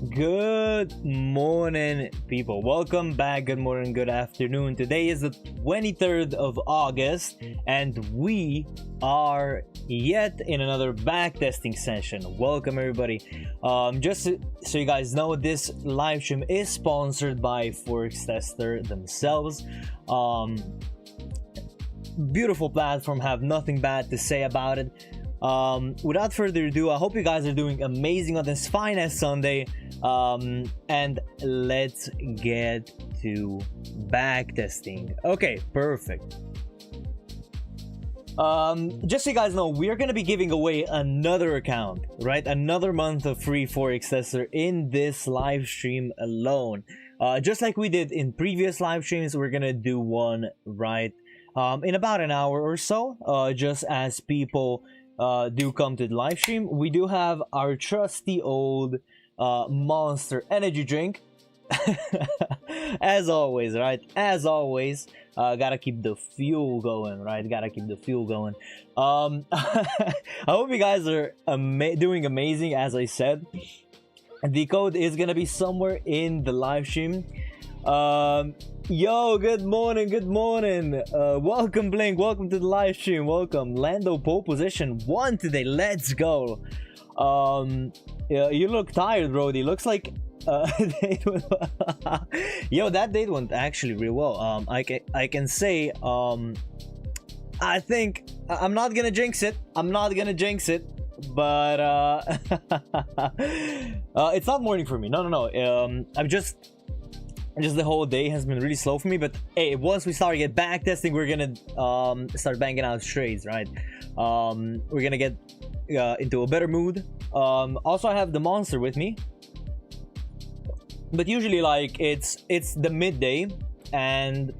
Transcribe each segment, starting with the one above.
Good morning, people. Welcome back. Good morning, good afternoon. Today is the 23rd of August, and we are yet in another backtesting session. Welcome, everybody. Just so you guys know, this live stream is sponsored by ForexTester themselves. Beautiful platform, have nothing bad to say about it. Without further ado, I hope you guys are doing amazing on this fine ass Sunday. And let's get to backtesting. Okay, perfect. Just so you guys know, we're gonna be giving away another account, right? Another month of free ForexTester in this live stream alone. Just like we did in previous live streams, we're gonna do one right in about an hour or so, just as people do come to the live stream. We do have our trusty old Monster energy drink. As always, right? As always, gotta keep the fuel going, right? Gotta keep the fuel going. I hope you guys are doing amazing. As I said, the code is gonna be somewhere in the live stream. Yo, good morning, good morning. Welcome, Blink, welcome to the live stream. Welcome. Lando pole position 1 today. Let's go. Yeah, you look tired, Brody. Looks like yo, that date went actually real well. I can say I think I'm not gonna jinx it. But it's not morning for me. No. I'm just the whole day has been really slow for me. But hey, once we start to get back testing, we're gonna start banging out trades, right? We're gonna get into a better mood. Also, I have the monster with me, but usually like it's the midday, and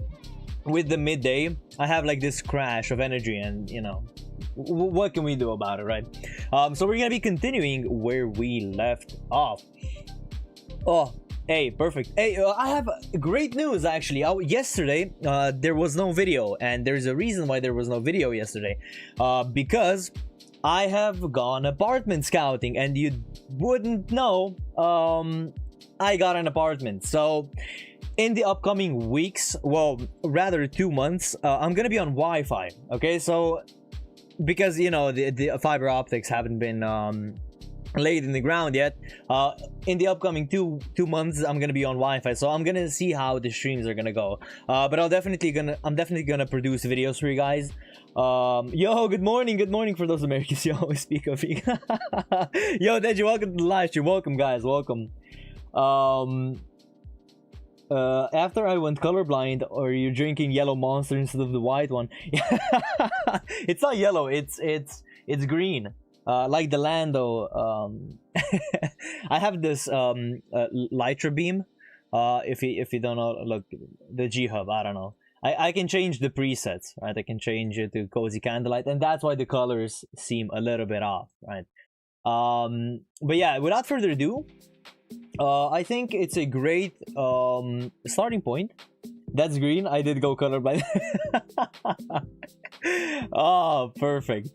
with the midday I have like this crash of energy, and you know, what can we do about it, right? So we're gonna be continuing where we left off. Oh, hey, perfect. Hey, I have great news actually. Yesterday there was no video, and there's a reason why there was no video yesterday, because I have gone apartment scouting, and you wouldn't know, I got an apartment. So in the upcoming weeks, well, rather 2 months, I'm gonna be on Wi-Fi. Okay, so because you know the fiber optics haven't been laid in the ground yet, in the upcoming two months I'm gonna be on Wi-Fi, so I'm gonna see how the streams are gonna go. But I'm definitely gonna produce videos for you guys. Yo, good morning for those Americans you always speak of. Yo, Deji, welcome to the live stream. Welcome, guys, welcome. After I went colorblind, or you're drinking yellow Monster instead of the white one? It's not yellow, it's green. Like the Lando. I have this Lytra beam. If you don't know, look, the G Hub. I don't know. I can change the presets, right? I can change it to cozy candlelight, and that's why the colors seem a little bit off, right? But yeah, without further ado, I think it's a great starting point. That's green. I did go colorblind. Oh, perfect.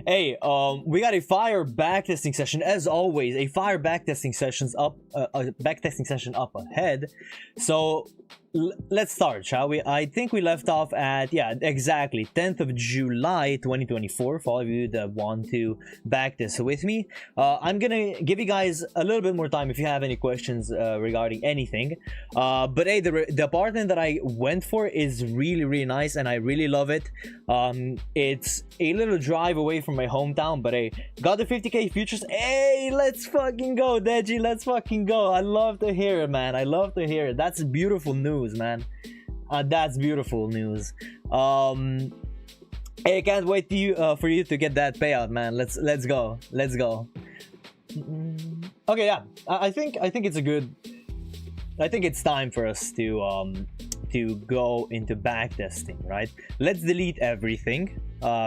Hey, we got a fire backtesting session as always. A fire backtesting session up ahead. So let's start, shall we? I think we left off at, yeah, exactly 10th of July 2024. For all of you that want to backtest with me, I'm gonna give you guys a little bit more time if you have any questions regarding anything. But hey, the apartment that I went for is really nice, and I really love it. It's a little drive away from my hometown, but hey, got the 50k futures. Hey, let's fucking go, Deji. Let's fucking go. I love to hear it, man. I love to hear it. That's beautiful news, man. That's beautiful news. Hey, can't wait for you to get that payout, man. Let's go. Okay, yeah. I think it's a good. I think it's time for us to go into backtesting, right? Let's delete everything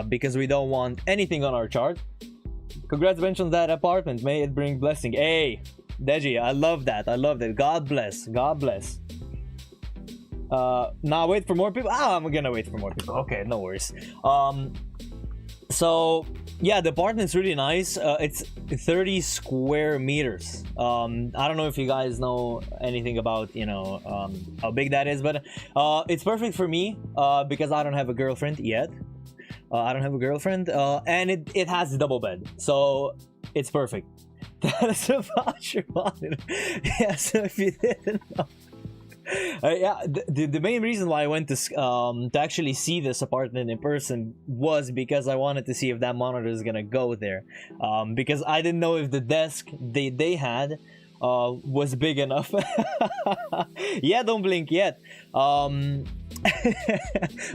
because we don't want anything on our chart. Congrats, Bench, on that apartment. May it bring blessing. Hey, Deji, I love that. God bless. Now wait for more people. I'm gonna wait for more people. Okay, no worries. So yeah, the apartment's really nice. It's 30 square meters. I don't know if you guys know anything about, you know, how big that is, but it's perfect for me because I don't have a girlfriend yet. I don't have a girlfriend, and it has a double bed, so it's perfect. That's about your monitor. Yeah, so if you didn't know. Yeah, the main reason why I went to actually see this apartment in person was because I wanted to see if that monitor is gonna go there, because I didn't know if the desk they had was big enough. Yeah, don't blink yet.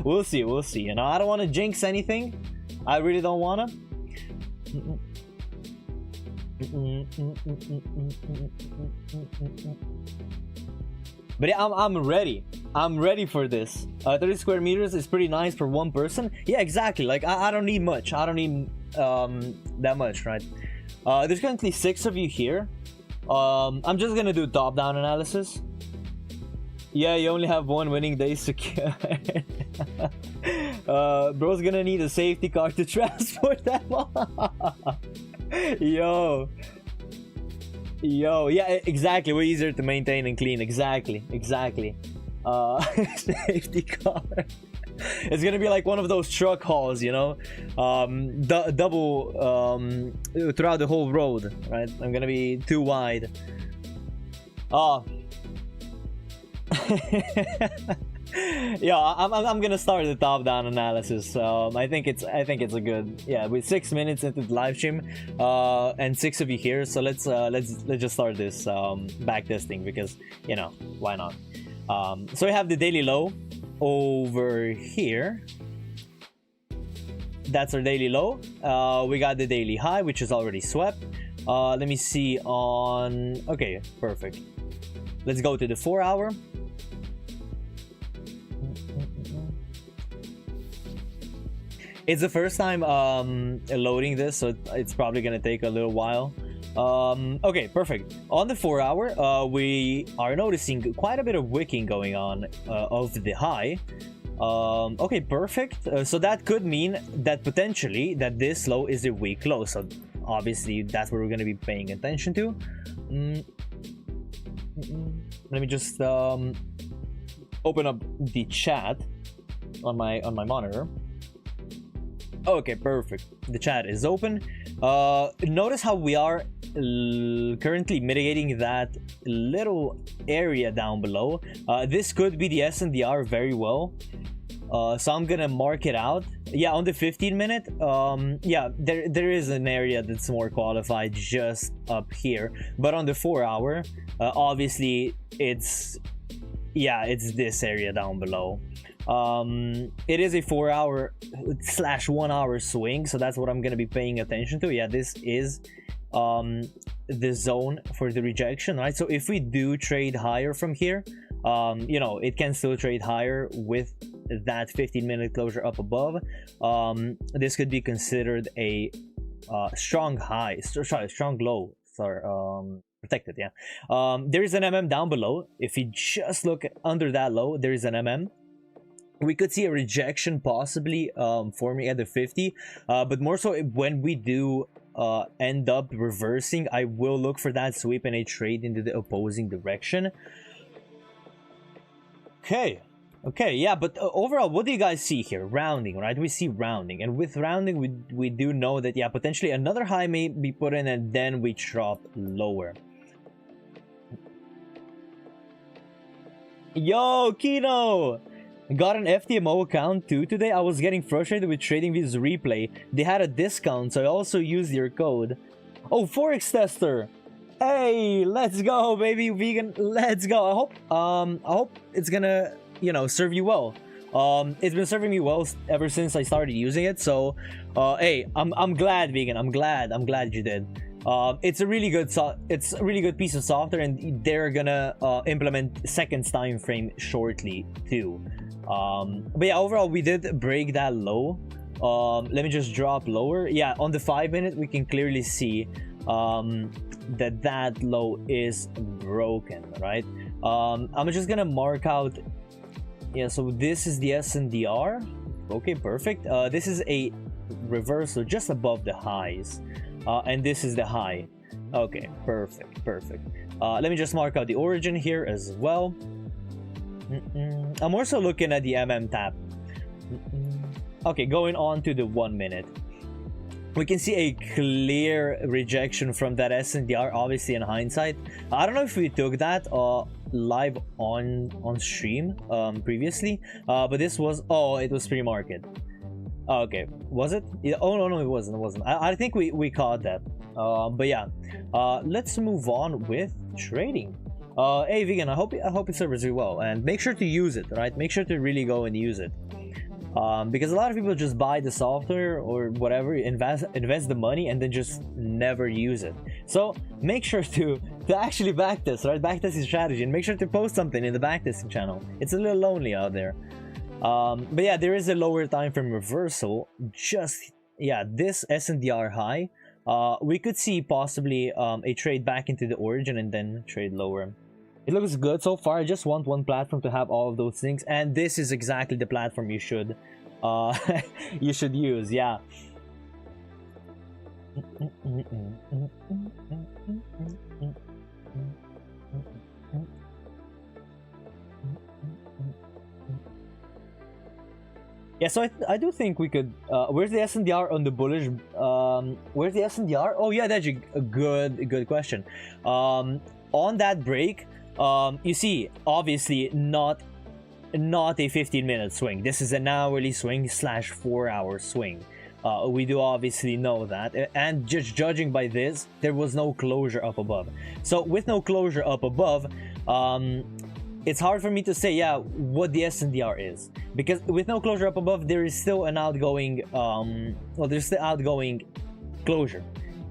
We'll see, you know. I don't want to jinx anything. I really don't want to. But yeah, I'm ready for this. 30 square meters is pretty nice for one person. Yeah, exactly. Like I don't need much. I don't need that much, right? There's currently 6 of you here. I'm just gonna do top-down analysis. Yeah, you only have 1 winning day secured. Bro's gonna need a safety car to transport that one. Yo, yeah, exactly. Way easier to maintain and clean. Exactly. Safety car. It's gonna be like one of those truck hauls, you know, double throughout the whole road, right? I'm gonna be too wide. Yeah, I'm gonna start the top-down analysis. I think it's a good, yeah. With 6 minutes into the live stream, and 6 of you here, so let's just start this back testing, because, you know, why not? So we have the daily low over here. That's our daily low. We got the daily high, which is already swept. Let me see on. Okay, perfect. Let's go to the 4-hour. It's the first time loading this, so it's probably gonna take a little while. Okay, perfect. On the 4-hour, we are noticing quite a bit of wicking going on of the high. Okay, perfect. So that could mean that potentially that this low is a weak low. So obviously that's what we're gonna be paying attention to. Let me just open up the chat on my monitor. Okay, perfect. The chat is open. Notice how we are currently mitigating that little area down below. This could be the S&DR very well. So I'm gonna mark it out. Yeah, on the 15-minute, yeah, there is an area that's more qualified just up here. But on the 4-hour, obviously it's this area down below. It is a 4-hour / 1-hour swing, so that's what I'm gonna be paying attention to. Yeah, this is the zone for the rejection, right? So if we do trade higher from here, you know, it can still trade higher with that 15-minute closure up above. This could be considered a strong high, strong low. Sorry, protected. Yeah. There is an MM down below. If you just look under that low, there is an MM. We could see a rejection possibly forming at the 50, but more so when we do end up reversing, I will look for that sweep and a trade into the opposing direction. Okay, yeah, but overall, what do you guys see here? Rounding, right? We see rounding, and with rounding, we do know that, yeah, potentially another high may be put in, and then we drop lower. Yo, Kino! Got an FTMO account too today. I was getting frustrated with TradingView's replay. They had a discount, so I also used your code. Oh, ForexTester! Hey, let's go, baby, vegan. Let's go. I hope it's gonna, you know, serve you well. It's been serving me well ever since I started using it. So, hey, I'm glad, vegan. I'm glad you did. It's a really good piece of software, and they're gonna implement seconds time frame shortly too. But yeah, overall we did break that low. Let me just drop lower. Yeah, on the 5-minute we can clearly see that low is broken, right? I'm just gonna mark out. Yeah, so this is the S&DR. Okay, perfect. This is a reversal just above the highs, and this is the high. Okay, perfect. Let me just mark out the origin here as well. I'm also looking at the tap. Okay, going on to the 1 minute, we can see a clear rejection from that SNDR. Obviously, in hindsight, I don't know if we took that live on stream previously, but this was, oh, it was pre-market. Okay, was it? Yeah, oh no, it wasn't. I think we caught that. But yeah, let's move on with trading. Hey Vegan, I hope it serves you well, and make sure to use it, right? Make sure to really go and use it, because a lot of people just buy the software or whatever, invest the money, and then just never use it. So make sure to actually backtest, right? Backtest your strategy, and make sure to post something in the backtesting channel. It's a little lonely out there. But yeah, there is a lower time frame reversal. Just, yeah, this SNDR high. We could see possibly a trade back into the origin and then trade lower. It looks good so far. I just want one platform to have all of those things, and this is exactly the platform you should you should use. Yeah. Yeah, so I do think we could. Where's the SNDR on the bullish? Where's the SNDR? Oh yeah, that's a good question. On that break, you see, obviously not a 15-minute swing. This is an hourly swing / 4-hour swing. We do obviously know that, and just judging by this, there was no closure up above. So with no closure up above, it's hard for me to say, yeah, what the SNDR is, because with no closure up above, there is still an outgoing, well, there's the outgoing closure,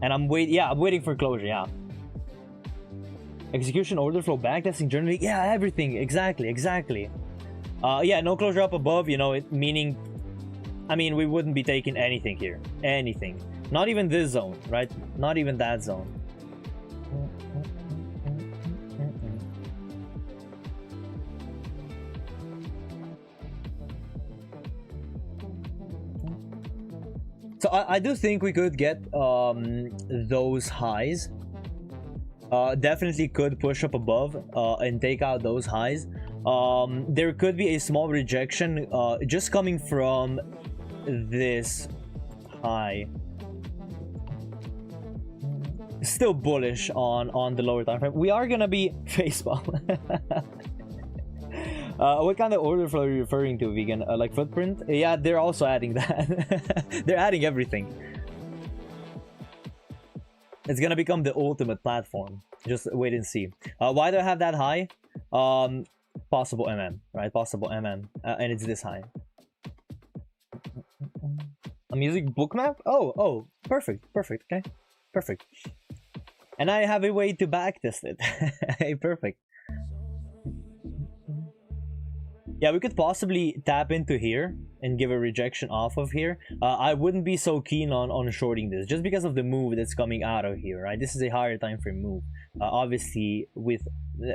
and I'm waiting for closure. Yeah, execution, order flow, backtesting, journaling, yeah, everything, exactly. Yeah, no closure up above, you know, it meaning, I mean, we wouldn't be taking anything here, anything, not even this zone, right? Not even that zone. So I do think we could get those highs. Definitely could push up above and take out those highs. There could be a small rejection just coming from this high. Still bullish on the lower time frame. We are gonna be facepalm. What kind of order flow are you referring to, Vegan? Like footprint? Yeah, they're also adding that. They're adding everything. It's gonna become the ultimate platform. Just wait and see. Why do I have that high? Possible right? Possible and it's this high. I'm using Bookmap. Oh, perfect. Okay, perfect. And I have a way to backtest it. Hey, perfect. Yeah, we could possibly tap into here and give a rejection off of here. I wouldn't be so keen on shorting this just because of the move that's coming out of here, right? This is a higher time frame move. Obviously, with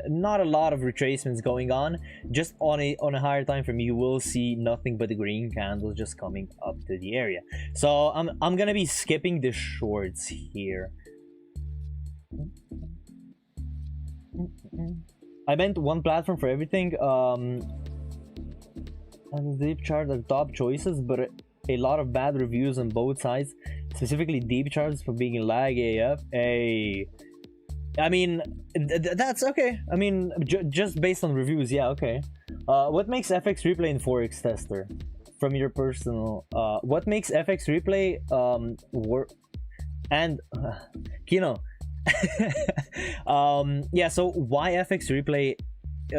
not a lot of retracements going on, just on a higher time frame, you will see nothing but the green candles just coming up to the area. So I'm gonna be skipping the shorts here. I meant one platform for everything. And deep chart are top choices, but a lot of bad reviews on both sides, specifically deep charts for being lag AF. I mean, that's okay. I mean, just based on reviews, yeah, okay. What makes FX replay in ForexTester? From your personal, what makes FX replay work? And Kino. Yeah, so why FX replay?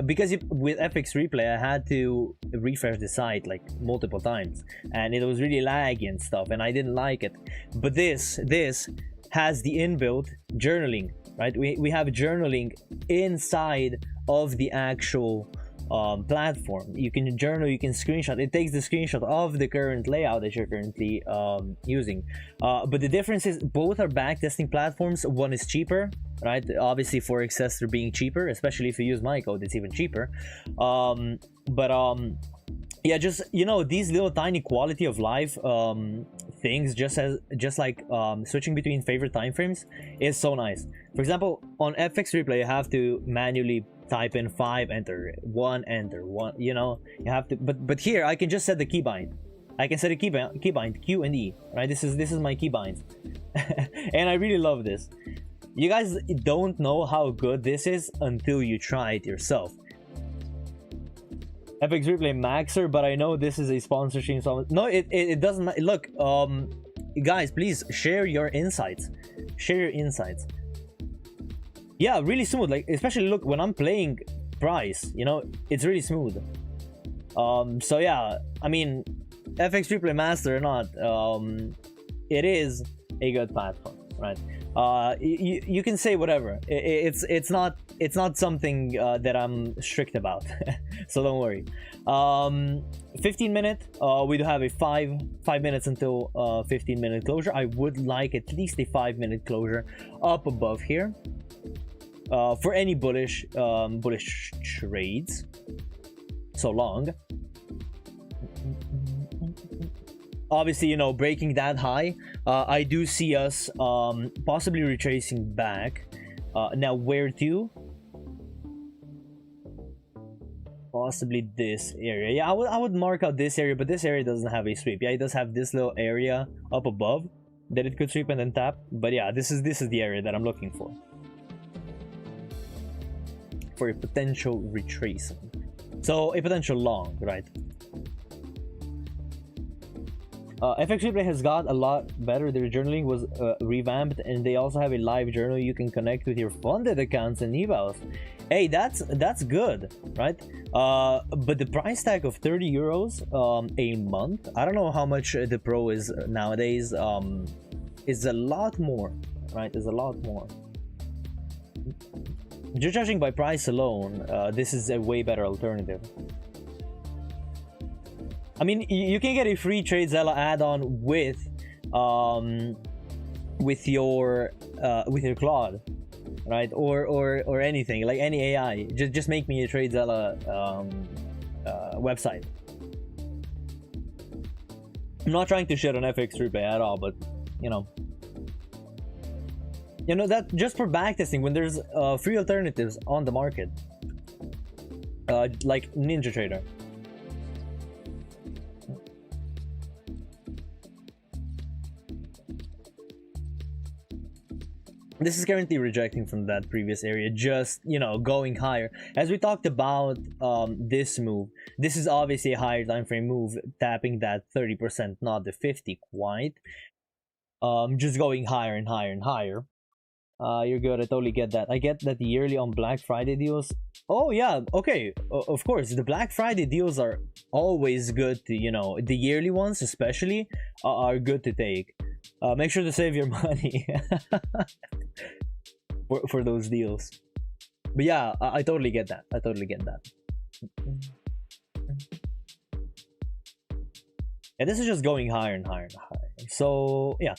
Because with FX replay I had to refresh the site like multiple times and it was really laggy and stuff and I didn't like it. But this has the inbuilt journaling, right? We have journaling inside of the actual platform. You can journal, you can screenshot. It takes the screenshot of the current layout that you're currently using. But the difference is both are backtesting platforms. One is cheaper, right? Obviously ForexTester being cheaper, especially if you use my code, it's even cheaper. yeah, just these little tiny quality of life things, just like switching between favorite time frames is so nice. For example, on FX replay you have to manually type in 5, enter 1, enter 1, you have to, but here I can just set the keybind. I can set a keybind Q and E, right? This is my keybind. And I really love this. You guys don't know how good this is until you try it yourself. FX Replay Maxer, but I know this is a sponsorship. So no, it doesn't. Look, guys, please share your insights. Share your insights. Yeah, really smooth. Like, especially look when I'm playing price, it's really smooth. So yeah, I mean, FX Replay Master or not, it is a good platform, right? You can say whatever. It's not something that I'm strict about. So don't worry. 15-minute, we do have a 5 minutes until 15-minute closure. I would like at least a 5-minute closure up above here for any bullish trades. So long. Obviously, breaking that high, I do see us possibly retracing back. Now, where to? Possibly this area. Yeah, I would mark out this area, but this area doesn't have a sweep. Yeah, it does have this little area up above that it could sweep and then tap. But yeah, this is the area that I'm looking for a potential retracing. So a potential long, right? FX Replay has got a lot better. Their journaling was revamped, and they also have a live journal you can connect with your funded accounts and evals. Hey, that's good, right? But the price tag of 30 euros a month, I don't know how much the Pro is nowadays, is a lot more, right? Is a lot more. Just judging by price alone, this is a way better alternative. I mean, you can get a free TradeZella add-on with your Claude, right? Or anything, like any AI. Just make me a TradeZella website. I'm not trying to shit on FX Replay at all, but that just for backtesting when there's free alternatives on the market, like NinjaTrader. This is currently rejecting from that previous area, just going higher. As we talked about this move, this is obviously a higher time frame move, tapping that 30%, not the 50 quite. Just going higher and higher and higher. You're good. I totally get that. I get that the yearly on Black Friday deals. Oh yeah, okay. Of course, the Black Friday deals are always good to, the yearly ones especially are good to take. Make sure to save your money for those deals. But yeah, I totally get that. I totally get that. Yeah, this is just going higher and higher and higher. So yeah,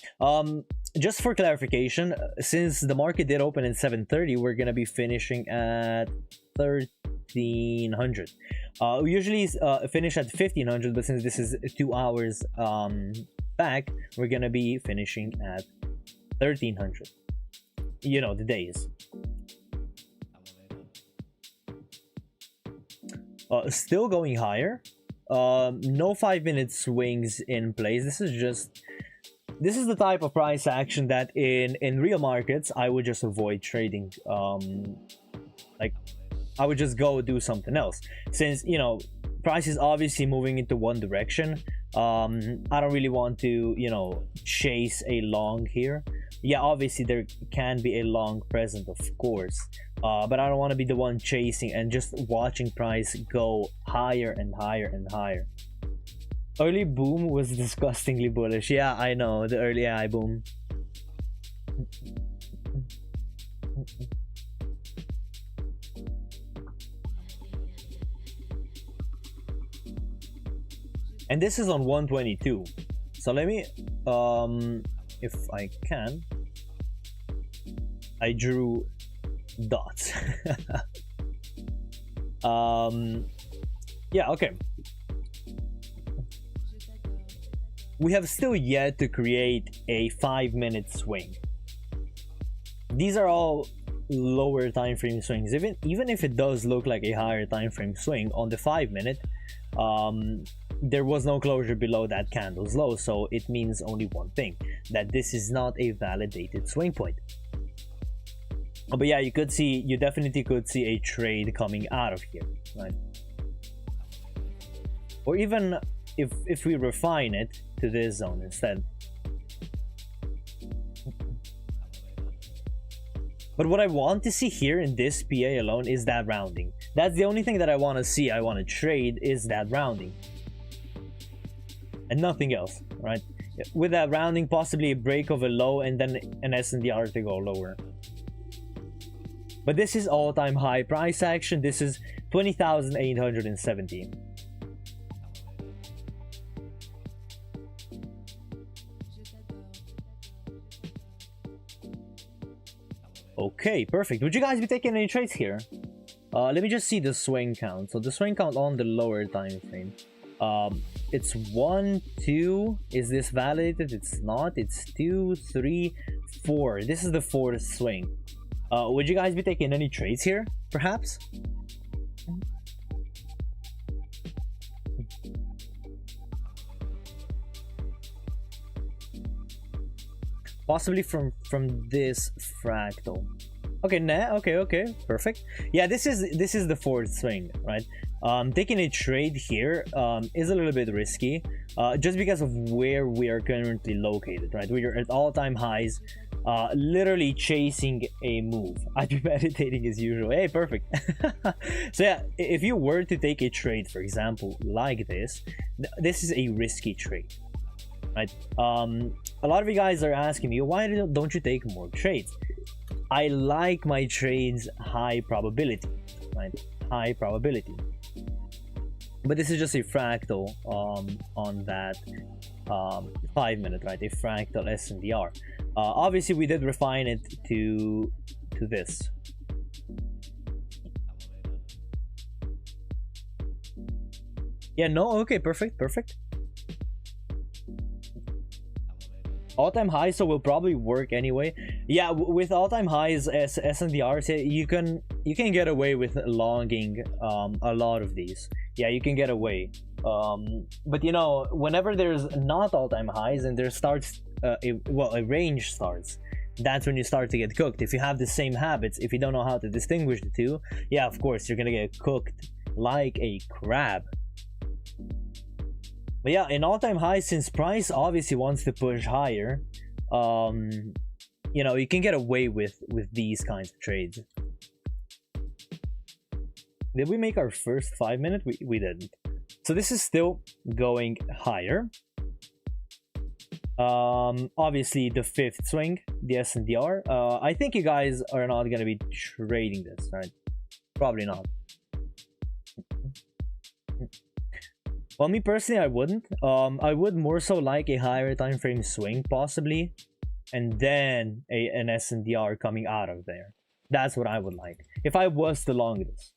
just for clarification, since the market did open at 7:30, we're gonna be finishing at 1300. We usually finish at 1500, but since this is 2 hours back, we're gonna be finishing at 1300. The days. Still going higher. No 5-minute swings in place. This is the type of price action that in real markets I would just avoid trading. Like I would just go do something else, since price is obviously moving into one direction. I don't really want to chase a long here. Yeah, obviously there can be a long present, of course, but I don't want to be the one chasing and just watching price go higher and higher and higher. Early boom was disgustingly bullish. Yeah, I know, the early AI boom. And this is on 122. So let me, if I can, I drew dots. Yeah, okay. we have still yet to create a 5-minute swing. These are all lower time frame swings. Even if it does look like a higher time frame swing on the 5-minute, there was no closure below that candle's low, so it means only one thing, that this is not a validated swing point. But yeah, you definitely could see a trade coming out of here, right? Or even if we refine it to this zone instead. But what I want to see here in this PA alone is that rounding. That's the only thing that I want to see, I want to trade, is that rounding. And nothing else, right? With that rounding, possibly a break of a low and then an S&DR to go lower. But this is all-time high price action. This is 20,870. Okay, perfect. Would you guys be taking any trades here? Let me just see the swing count. So the swing count on the lower time frame. It's 1, 2. Is this validated? It's not. It's 2, 3, 4. This is the 4th swing. Would you guys be taking any trades here, perhaps? Possibly from this fractal. Okay, okay, perfect. Yeah, this is the 4th swing, right? Taking a trade here is a little bit risky, just because of where we are currently located, right? We are at all-time highs, literally chasing a move. I'd be meditating as usual. Hey, perfect. So yeah, if you were to take a trade, for example, like this, this is a risky trade, right? A lot of you guys are asking me, why don't you take more trades? I like my trades high probability, right? High probability. But this is just a fractal on that 5-minute, right? A fractal S&DR. Obviously, we did refine it to this. Yeah, no, okay, perfect. All-time high, so will probably work anyway. Yeah, with all-time highs as S&Drs, you can get away with longing a lot of these. Yeah, you can get away. But you know, whenever there's not all-time highs and there starts a range starts, that's when you start to get cooked. If you have the same habits, if you don't know how to distinguish the two, yeah, of course you're gonna get cooked like a crab. But yeah, in all-time highs, since price obviously wants to push higher, you know, you can get away with these kinds of trades. Did we make our first 5-minute? We didn't. So this is still going higher. Obviously the 5th swing, the S&DR. I think you guys are not gonna be trading this, right? Probably not. Well, me personally, I wouldn't. I would more so like a higher time frame swing, possibly, and then an S&DR coming out of there. That's what I would like if I was to long this.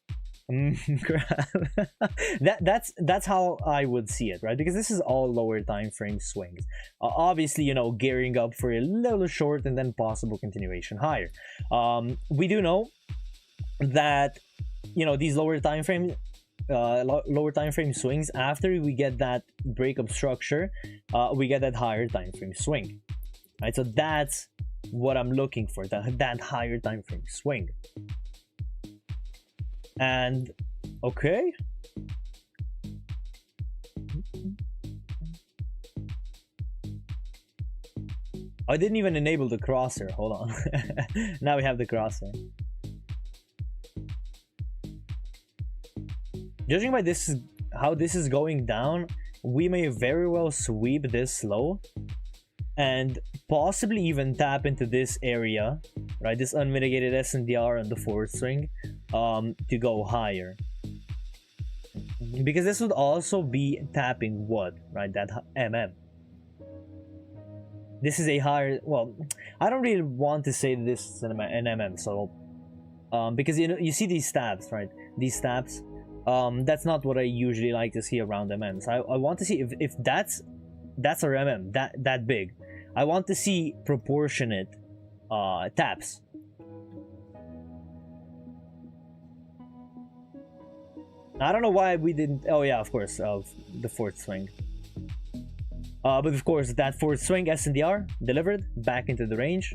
That's how I would see it, right? Because this is all lower time frame swings. Obviously, you know, gearing up for a little short and then possible continuation higher. We do know that, you know, these lower time frame swings, after we get that breakup structure, we get that higher time frame swing, right? So that's what I'm looking for, that higher time frame swing. And okay, I didn't even enable the crosshair. Hold on. Now we have the crosshair. Judging by this, how this is going down, we may very well sweep this low and possibly even tap into this area, right? This unmitigated S&DR on the 4th swing, to go higher. Because this would also be tapping what, right? That MM. This is a higher, well, I don't really want to say this is an MM, so because you know, you see these stabs, right? These stabs. That's not what I usually like to see around MMs. I want to see if that's That's our MM, that big. I want to see proportionate taps. I don't know why we didn't. Oh yeah, of course, of the fourth swing. But of course, that fourth swing SNDR delivered back into the range.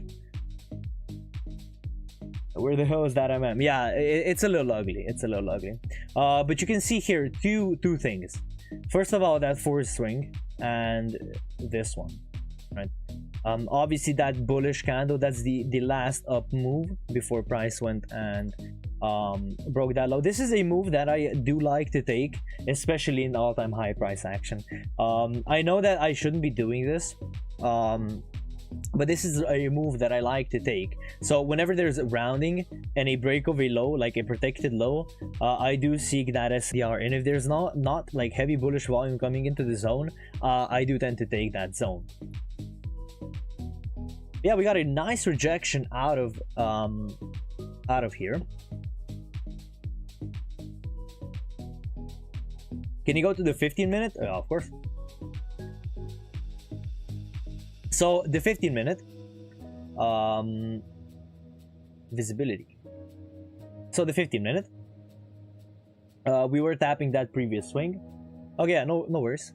Where the hell is that MM? Yeah, it's a little ugly. It's a little ugly. But you can see here two things. First of all, that fourth swing and this one, right? Obviously that bullish candle, that's the last up move before price went and broke that low. This is a move that I do like to take, especially in all-time high price action. I know that I shouldn't be doing this, but this is a move that I like to take. So whenever there's a rounding and a break of a low, like a protected low, I do seek that SDR. And if there's not like heavy bullish volume coming into the zone, I do tend to take that zone. Yeah, we got a nice rejection out of here. Can you go to the 15-minute? Of course. So the 15-minute visibility. So the 15-minute, we were tapping that previous swing. Okay, yeah, no worries.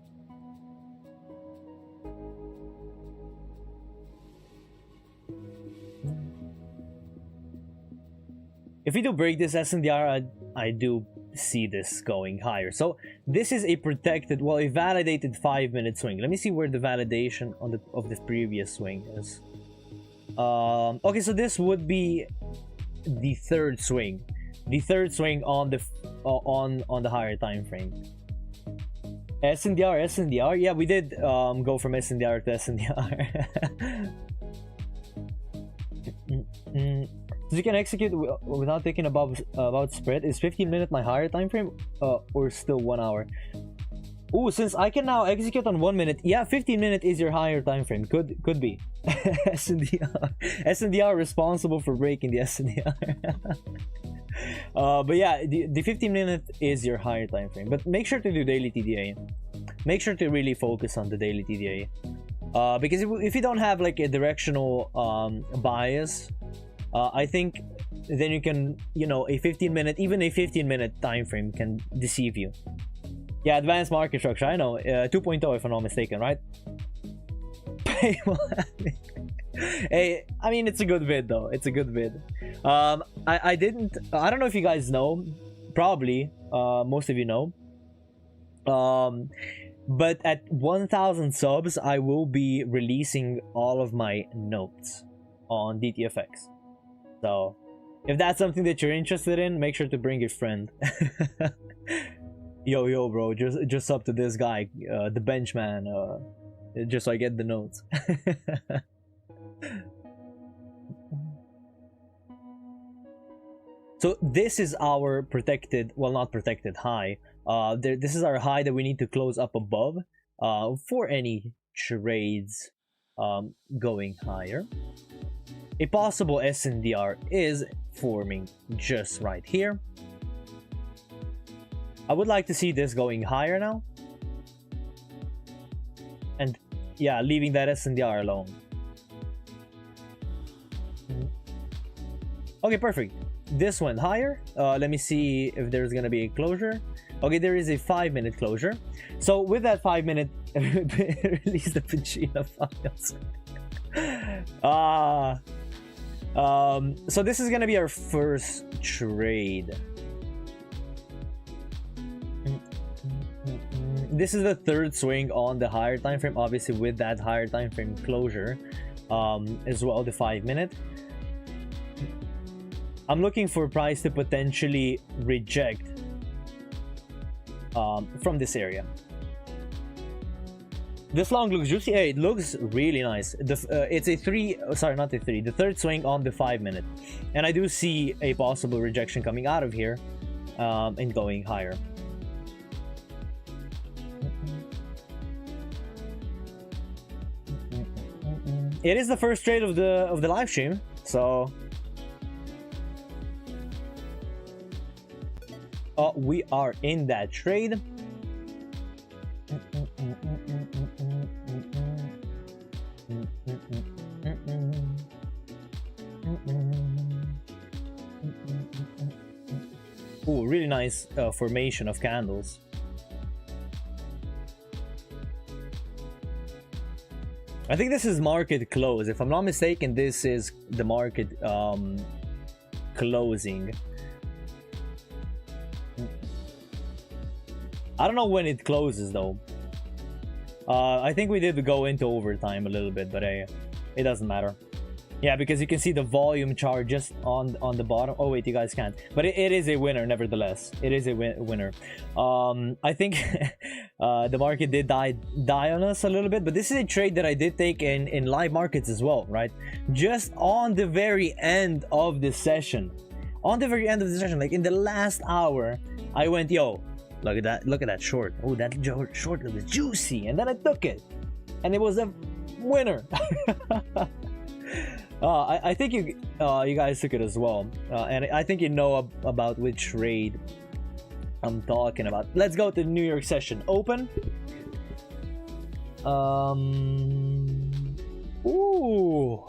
If we do break this SNDR, I do see this going higher. So this is a protected, well, a validated 5-minute swing. Let me see where the validation on of the previous swing is. Okay, so this would be the third swing. The third swing on the higher time frame. SNDR. Yeah, we did go from SNDR to SNDR. So you can execute without taking about spread. Is 15-minute my higher time frame, or still 1 hour? Oh, since I can now execute on 1 minute, yeah, 15-minute is your higher time frame. Could be. SNDR responsible for breaking the SNDR. But yeah, the 15-minute is your higher time frame. But make sure to do daily TDA. Make sure to really focus on the daily TDA, because if you don't have like a directional bias, I think then you can, a 15-minute, even a 15-minute time frame can deceive you. Yeah, advanced market structure, I know, 2.0 if I'm not mistaken, right? Hey, I mean, it's a good vid though. It's a good vid. I don't know if you guys know, probably most of you know, but at 1,000 subs I will be releasing all of my notes on DTFX. So if that's something that you're interested in, make sure to bring your friend. Yo bro, just up to this guy, the Benchman, just so I get the notes. So this is our protected, well, not protected high. This is our high that we need to close up above for any trades going higher. A possible SNDR is forming just right here. I would like to see this going higher now. And yeah, leaving that SNDR alone. Okay, perfect. This went higher. Let me see if there's gonna be a closure. Okay, there is a 5-minute closure. So with that 5-minute, release the Benchina files. So this is gonna be our first trade. This is the third swing on the higher time frame, obviously with that higher time frame closure, as well, the 5-minute. I'm looking for price to potentially reject from this area. This long looks juicy. Hey, it looks really nice. It's a the third swing on the 5-minute, and I do see a possible rejection coming out of here and going higher. It is the first trade of the live stream, so we are in that trade. Ooh, really nice formation of candles. I think this is market close. If I'm not mistaken, this is the market closing. I don't know when it closes though. I think we did go into overtime a little bit, but it doesn't matter. Yeah, because you can see the volume chart just on the bottom. Oh wait, you guys can't. But it is a winner nevertheless. It is a winner. I think the market did die on us a little bit, but this is a trade that I did take in live markets as well, right? Just on the very end of the session. On the very end of the session, like in the last hour, I went, yo, look at that short. Oh, that short was juicy. And then I took it. And it was a winner. I think you guys took it as well, and I think you know about which trade I'm talking about. Let's go to the New York session open. Ooh,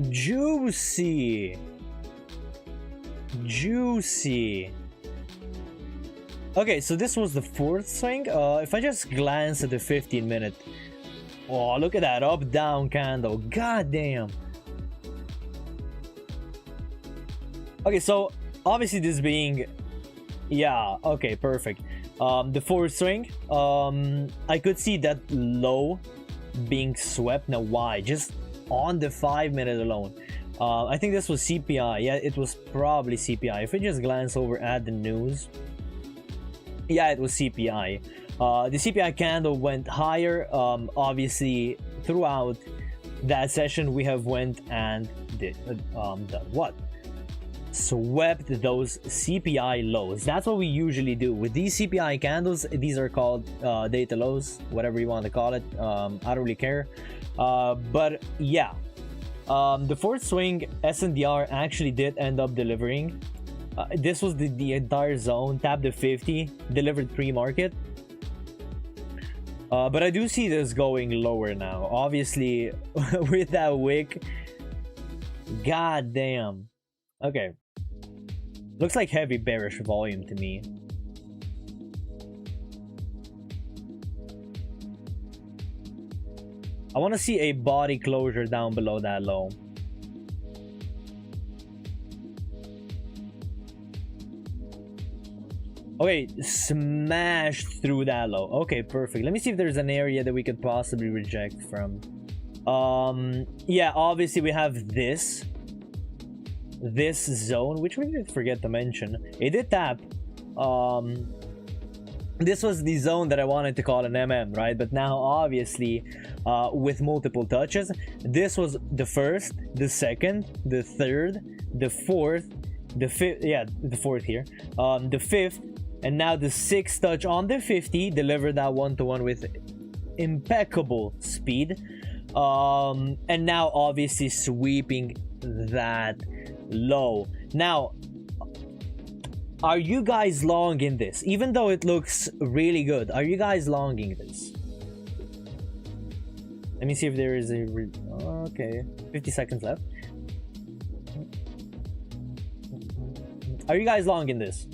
juicy. Okay, so this was the fourth swing. If I just glance at the 15-minute, oh, look at that up down candle. God damn. Okay, so obviously this being, yeah, okay, perfect. The fourth swing, I could see that low being swept. Now why? Just on the 5-minute alone. I think this was CPI. Yeah, it was probably CPI. If we just glance over at the news, yeah, it was CPI. The CPI candle went higher. Obviously throughout that session we have went and did done what? Swept those CPI lows. That's what we usually do with these CPI candles. These are called data lows, whatever you want to call it. I don't really care, but yeah, the fourth swing SNDR actually did end up delivering. This was the entire zone, tapped the 50, delivered pre-market. But I do see this going lower now, obviously. With that wick. God damn. Okay, looks like heavy bearish volume to me. I want to see a body closure down below that low. Okay, smashed through that low. Okay, perfect. Let me see if there's an area that we could possibly reject from. Yeah, obviously we have this zone, which we did forget to mention. It did tap. This was the zone that I wanted to call an right? But now obviously with multiple touches, this was the first, the second, the third, the fourth, the fifth. Yeah, the fourth here, the fifth, and now the sixth touch on the 50 delivered that 1-to-1 with impeccable speed. And now obviously sweeping that low. Now, are you guys long in this? Even though it looks really good, are you guys longing this? Let me see if there is a okay, 50 seconds left. Are you guys long in this?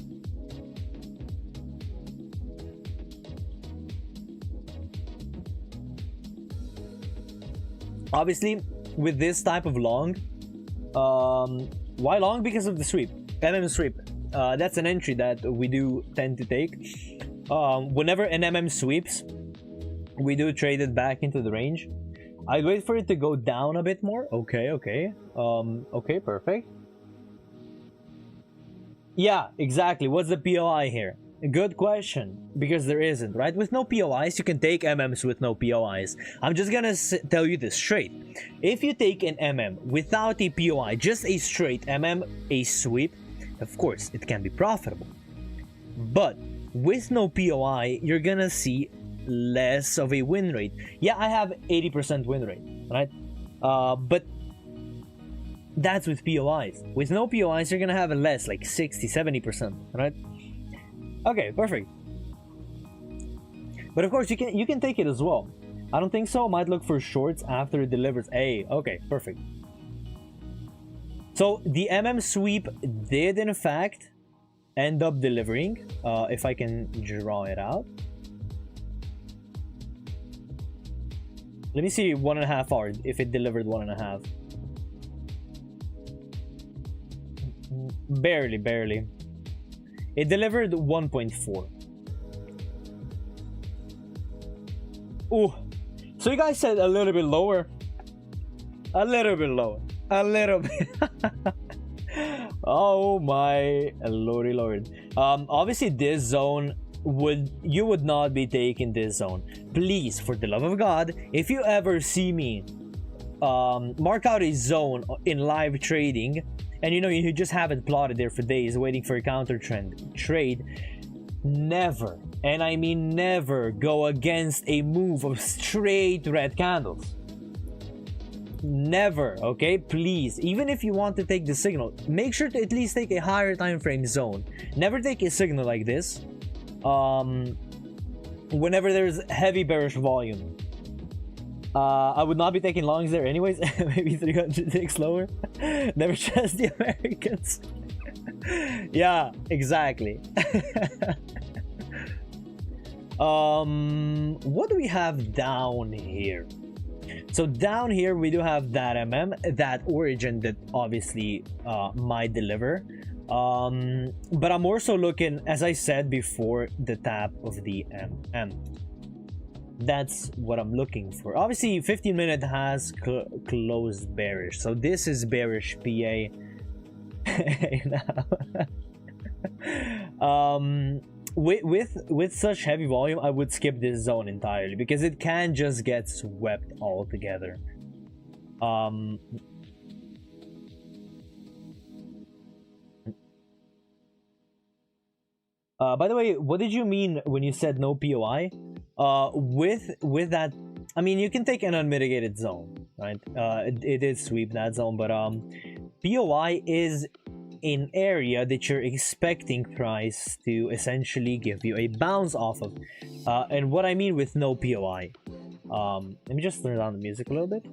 Obviously with this type of long, why long? Because of the sweep, sweep. That's an entry that we do tend to take. Whenever an sweeps, we do trade it back into the range. I'd wait for it to go down a bit more. Okay, okay, perfect. Yeah, exactly. What's the POI here? Good question, because there isn't, right? With no POIs, you can take MMs with no POIs. I'm just gonna tell you this straight. If you take an without a POI, just a straight a sweep, of course, it can be profitable. But with no POI, you're gonna see less of a win rate. Yeah, I have 80% win rate, right? But that's with POIs. With no POIs, you're gonna have a less, like 60-70%, right? Okay, perfect. But of course, you can take it as well. I don't think so. Might look for shorts after it delivers. Hey, okay, perfect. So the sweep did in fact end up delivering. If I can draw it out. Let me see 1.5 hours if it delivered 1.5. Barely. It delivered 1.4. Ooh. So you guys said a little bit lower. A little bit lower. A little bit. Oh my lordy lord. Obviously this zone you would not be taking this zone. Please, for the love of God, if you ever see me mark out a zone in live trading, and you know you just have it plotted there for days waiting for a counter trend trade, never, and I mean never, go against a move of straight red candles. Never, okay? Please, even if you want to take the signal, make sure to at least take a higher time frame zone. Never take a signal like this whenever there's heavy bearish volume. I would not be taking longs there anyways. Maybe 300 ticks lower. Never trust the Americans. Yeah, exactly. What do we have down here? So down here we do have that that origin that obviously might deliver. But I'm also looking, as I said before, the tap of the That's what I'm looking for. Obviously 15-minute has closed bearish, so this is bearish PA. With such heavy volume, I would skip this zone entirely because it can just get swept altogether. By the way, what did you mean when you said no POI? With that, I mean, you can take an unmitigated zone, right? It did sweep that zone, but POI is an area that you're expecting price to essentially give you a bounce off of. And what I mean with no POI, let me just turn down the music a little bit.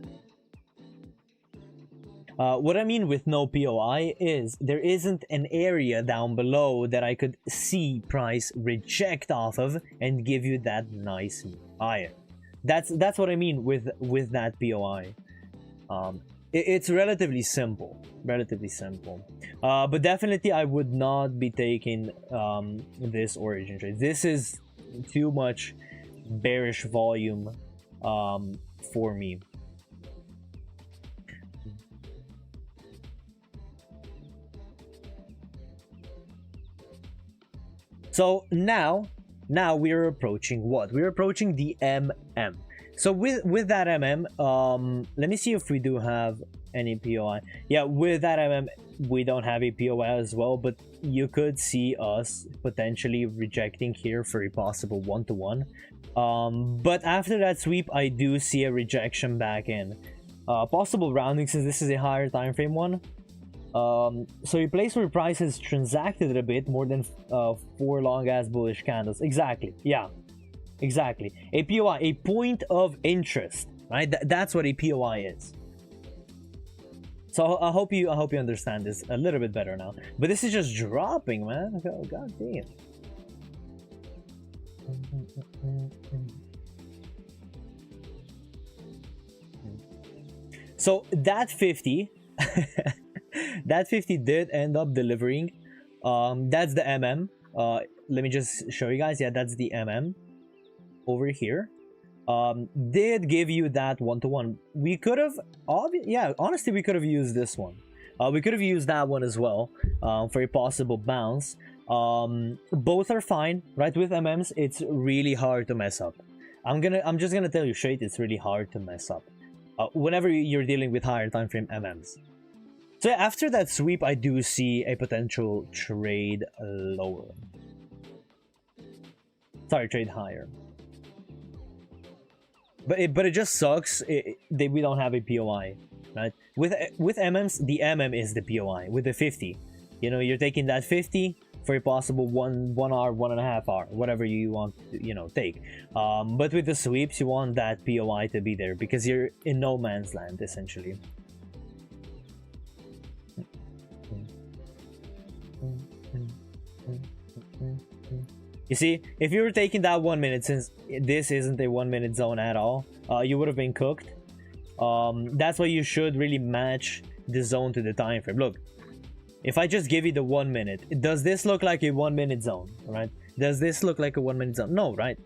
What I mean with no POI is there isn't an area down below that I could see price reject off of and give you that nice higher. That's what I mean with that POI. It's relatively simple, but definitely I would not be taking this origin trade. This is too much bearish volume for me. So now we're approaching what? We're approaching the MM. So with that MM, let me see if we do have any POI. Yeah, with that MM, we don't have a POI as well, but you could see us potentially rejecting here for a possible 1-to-1. But after that sweep, I do see a rejection back in. Possible rounding since this is a higher time frame one. So a place where price has transacted a bit more than 4 long ass bullish candles. Exactly. Yeah, exactly. A POI, a point of interest, right? That's what a POI is. So I hope you understand this a little bit better now. But this is just dropping, man. Oh, god damn. So that 50 that 50 did end up delivering. That's the MM. Let me just show you guys. Yeah, that's the MM over here. Did give you that 1-to-1. We could have, yeah, honestly, we could have used this one. We could have used that one as well for a possible bounce. Both are fine, right? With MMs, it's really hard to mess up. I'm just gonna tell you straight, it's really hard to mess up whenever you're dealing with higher time frame MMs. So after that sweep, I do see a potential trade lower. Sorry, trade higher. But it just sucks that we don't have a POI, right? With MMs, the MM is the POI. With the 50, you know, you're taking that 50 for a possible 1 hour, 1.5 hour, whatever you want to, you know, take. But with the sweeps, you want that POI to be there because you're in no man's land essentially. You see, if you were taking that 1 minute, since this isn't a 1 minute zone at all, you would have been cooked. That's why you should really match the zone to the time frame. Look, if I just give you the 1 minute, does this look like a 1 minute zone, right? Does this look like a 1 minute zone? No, right?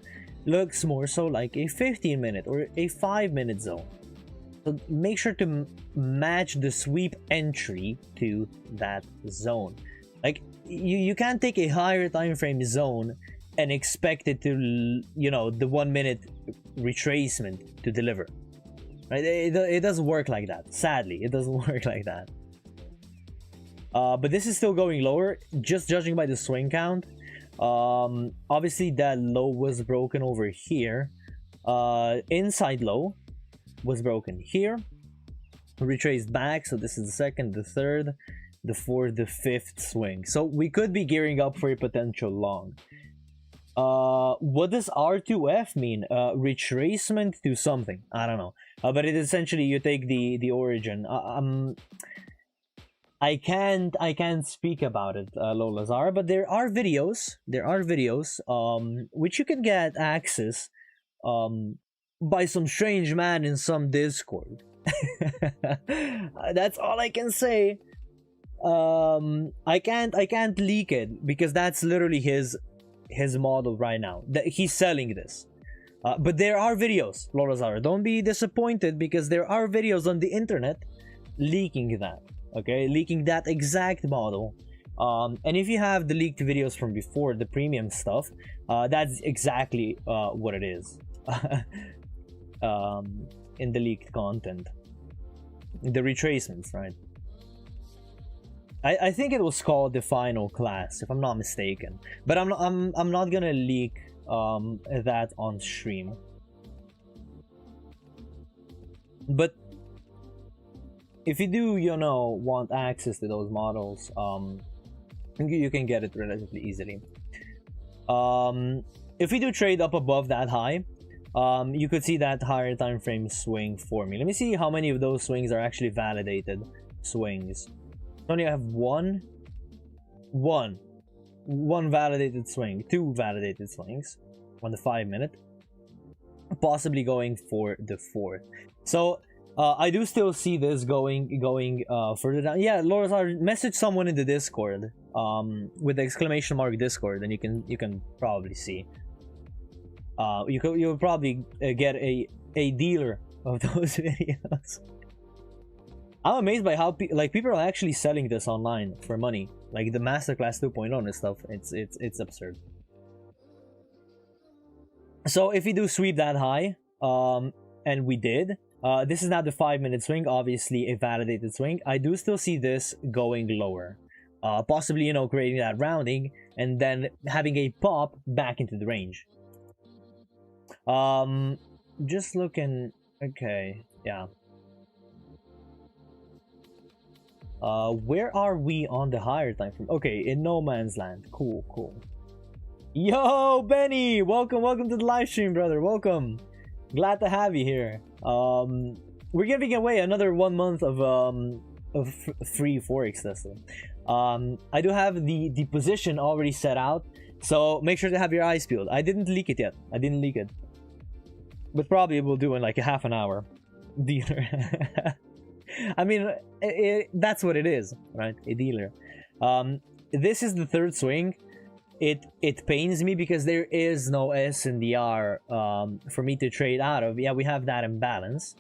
Looks more so like a 15 minute or a 5 minute zone. So make sure to match the sweep entry to that zone. Like, you can't take a higher time frame zone and expect it to, you know, the 1 minute retracement to deliver, right? It doesn't work like that. Sadly, it doesn't work like that. But this is still going lower, just judging by the swing count. Obviously that low was broken over here. Inside low was broken here, retraced back. So this is the second, the third, the fourth, the fifth swing. So we could be gearing up for a potential long. What does R2F mean? Retracement to something, I don't know. But it essentially, you take the origin. I can't speak about it, Lolazar, but there are videos which you can get access by some strange man in some Discord. That's all I can say. I can't leak it because that's literally his model right now. He's selling this. But there are videos, Lolazar. Don't be disappointed because there are videos on the internet leaking that. Okay, leaking that exact model. And if you have the leaked videos from before, the premium stuff, that's exactly what it is. In the leaked content, the retracements, right? I think it was called the final class, if I'm not mistaken. But I'm not gonna leak that on stream. But if you do, you know, want access to those models, you can get it relatively easily. If we do trade up above that high, you could see that higher time frame swing for me. Let me see how many of those swings are actually validated swings. I only have one validated swing, 2 validated swings on the 5 minute, possibly going for the 4th. So I do still see this going further down. Yeah, Lorazar, message someone in the Discord with the exclamation mark Discord, and you can probably see. You'll probably get a dealer of those videos. I'm amazed by how people are actually selling this online for money, like the Masterclass 2.0 and stuff. It's absurd. So if we do sweep that high, and we did, this is now the 5 minute swing, obviously a validated swing. I do still see this going lower, possibly, you know, creating that rounding and then having a pop back into the range. Just looking. Okay, yeah. Where are we on the higher time frame? Okay, in no man's land. Cool. Yo, Benny, welcome to the live stream, brother. Welcome. Glad to have you here. We're giving away another 1 month of free ForexTester. I do have the position already set out, so make sure to have your eyes peeled. I didn't leak it yet. But probably we'll do in like a half an hour. Dealer. I mean, that's what it is, right? A dealer. This is the 3rd swing. It pains me because there is no S&DR for me to trade out of. Yeah, we have that imbalance.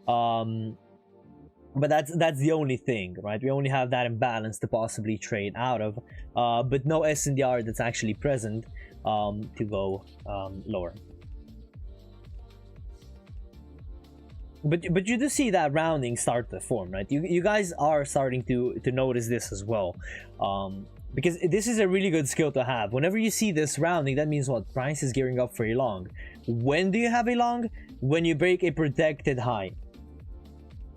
But that's the only thing, right? We only have that imbalance to possibly trade out of. But no S&DR that's actually present to go lower. But you do see that rounding start to form, right? You guys are starting to notice this as well, because this is a really good skill to have. Whenever you see this rounding, that means what? Price is gearing up for a long. When do you have a long? When you break a protected high.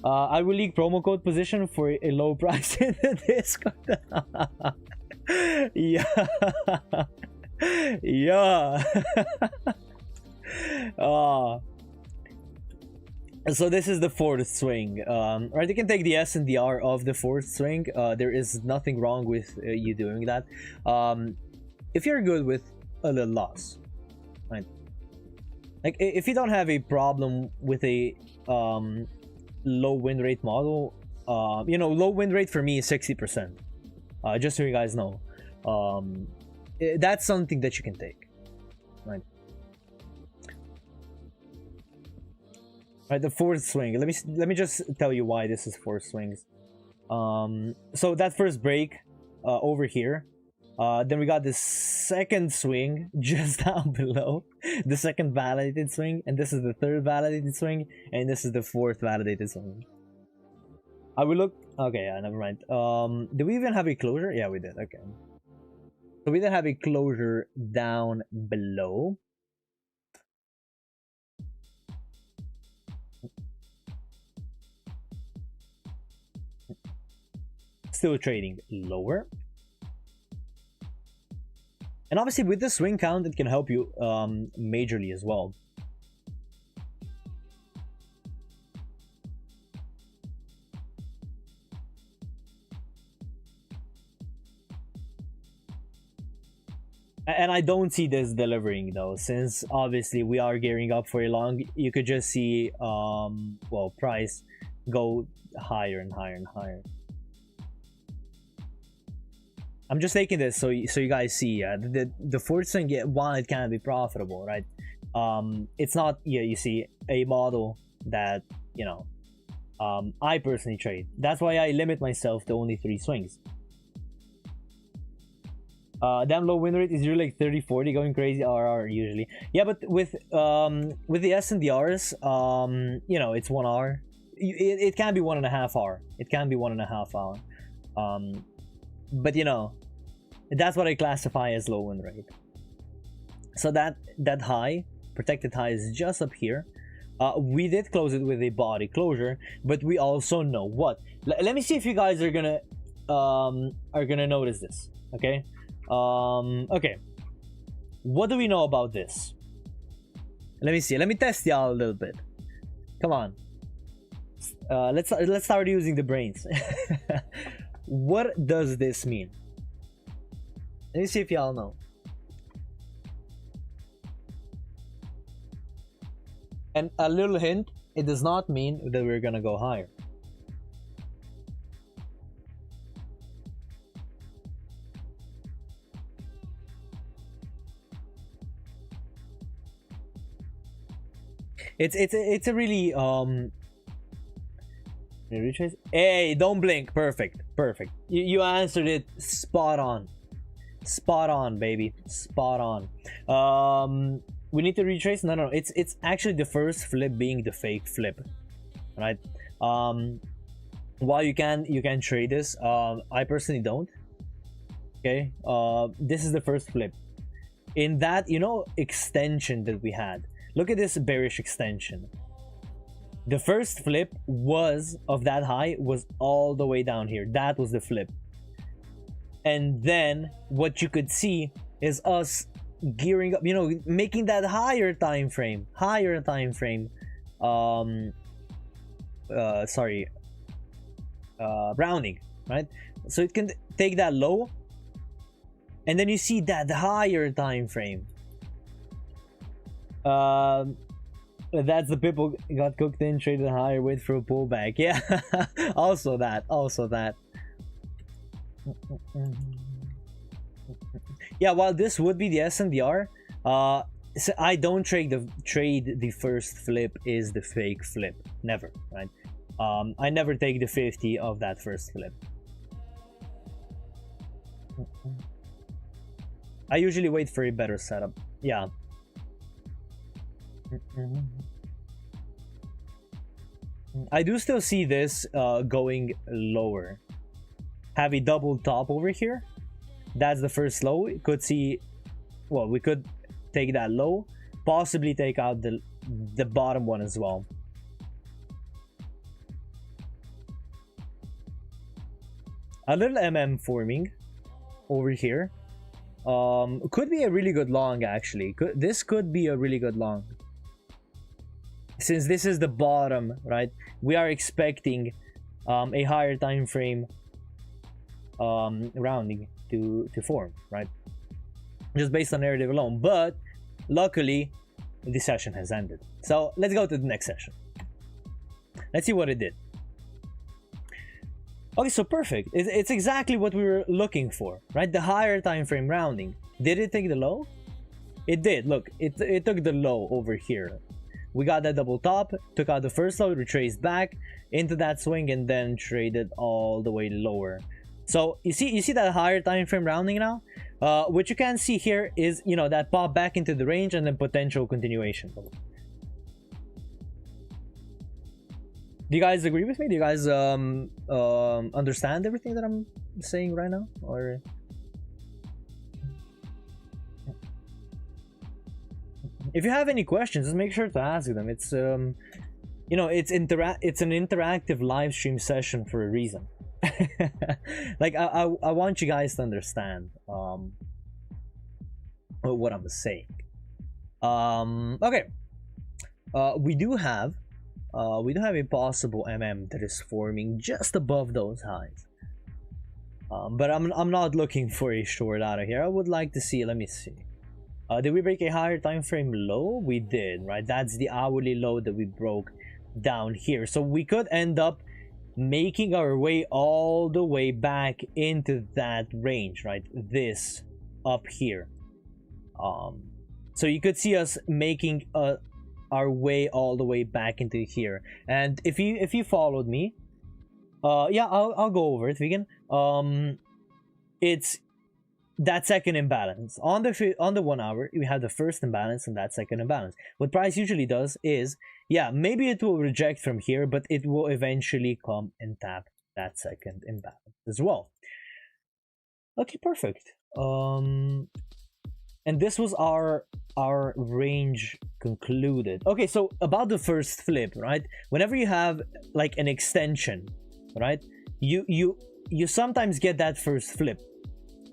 I will leak promo code position for a low price in the Discord. Yeah. So this is the fourth swing. Right, you can take the S and the R of the fourth swing. There is nothing wrong with you doing that. If you're good with a little loss, right? Like if you don't have a problem with a low win rate model, you know, low win rate for me is 60%. Just so you guys know, that's something that you can take, right? Right, the fourth swing. Let me just tell you why this is four swings. So that first break over here. Then we got the second swing just down below, the second validated swing, and this is the third validated swing, and this is the fourth validated swing. I will look. Okay, yeah, never mind. Did we even have a closure? Yeah, we did. Okay. So we did have a closure down below. Still trading lower. And obviously with the swing count, it can help you majorly as well. And I don't see this delivering though, since obviously we are gearing up for a long. You could just see well, price go higher and higher and higher. I'm just taking this so you guys see the fourth swing. While it can be profitable, right? It's not, yeah, you see, a model that, you know, I personally trade. That's why I limit myself to only 3 swings. Damn low win rate is usually like 30-40, going crazy RR usually. Yeah, but with the S and the Rs, you know, it's 1 hour. It can be 1.5 hour. It can be 1.5 hour. But you know, that's what I classify as low win rate. So that high, protected high, is just up here. We did close it with a body closure, but we also know what. Let me see if you guys are gonna notice this. Okay. Okay. What do we know about this? Let me see. Let me test y'all a little bit. Come on. Let's start using the brains. What does this mean? Let me see if y'all know. And a little hint, it does not mean that we're gonna go higher. It's a really retrace. Hey, don't blink. Perfect. You answered it spot on. Spot on, baby. Spot on. We need to retrace. No. It's actually the first flip being the fake flip, right? While you can trade this, I personally don't. Okay. This is the first flip. In that, you know, extension that we had. Look at this bearish extension. The first flip was of that high was all the way down here. That was the flip. And then what you could see is us gearing up, you know, making that higher time frame. Rounding, right? So it can take that low, and then you see that higher time frame. That's the people got cooked in, traded higher, wait for a pullback. Yeah. also that. Yeah, while this would be the S and the R, so I don't trade the first flip is the fake flip. Never, right? I never take the 50 of that first flip. I usually wait for a better setup. Yeah. I do still see this going lower. Have a double top over here. That's the first low. We could see, well, we could take that low, possibly take out the bottom one as well. A little MM forming over here. Could be a really good long, actually. This could be a really good long. since this is the bottom, right, we are expecting a higher time frame rounding to form, right, just based on narrative alone. But luckily the session has ended, so let's go to the next session. Let's see what it did. Okay, so perfect. It's exactly what we were looking for, right? The higher time frame rounding. Did it take the low? It did. Look, it took the low over here. We got that double top, took out the first low, retraced back into that swing, and then traded all the way lower. So you see that higher time frame rounding now. What you can see here is, you know, that pop back into the range and then potential continuation. Do you guys agree with me? Do you guys understand everything that I'm saying right now? Or if you have any questions, just make sure to ask them. It's you know, it's an interactive live stream session for a reason. Like I want you guys to understand what I'm saying. Okay, we do have a possible that is forming just above those highs, but I'm not looking for a short out of here. I would like to see, let me see, did we break a higher time frame low? We did, right? That's the hourly low that we broke down here, so we could end up making our way all the way back into that range, right? This up here. So you could see us making our way all the way back into here. And if you followed me, yeah, I'll go over it, Vegan. It's that second imbalance on the 1 hour. We have the first imbalance and that second imbalance. What price usually does is, yeah, maybe it will reject from here, but it will eventually come and tap that second imbalance as well. Okay, perfect. And this was our range concluded. Okay, so about the first flip, right? Whenever you have like an extension, right, you sometimes get that first flip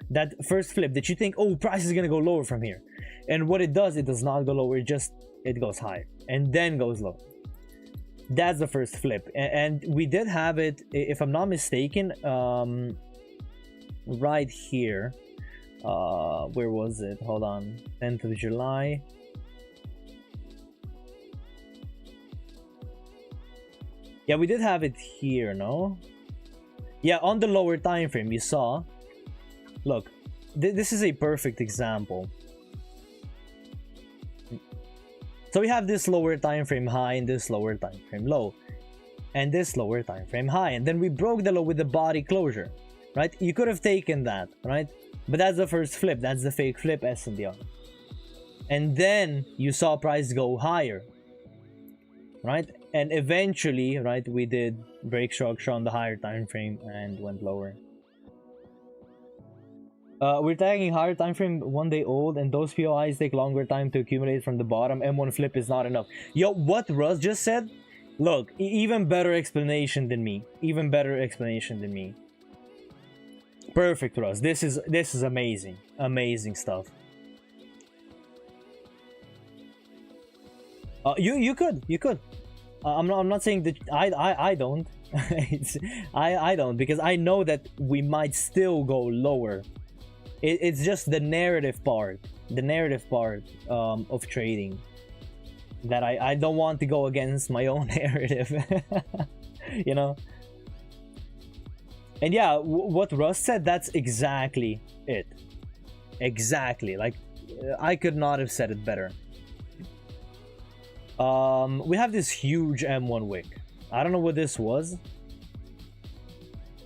that you think, oh, price is gonna go lower from here, and what it does not go lower, it goes higher and then goes low. That's the first flip, and we did have it, if I'm not mistaken, right here. Where was it? Hold on. 10th of July. Yeah, we did have it here, no? Yeah, on the lower time frame, you saw. Look, this is a perfect example. So we have this lower time frame high and this lower time frame low, and this lower time frame high, and then we broke the low with the body closure, right? You could have taken that, right? But that's the first flip. That's the fake flip SNDR. And then you saw price go higher, right? And eventually, right, we did break structure on the higher time frame and went lower. We're tagging higher time frame 1 day old, and those POIs take longer time to accumulate from the bottom. M1 flip is not enough. Yo, what Russ just said? Look, even better explanation than me. Even better explanation than me. Perfect, Russ. This is amazing. Amazing stuff. You could. I'm not saying that I don't. I don't, because I know that we might still go lower. It's just the narrative part of trading that I don't want to go against my own narrative. You know. And yeah, what Russ said, that's exactly it. Exactly. Like, I could not have said it better. We have this huge M1 wick. I don't know what this was.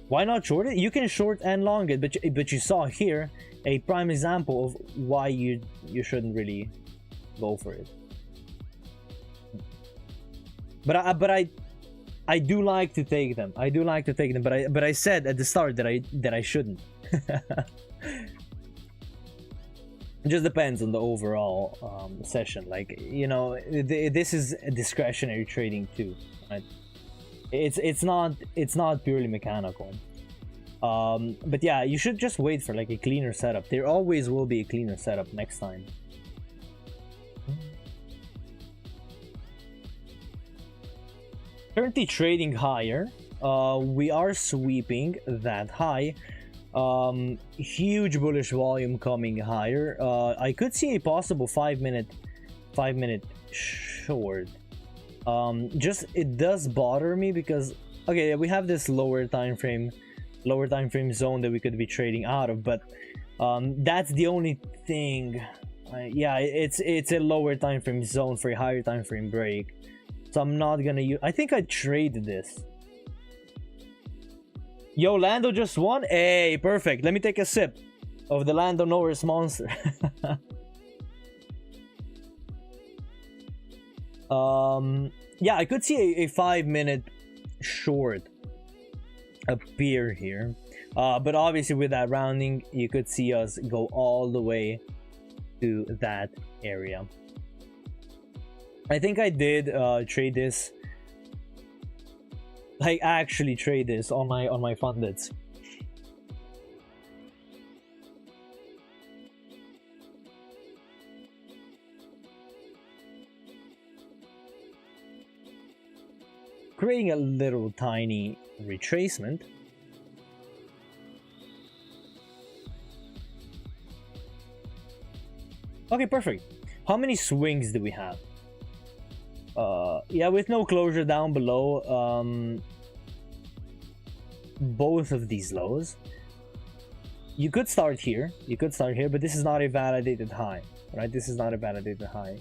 Why not short it? You can short and long it, but you saw here a prime example of why you shouldn't really go for it. But I do like to take them. But I said at the start that I shouldn't. It just depends on the overall session. Like, you know, this is discretionary trading too, right? It's not purely mechanical. But yeah, you should just wait for like a cleaner setup. There always will be a cleaner setup next time. Currently trading higher. We are sweeping that high. Huge bullish volume coming higher. I could see a possible 5 minute short. Just it does bother me because okay, we have this lower time frame zone that we could be trading out of, but that's the only thing. Yeah, it's a lower time frame zone for a higher time frame break, so I'm not gonna use. I think I traded this. Yo, Lando just won. Hey, perfect. Let me take a sip of the Lando Norris Monster. Yeah, I could see a 5 minute short appear here, but obviously with that rounding you could see us go all the way to that area. I think I did trade this. I actually trade this on my fundeds. Creating a little tiny retracement. Okay, perfect. How many swings do we have? Yeah, with no closure down below both of these lows. You could start here, but this is not a validated high, right? This is not a validated high.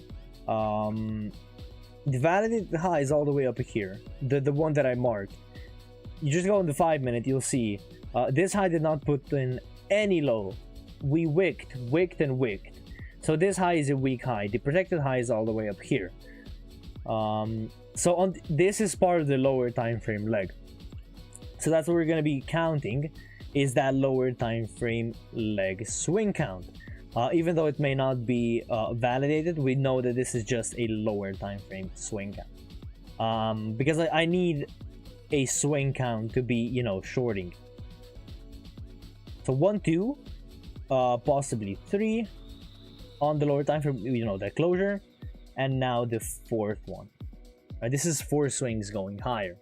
The validated high is all the way up here, the one that I marked. You just go on the 5 minute, you'll see this high did not put in any low. We wicked and wicked. So this high is a weak high. The protected high is all the way up here. So on this is part of the lower time frame leg. So that's what we're going to be counting, is that lower time frame leg swing count. Even though it may not be validated, we know that this is just a lower time frame swing count. Because I need a swing count to be, you know, shorting. So 1, 2, possibly 3 on the lower time frame, you know, that closure, and now the 4th one. Right, this is 4 swings going higher.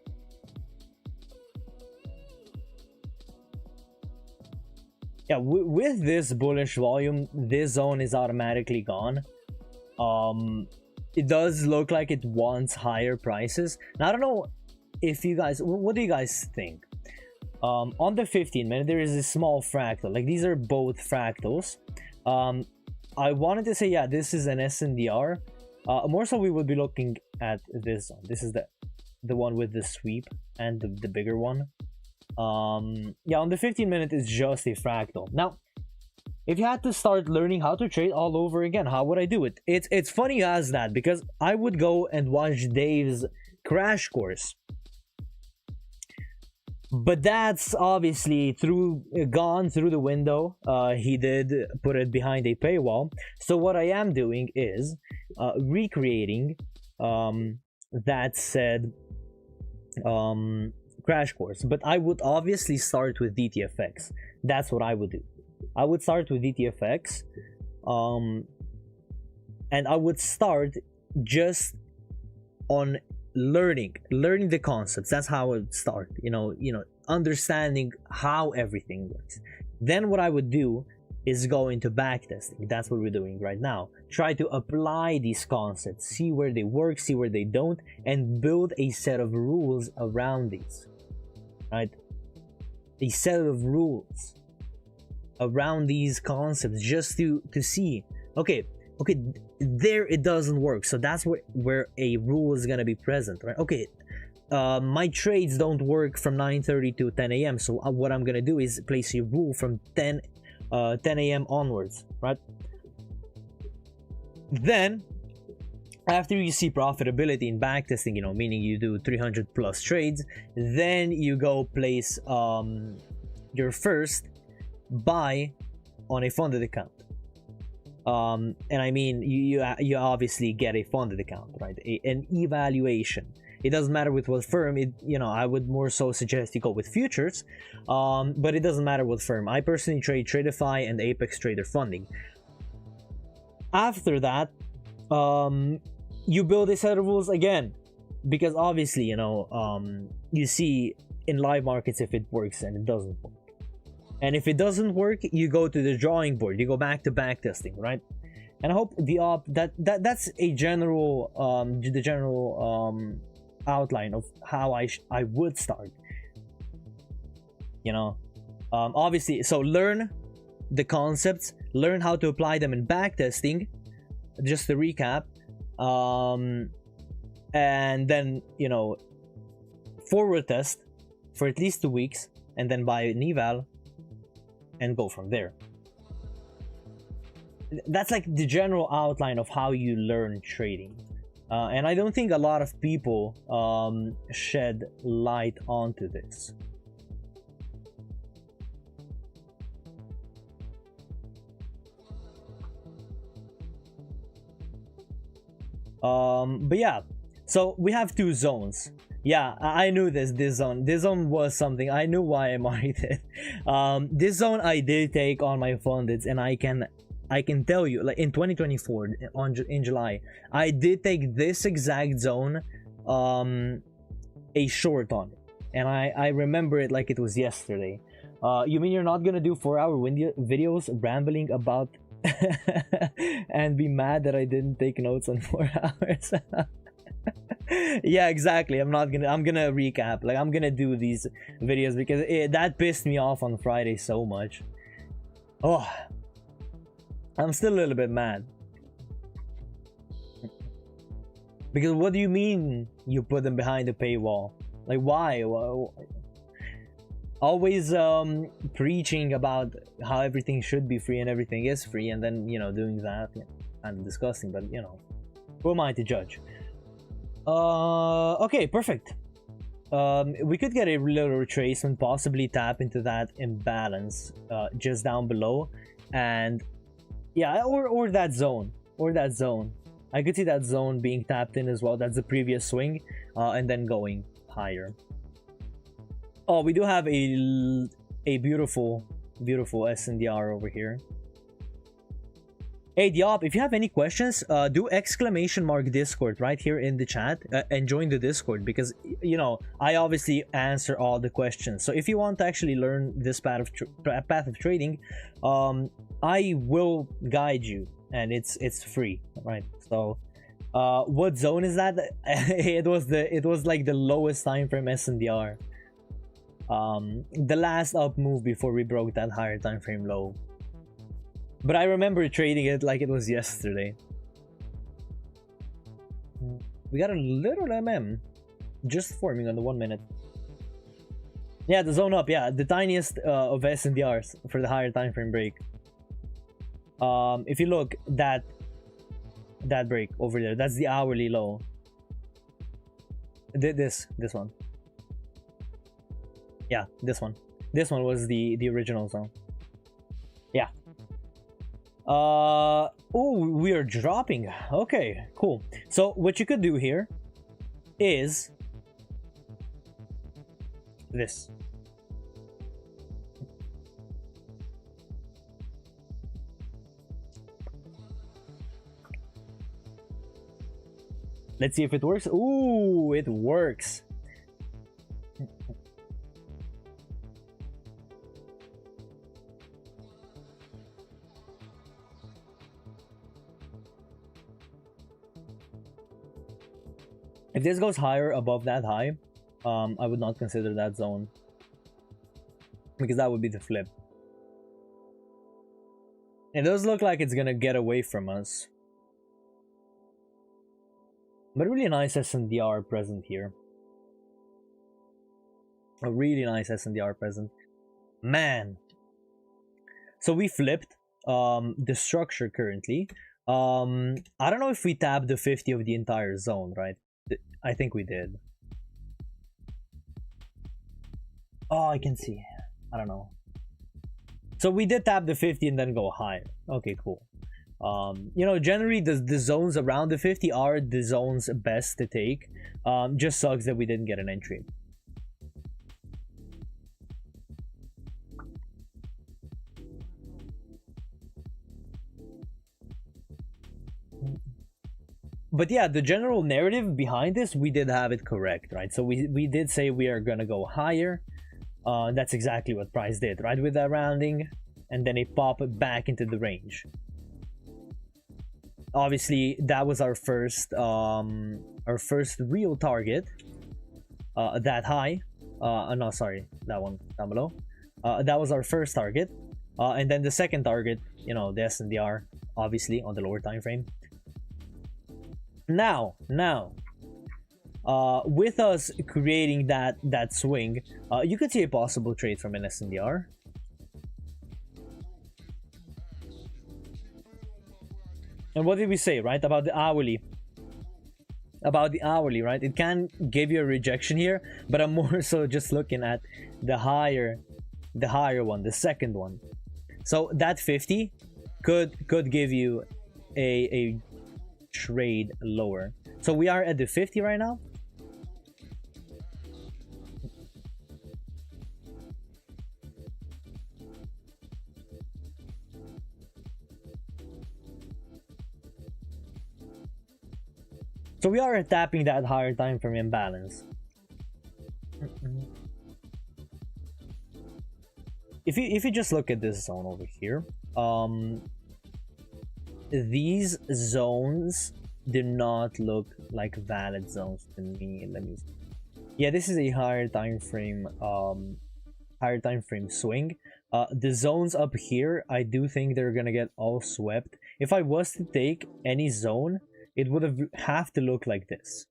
Yeah, with this bullish volume, this zone is automatically gone. It does look like it wants higher prices. Now, I don't know if you guys, what do you guys think? On the 15 minute, there is a small fractal. Like, these are both fractals. I wanted to say, yeah, this is an SNDR. More so, we would be looking at this one. This is the one with the sweep and the bigger one. Yeah, on the 15 minute is just a fractal. Now, if you had to start learning how to trade all over again, how would I do it? It's funny as that, because I would go and watch Dave's crash course, but that's obviously gone through the window. He did put it behind a paywall. So what I am doing is recreating that said crash course, but I would obviously start with DTFX. That's what I would do. I would start with DTFX, and I would start just on learning the concepts. That's how I would start, you know, understanding how everything works. Then what I would do is go into backtesting. That's what we're doing right now. Try to apply these concepts, see where they work, see where they don't, and build a set of rules around these. Right? A set of rules around these concepts, just to see, okay, there it doesn't work, so that's where a rule is gonna be present, right? Okay, my trades don't work from 9:30 to 10 a.m. so what I'm gonna do is place a rule from 10 a.m. onwards, right? Then after you see profitability in backtesting, you know, meaning you do 300 plus trades, then you go place your first buy on a funded account. And I mean, you obviously get a funded account, right? An evaluation. It doesn't matter with what firm. I would more so suggest you go with futures, but it doesn't matter what firm. I personally trade Tradeify and Apex Trader Funding. After that, you build a set of rules again. because obviously, you know, you see in live markets if it works and it doesn't work. And if it doesn't work, you go to the drawing board, you go back to backtesting, right? And I hope that's a general the general outline of how I would start, you know. Obviously, so learn the concepts, learn how to apply them in backtesting, just to recap, and then, you know, forward test for at least 2 weeks, and then buy an eval and go from there. That's like the general outline of how you learn trading, and I don't think a lot of people shed light onto this. But yeah, so we have 2 zones. Yeah, I knew this zone was something. I knew why I marked it. This zone I did take on my fundeds, and I can tell you, like in 2024 in July, I did take this exact zone a short on it, and I remember it like it was yesterday. You mean you're not gonna do 4-hour videos rambling about and be mad that I didn't take notes on 4 hours? Yeah, exactly. I'm gonna recap. Like, I'm gonna do these videos because that pissed me off on Friday so much. Oh, I'm still a little bit mad. Because what do you mean you put them behind the paywall? Like, why? Always preaching about how everything should be free and everything is free, and then, you know, doing that. Yeah, kind of disgusting, but, you know, who am I to judge? Okay, perfect. We could get a little retracement, possibly tap into that imbalance just down below, and yeah, or that zone, I could see that zone being tapped in as well. That's the previous swing, and then going higher. Oh, we do have a beautiful SNDR over here. Hey Diop, if you have any questions, do ~ Discord right here in the chat, and join the Discord, because, you know, I obviously answer all the questions. So if you want to actually learn this path of trading, I will guide you, and it's free, right? So what zone is that? it was like the lowest time frame SNDR, the last up move before we broke that higher time frame low. But I remember trading it like it was yesterday. We got a little just forming on the 1 minute. Yeah, the zone up. Yeah, the tiniest of SNDRs for the higher time frame break. If you look, that break over there, that's the hourly low. This one. Yeah, this one was the original zone. Yeah. Oh, we are dropping. Okay, cool. So what you could do here is this. Let's see if it works. Ooh, it works. If this goes higher above that high, I would not consider that zone, because that would be the flip. It does look like it's gonna get away from us, but really nice SNDR present here. A really nice SNDR present, man. So we flipped the structure currently. I don't know if we tapped the 50 of the entire zone, right? I think we did. Oh, I can see. I don't know. So we did tap the 50 and then go higher. Okay, cool. You know, generally the zones around the 50 are the zones best to take. Just sucks that we didn't get an entry. but yeah, the general narrative behind this, we did have it correct, right? So we did say we are gonna go higher. That's exactly what price did, right? With that rounding, and then it popped back into the range. Obviously, that was our first real target. That high. No, sorry, that one down below. That was our first target, and then the second target, you know, the SNDR, obviously on the lower time frame. Now, with us creating that swing, you could see a possible trade from an SNDR. And what did we say, right, about the hourly? About the hourly, right? It can give you a rejection here, but I'm more so just looking at the higher one, the second one. So that 50 could give you a trade lower. So we are at the 50 right now. So we are tapping that higher time frame imbalance. If you just look at this zone over here, these zones do not look like valid zones to me. Let me see. Yeah, this is a higher time frame swing. The zones up here, I do think they're gonna get all swept. If I was to take any zone, it would have to look like this.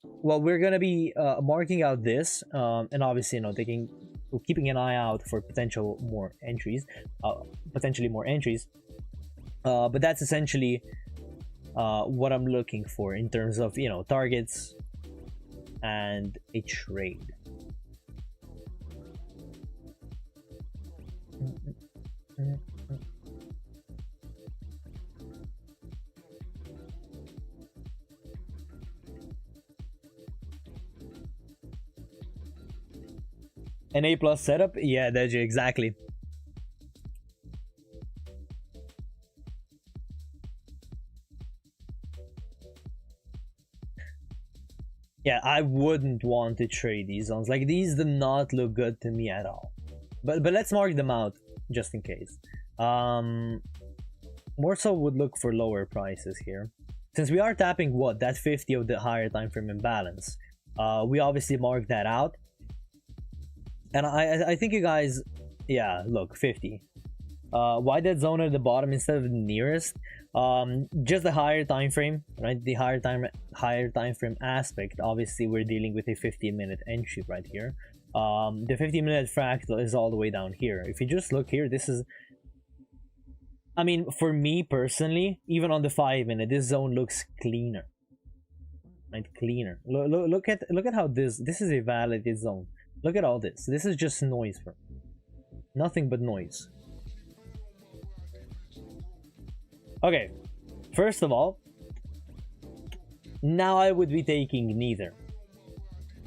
Well, we're gonna be marking out this, and obviously, you know, keeping an eye out for potentially more entries. But that's essentially what I'm looking for in terms of, you know, targets and a trade. An A+ setup? Yeah, Deji, exactly. Yeah, I wouldn't want to trade these zones. Like, these do not look good to me at all. But let's mark them out just in case. More so would look for lower prices here. Since we are tapping what? That 50 of the higher time frame imbalance. We obviously marked that out. And I think you guys, yeah, look, 50. Why that zone at the bottom instead of the nearest? Just the higher time frame, right? The higher time frame aspect. Obviously, we're dealing with a 15-minute entry right here. The 15-minute fractal is all the way down here. If you just look here, this is, I mean, for me personally, even on the 5-minute, this zone looks cleaner, right? Cleaner. Look at how this is a validated zone. Look at all this. This is just noise, bro. Nothing but noise. Okay, first of all, now I would be taking neither,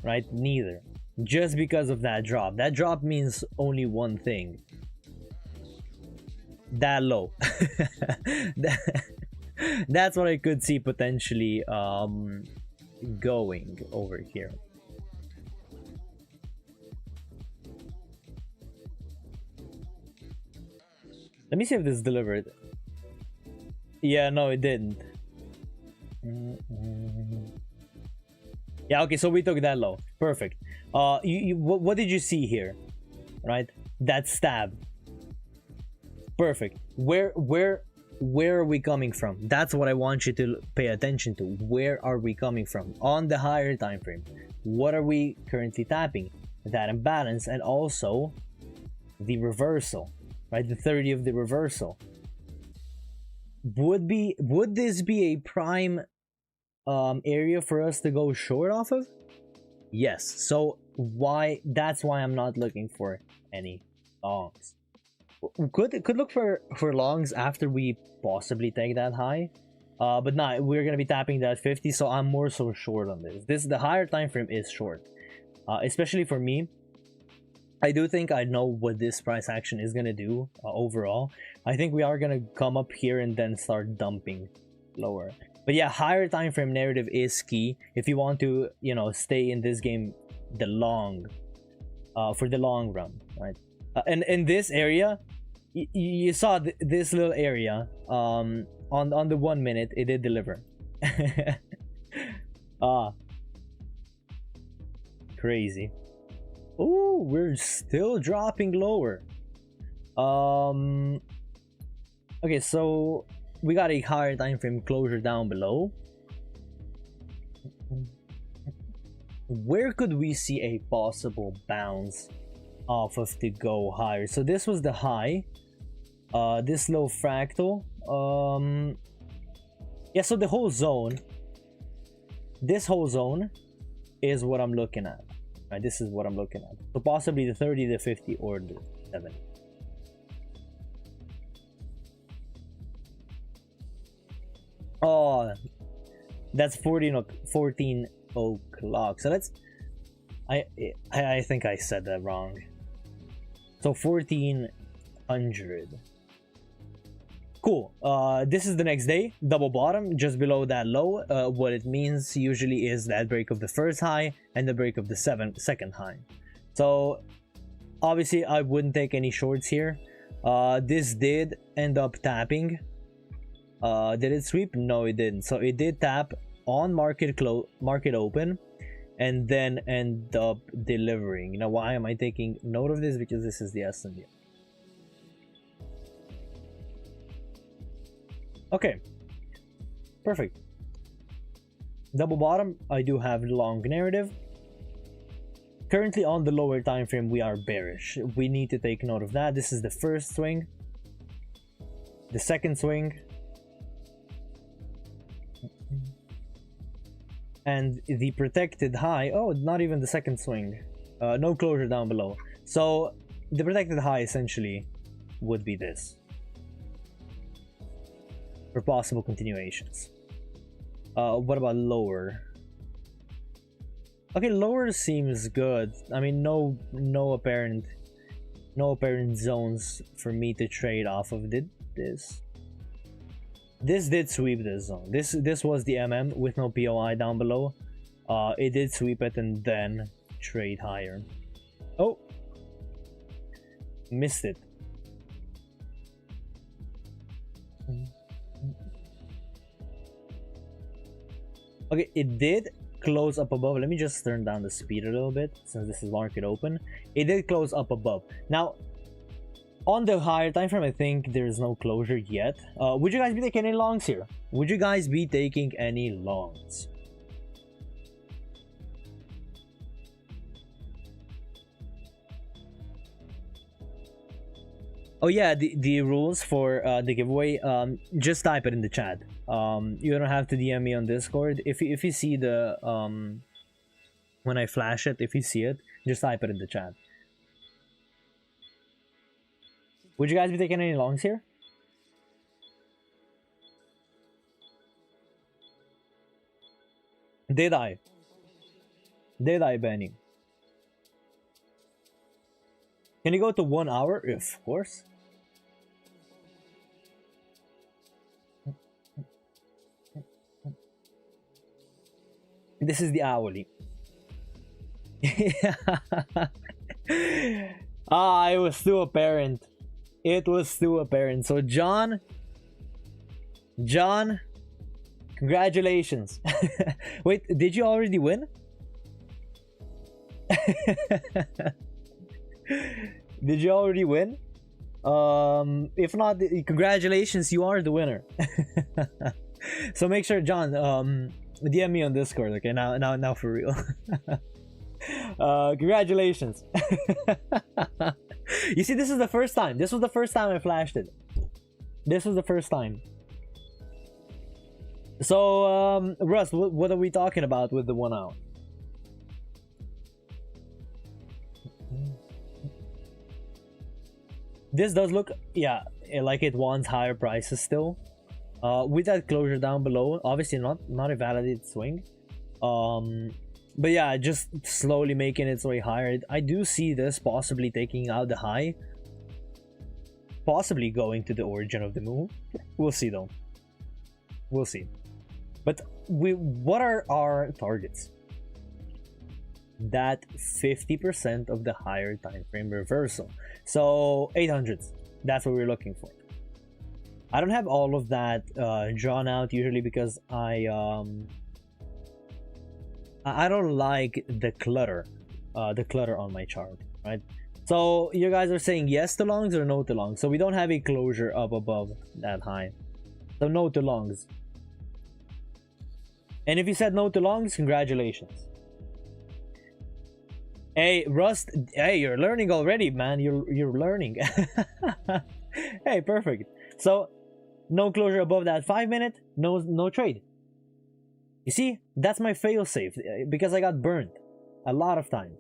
right? Neither. Just because of that drop. That drop means only one thing. That low. That's what I could see potentially going over here. Let me see if this delivered. Yeah, no, it didn't. Yeah, okay, so we took that low. Perfect. What did you see here? Right? That stab. Perfect. Where are we coming from? That's what I want you to pay attention to. Where are we coming from? On the higher time frame. What are we currently tapping? That imbalance, and also the reversal. Right? The 30 of the reversal. Would this be a prime area for us to go short off of? Yes. So that's why I'm not looking for any longs. Could look for longs after we possibly take that high, but nah, we're gonna be tapping that 50, so I'm more so short on this. The higher time frame is short, especially for me. I do think I know what this price action is gonna do overall. I think we are gonna come up here and then start dumping lower. But yeah, higher time frame narrative is key if you want to, you know, stay in this game the long, for the long run, right? And in this area, you saw this little area, on the 1 minute, it did deliver. Crazy. Oh, we're still dropping lower. Okay, so we got a higher time frame closure down below. Where could we see a possible bounce off of to go higher? So this was the high, this low fractal, yeah, so the whole zone, this whole zone is what I'm looking at, right? This is what I'm looking at, so possibly the 30, the 50, or the 70. Oh, that's 14 o'clock. So let's, I think I said that wrong. So 1400. Cool. This is the next day, double bottom just below that low. What it means usually is that break of the first high and the break of the second high. So obviously I wouldn't take any shorts here. This did end up tapping. Did it sweep? No, it didn't. So it did tap on market open and then end up delivering. Now, why am I taking note of this? Because this is the S&P. Okay, perfect. Double bottom, I do have long narrative. Currently on the lower time frame, we are bearish. We need to take note of that. This is the first swing, the second swing, and the protected high. Oh, not even the second swing. No closure down below. So the protected high essentially would be this for possible continuations. What about lower? Okay, lower seems good. I mean, no apparent zones for me to trade off of. Did this did sweep this zone. This was the with no POI down below. It did sweep it and then trade higher. Oh, missed it. Okay, it did close up above. Let me just turn down the speed a little bit since this is market open. It did close up above. Now, on the higher time frame, I think there's no closure yet. Would you guys be taking any longs here? Would you guys be taking any longs? Oh yeah, the rules for the giveaway, just type it in the chat. You don't have to DM me on Discord. If you see the when I flash it, if you see it, just type it in the chat. Would you guys be taking any longs here? Did I, Benny? Can you go to 1 hour? Of course. This is the hourly. Ah, it was too apparent. It was too apparent. So John, congratulations. Wait, did you already win? Did you already win? If not, congratulations, you are the winner. So make sure, John, DM me on Discord. Okay, now for real. Congratulations. You see, this is the first time. This was the first time I flashed it. This was the first time. So Russ, what are we talking about with the 1 hour? This does look, yeah, like it wants higher prices still. With that closure down below, obviously not a validated swing. But yeah, just slowly making its way higher. I do see this possibly taking out the high. Possibly going to the origin of the move. We'll see though. We'll see. But what are our targets? That 50% of the higher time frame reversal. So 800s, that's what we're looking for. I don't have all of that drawn out usually because I don't like the clutter on my chart, right? So you guys are saying yes to longs or no to longs. So we don't have a closure up above that high, so no to longs. And if you said no to longs, congratulations. Hey Rust, hey, you're learning already, man. You're learning. Hey, perfect. So no closure above that 5 minute, no trade. You see, that's my fail safe because I got burned a lot of times.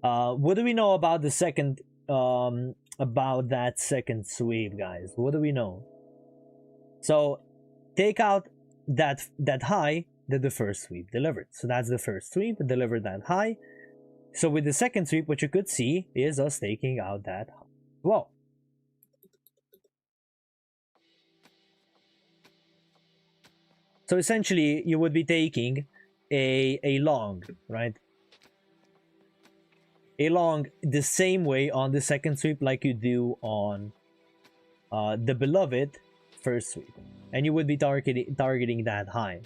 What do we know about the second about that second sweep, guys? What do we know? So take out that high that the first sweep delivered. So that's the first sweep delivered that high. So with the second sweep, what you could see is us taking out that high. Whoa. So essentially, you would be taking a long, right? A long the same way on the second sweep like you do on the beloved first sweep, and you would be targeting that high.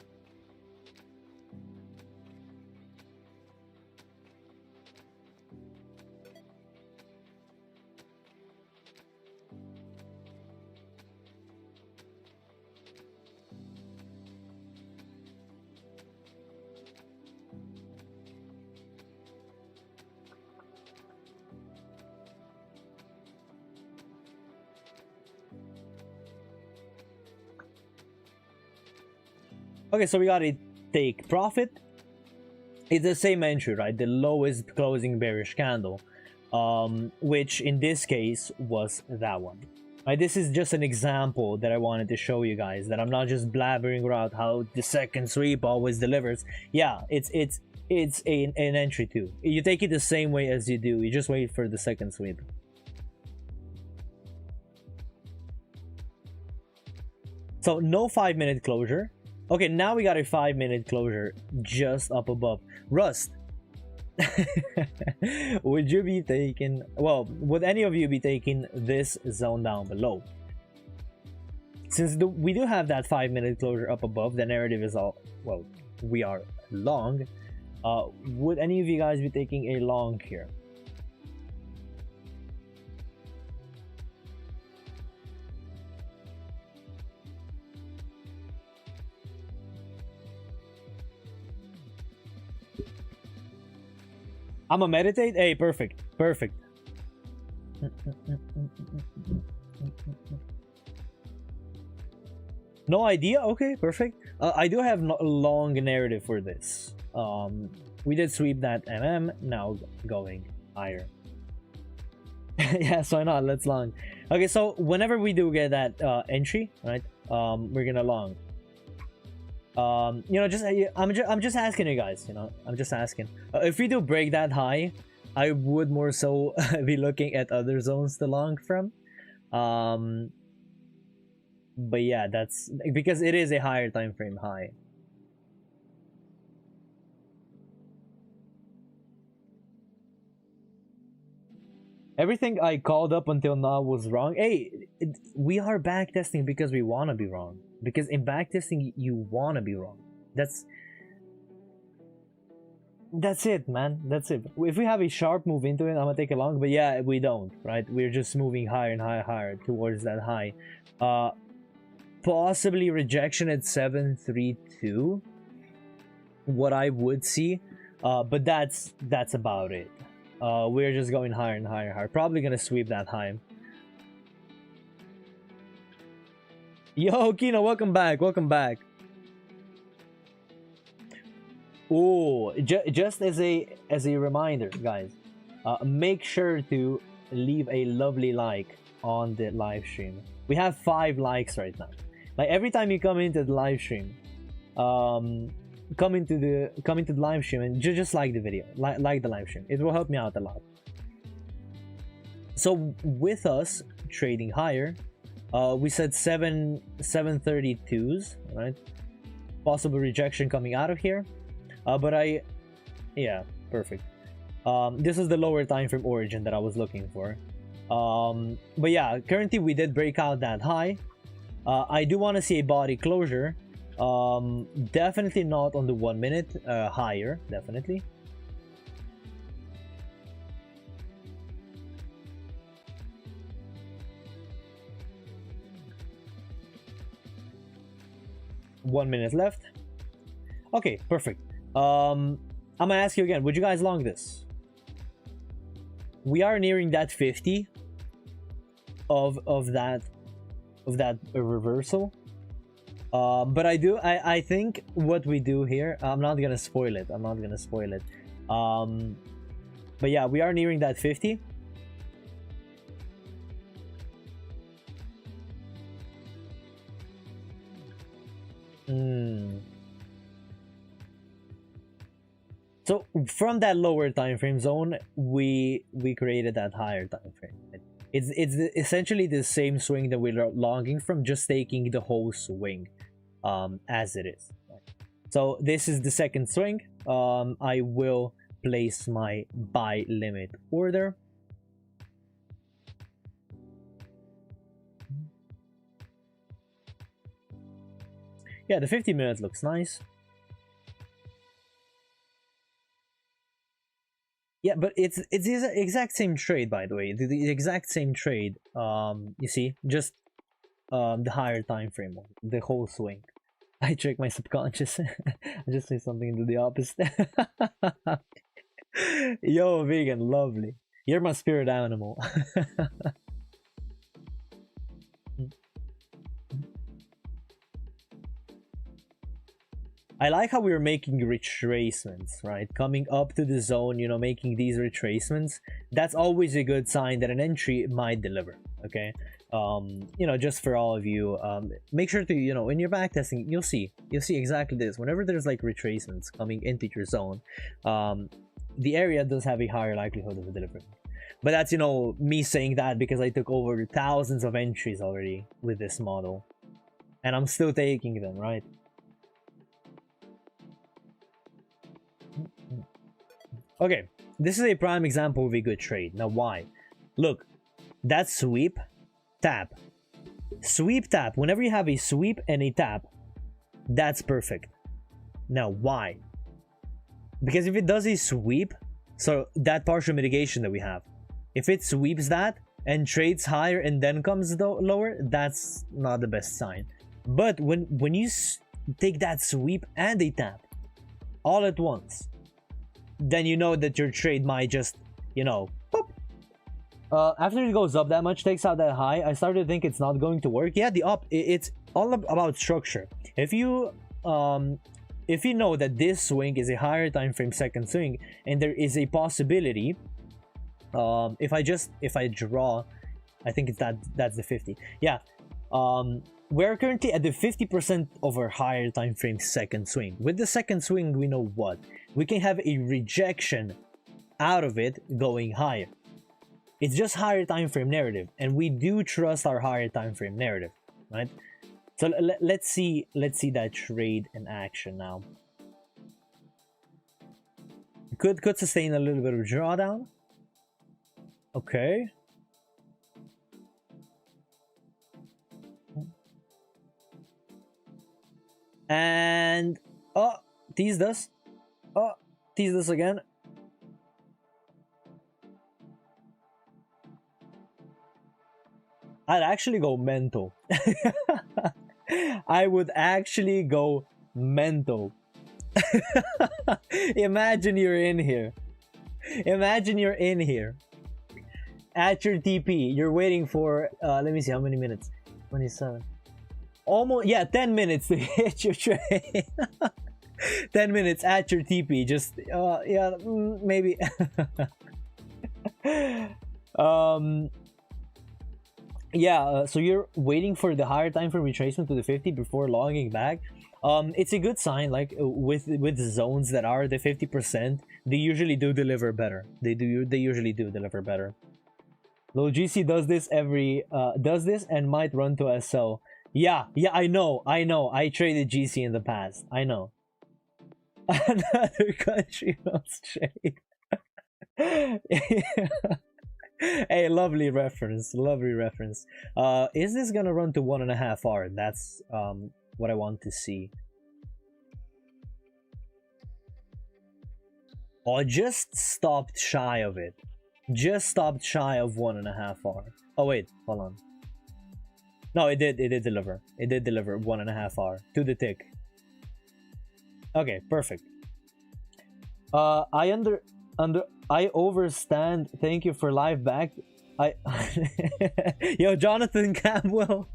Okay, so we gotta take profit. It's the same entry, right? The lowest closing bearish candle, which in this case was that one. Right, this is just an example that I wanted to show you guys, that I'm not just blabbering about how the second sweep always delivers. Yeah, it's an entry too. You take it the same way as you do. You just wait for the second sweep. So no 5 minute closure. Okay, now we got a 5 minute closure just up above. Rust, would you be taking, well, would any of you be taking this zone down below? Since we do have that 5 minute closure up above, the narrative is all, well, we are long. Would any of you guys be taking a long here? I'm gonna meditate. Hey, perfect. No idea. Okay, perfect. I do have a long narrative for this. We did sweep that now going higher. Yeah, so why not? Let's long. Okay, so whenever we do get that entry, right, we're gonna long. You know, I'm just asking you guys, you know, I'm just asking. If we do break that high, I would more so be looking at other zones to long from. But yeah, that's because it is a higher time frame high. Everything I called up until now was wrong. Hey, we are backtesting because we want to be wrong. Because in backtesting, you want to be wrong. That's it, man. That's it. If we have a sharp move into it, I'm gonna take a long. But yeah, we don't, right? We're just moving higher and higher towards that high. Possibly rejection at 732. What I would see, but that's about it. We're just going higher and higher. Probably gonna sweep that high. Yo, Kino, welcome back. Oh, just as a reminder, guys, make sure to leave a lovely like on the live stream. We have 5 likes right now. Like every time you come into the live stream, come into the live stream and just like the video, like the live stream. It will help me out a lot. So with us trading higher, We said 732s, right? Possible rejection coming out of here. Yeah, perfect. This is the lower time frame origin that I was looking for. But yeah, currently we did break out that high. I do want to see a body closure. Definitely not on the 1 minute, higher, definitely. One minute left. Okay, perfect. I'm gonna ask you again, would you guys long this? We are nearing that 50 of that reversal. But I think what we do here, I'm not gonna spoil it. But yeah, we are nearing that 50. So from that lower time frame zone, we created that higher time frame. It's essentially the same swing that we're longing from, just taking the whole swing as it is. So this is the second swing. I will place my buy limit order. Yeah, the 50-minute looks nice. Yeah, but it's the exact same trade, by the way. The exact same trade. You see, just the higher time frame, the whole swing. I trick my subconscious. I just say something to the opposite. Yo, vegan, lovely. You're my spirit animal. I like how we were making retracements, right? Coming up to the zone, you know, making these retracements. That's always a good sign that an entry might deliver, okay? You know, just for all of you, make sure to, you know, in your backtesting, you'll see exactly this. Whenever there's like retracements coming into your zone, the area does have a higher likelihood of delivering. But that's, you know, me saying that because I took over thousands of entries already with this model. And I'm still taking them, right? Okay, this is a prime example of a good trade. Now, why? Look, that sweep, tap. Sweep, tap. Whenever you have a sweep and a tap, that's perfect. Now, why? Because if it does a sweep, so that partial mitigation that we have, if it sweeps that and trades higher and then comes lower, that's not the best sign. But when you take that sweep and a tap all at once, then you know that your trade might just, you know, boop. After it goes up that much, takes out that high, I started to think it's not going to work. Yeah, it's all about structure. If you know that this swing is a higher time frame second swing, and there is a possibility, if I draw, I think it's that's the 50. Yeah, we're currently at the 50% of our higher time frame second swing. With the second swing, we know what we can have a rejection out of it going higher. It's just higher time frame narrative, and we do trust our higher time frame narrative, right? So let's see that trade in action now. Could sustain a little bit of drawdown. Okay. And tease this. Tease this again. I'd actually go mental. I would actually go mental. Imagine you're in here. Imagine you're in here. At your TP, you're waiting for, let me see, how many minutes? 27. Almost, yeah, 10 minutes to hit your trade. 10 minutes at your TP, just, yeah, maybe. Yeah, so you're waiting for the higher time for retracement to the 50 before logging back. It's a good sign, like with zones that are the 50%, they usually do deliver better. They usually do deliver better. Lol, GC does this and might run to SO. Yeah, I know. I traded GC in the past. I know. Another country loves trade. Hey, lovely reference. Is this gonna run to 1.5R? That's what I want to see. Oh, just stopped shy of it. Just stopped shy of 1.5R. Oh wait, hold on. No, it did deliver. It did deliver 1.5R to the tick. Okay, perfect. I overstand. Thank you for live back. Yo, Jonathan Campbell.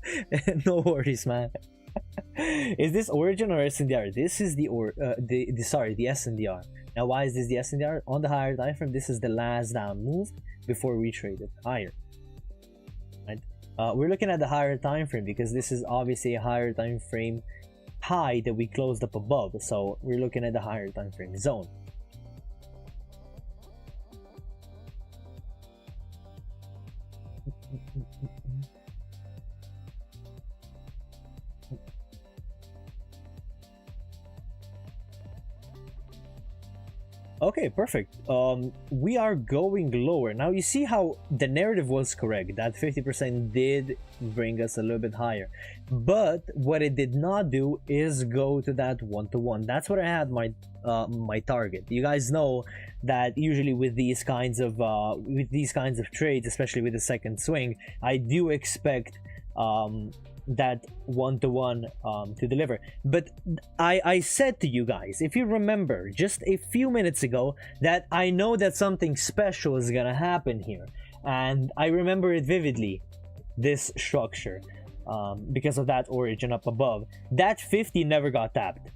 No worries, man. Is this origin or SNDR? This is the SNDR. Now, why is this the SNDR? On the higher time frame, this is the last down move before we traded higher. Right? We're looking at the higher time frame because this is obviously a higher time frame high that we closed up above. So we're looking at the higher time frame zone. Okay, perfect. We are going lower. Now you see how the narrative was correct. That 50% did bring us a little bit higher. But what it did not do is go to that 1-to-1. That's what I had my target. You guys know that usually with these kinds of trades, especially with the second swing, I do expect that 1-to-1 to deliver. But I said to you guys, if you remember just a few minutes ago, that I know that something special is gonna happen here, and I remember it vividly, this structure, because of that origin up above. That 50 never got tapped.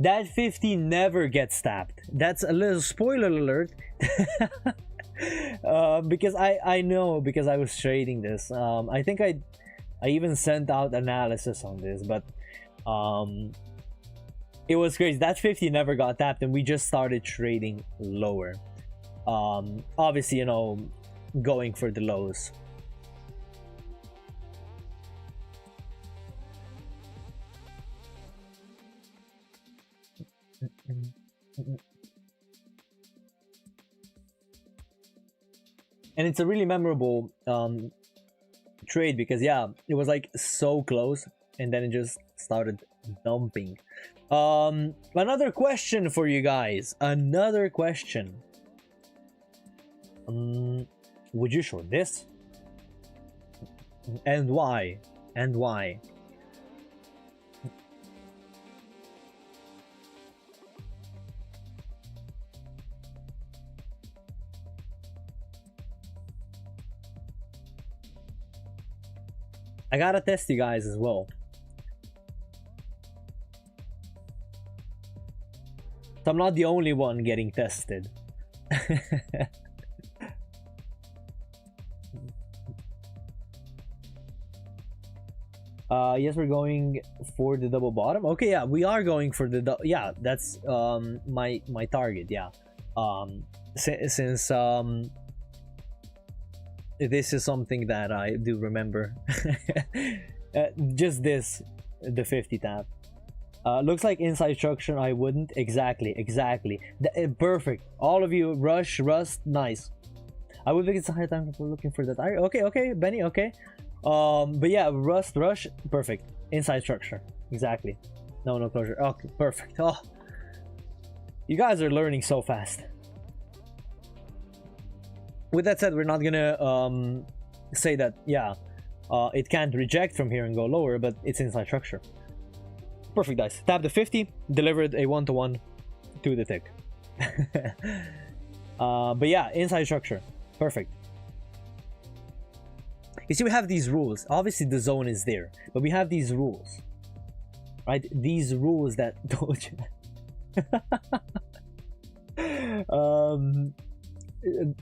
That 50 never gets tapped. That's a little spoiler alert. Because I know, because I was trading this. I think I even sent out analysis on this, but it was crazy. That 50 never got tapped and we just started trading lower. Obviously, you know, going for the lows. And it's a really memorable trade because, yeah, it was like so close and then it just started dumping. Another question for you guys. Another question. Would you short this? And why? And why? I gotta test you guys as well. So I'm not the only one getting tested. Yes, we're going for the double bottom. Okay, yeah, we are going for the yeah, that's my target, yeah. Since this is something that I do remember. Just this, the 50 tap. Looks like inside structure. I wouldn't. Exactly. Perfect. All of you, rush, rust, nice. I would think it's a high time for looking for that. Okay, Benny. Okay. But yeah, rust, rush, perfect. Inside structure. Exactly. No closure. Okay, perfect. Oh, you guys are learning so fast. With that said, we're not gonna say that, yeah, it can't reject from here and go lower, but it's inside structure. Perfect, guys. Tap the 50, delivered a 1-to-1 to the tick. But yeah, inside structure. Perfect. You see, we have these rules. Obviously, the zone is there, but we have these rules, right? These rules that told you.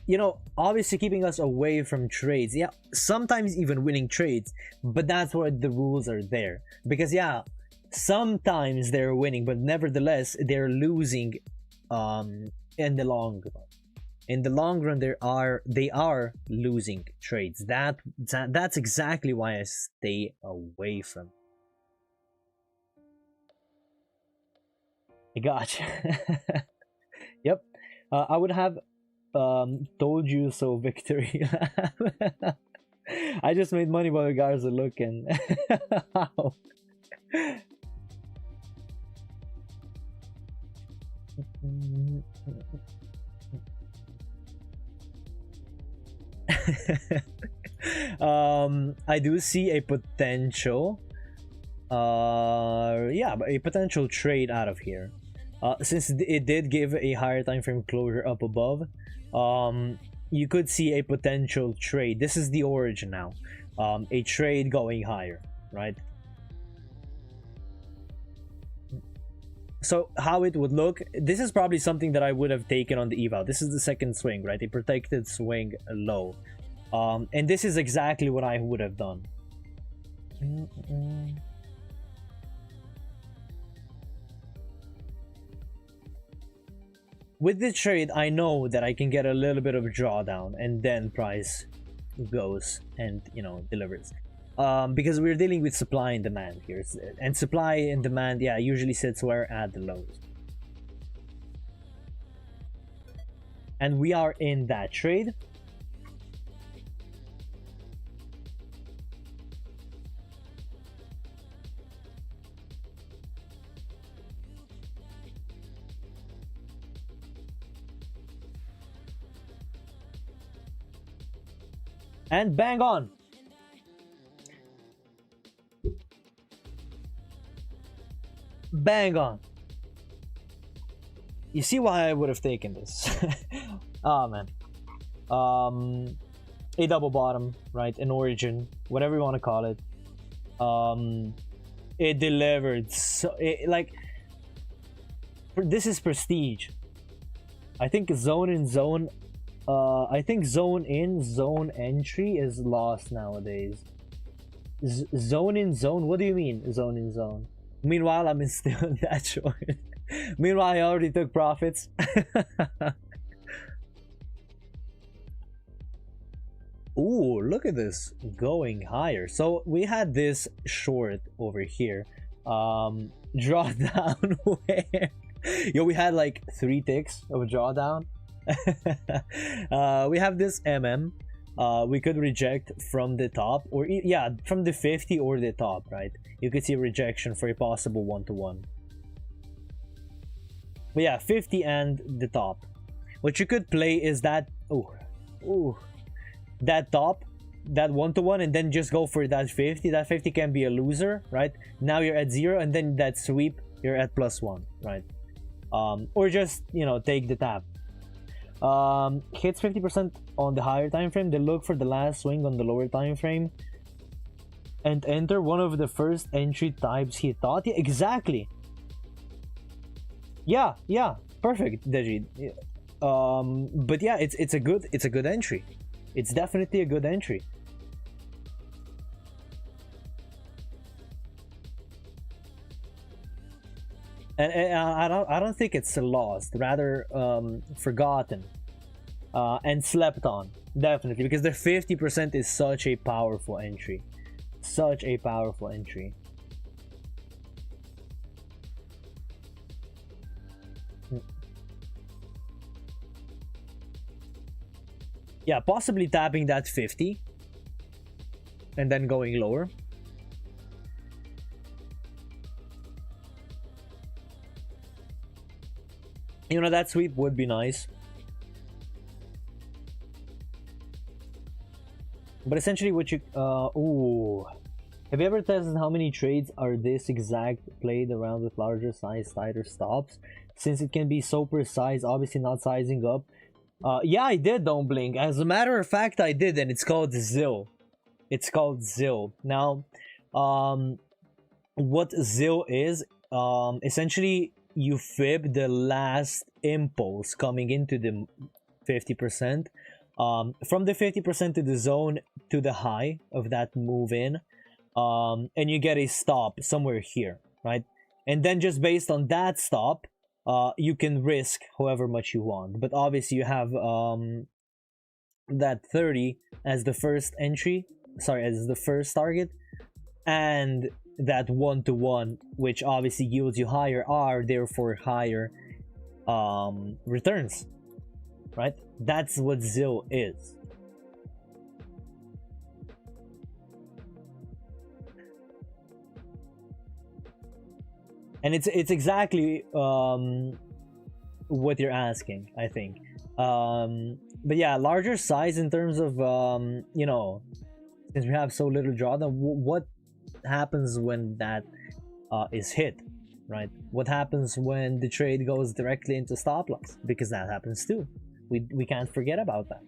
You know, obviously keeping us away from trades. Yeah, sometimes even winning trades, but that's why the rules are there. Because yeah, sometimes they're winning, but nevertheless they're losing in the long run. in the long run they are losing trades. That's exactly why I stay away from. Gotcha. Yep. I would have told you so, victory. I just made money while the guys are looking. I do see a potential yeah, a potential trade out of here, since it did give a higher time frame closure up above. You could see a potential trade. This is the origin now, a trade going higher, right? So how it would look, this is probably something that I would have taken on the eval. This is the second swing, right? A protected swing low, and this is exactly what I would have done. With this trade, I know that I can get a little bit of drawdown and then price goes and, you know, delivers. Because we're dealing with supply and demand here, and supply and demand, yeah, usually sits where at the lows, and we are in that trade. And bang on. Bang on. You see why I would have taken this. Oh man. A double bottom, right? An origin, whatever you want to call it. It delivered. So like, this is prestige. I think zone in zone. I think zone in zone entry is lost nowadays. Zone in zone. What do you mean zone in zone? Meanwhile, I'm still in that short. Meanwhile, I already took profits. Ooh, look at this going higher. So we had this short over here. Drawdown where? Yo, we had like 3 ticks of drawdown. We have this we could reject from the top, or yeah, from the 50 or the top, right? You could see rejection for a possible 1-to-1. But yeah, 50 and the top. What you could play is that that top, that 1-to-1, and then just go for that 50. That 50 can be a loser, right? Now you're at 0, and then that sweep you're at +1, right? Or just, you know, take the tap. Hits 50% on the higher time frame. They look for the last swing on the lower time frame and enter one of the first entry types he thought. Yeah, exactly. Yeah, perfect, Deji. But yeah, it's a good entry. It's definitely a good entry. And I don't think it's lost, rather forgotten and slept on, definitely, because the 50% is such a powerful entry, such a powerful entry. Yeah, possibly tapping that 50 and then going lower. You know, that sweep would be nice. But essentially what you... ooh. Have you ever tested how many trades are this exact played around with larger size, tighter stops? Since it can be so precise, obviously not sizing up. Yeah, I did, Don't Blink. As a matter of fact, I did, and it's called ZIL. It's called ZIL. Now, what ZIL is, essentially... you fib the last impulse coming into the 50%, from the 50% to the zone to the high of that move in, and you get a stop somewhere here, right? And then just based on that stop, you can risk however much you want. But obviously you have that 30 as the first entry, sorry, as the first target, and that 1-to-1, which obviously yields you higher R, therefore higher returns, right? That's what ZIL is. And it's exactly what you're asking, I think. But yeah, larger size in terms of you know, since we have so little drawdown, what happens when that is hit, right? What happens when the trade goes directly into stop loss? Because that happens too. We can't forget about that.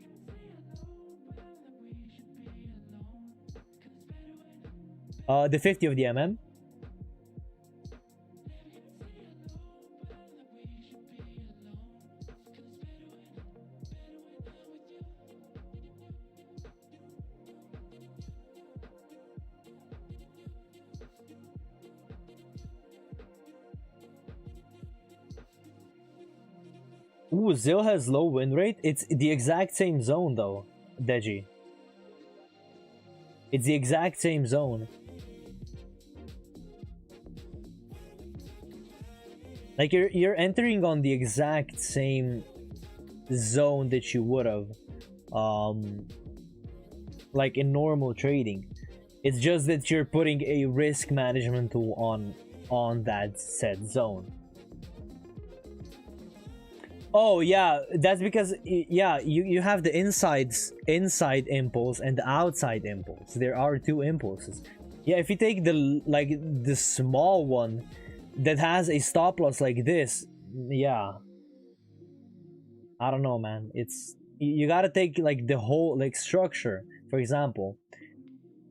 The 50 of the MM. Ooh, ZIL has low win rate. It's the exact same zone though, Deji. It's the exact same zone. Like you're entering on the exact same zone that you would have like in normal trading. It's just that you're putting a risk management tool on that said zone. Oh yeah, that's because yeah, you have the inside impulse and the outside impulse. There are two impulses. Yeah, if you take the small one that has a stop loss like this, yeah, I don't know, man. It's, you gotta take like the whole like structure. For example,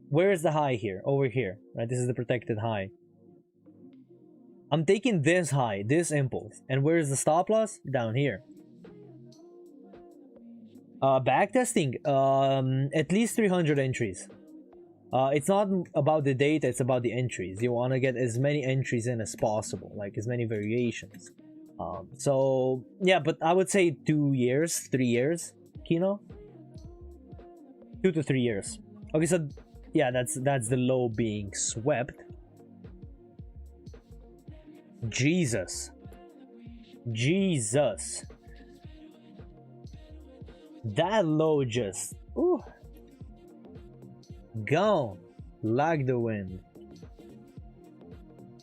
where is the high here? Over here, right? This is the protected high. I'm taking this high, this impulse, and where's the stop loss? Down here. Backtesting, at least 300 entries. It's not about the data, it's about the entries. You want to get as many entries in as possible, like as many variations. So yeah, but I would say 2 years, 3 years, Kino. 2 to 3 years. Okay, so yeah, that's the low being swept. Jesus. That low just, ooh, gone like the wind.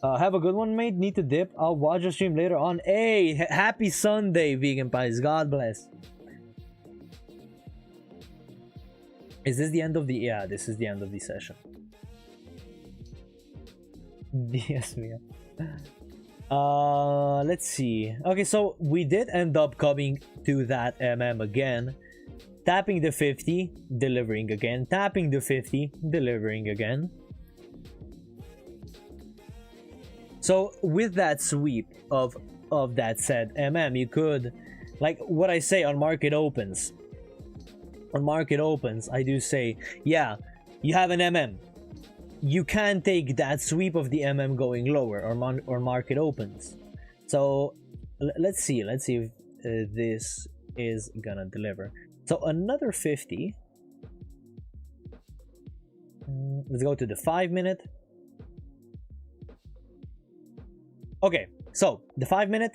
Have a good one, mate. Need to dip. I'll watch the stream later on. Hey, happy Sunday, vegan pies. God bless. Is this the end of the, yeah, this is the end of the session. Yes, Mia. Let's see. Okay, so we did end up coming to that MM again, tapping the 50, delivering again, tapping the 50, delivering again. So with that sweep of that said MM, you could, like what I say on market opens, I do say, yeah, you have an MM, you can take that sweep of the MM going lower or market opens. So let's see if this is gonna deliver. So another 50. Let's go to the 5 minute. Okay, so the 5 minute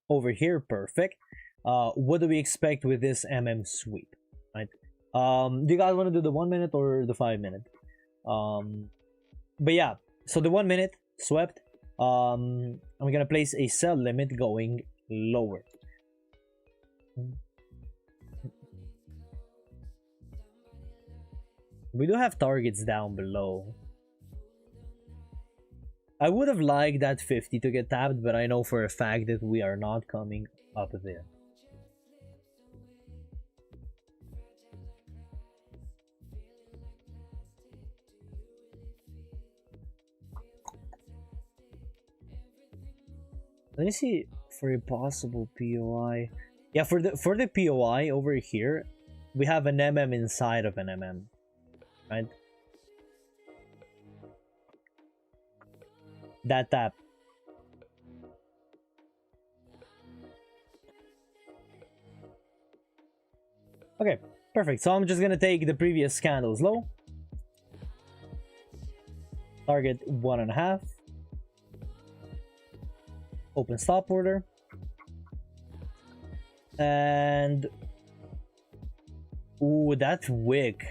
over here, perfect. What do we expect with this MM sweep, right? Do you guys want to do the 1 minute or the 5 minute? But yeah, so the 1 minute swept. I'm gonna place a sell limit going lower. We do have targets down below. I would have liked that 50 to get tapped, but I know for a fact that we are not coming up there. Let me see for a possible POI. Yeah, for the POI over here, we have an MM inside of an MM, right? That tap. Okay, perfect. So I'm just gonna take the previous candles low. Target 1.5. Open stop order. And ooh, that wick.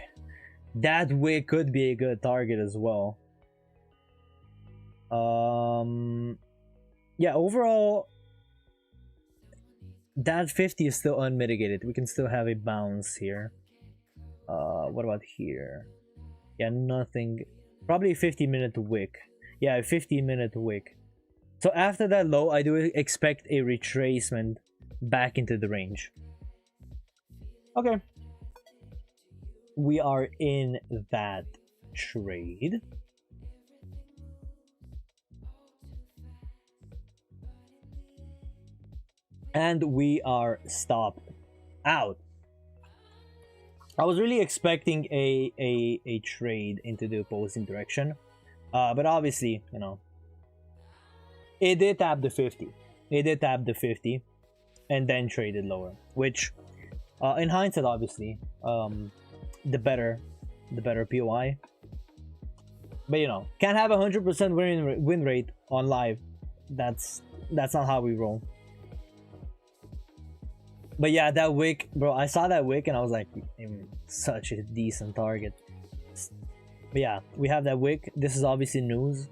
That wick could be a good target as well. Yeah, overall that 50 is still unmitigated. We can still have a bounce here. What about here? Yeah, nothing. Probably a 50-minute wick. Yeah, a 50-minute wick. So after that low, I do expect a retracement back into the range. Okay. We are in that trade. And we are stopped out. I was really expecting a trade into the opposing direction. But obviously, you know, it did tap the 50. It did tap the 50 and then traded lower, which in hindsight, obviously, the better POI. But you know, can't have 100% win rate on live. That's not how we roll. But yeah, that wick, bro, I saw that wick and I was like, such a decent target. But yeah, we have that wick. This is obviously news.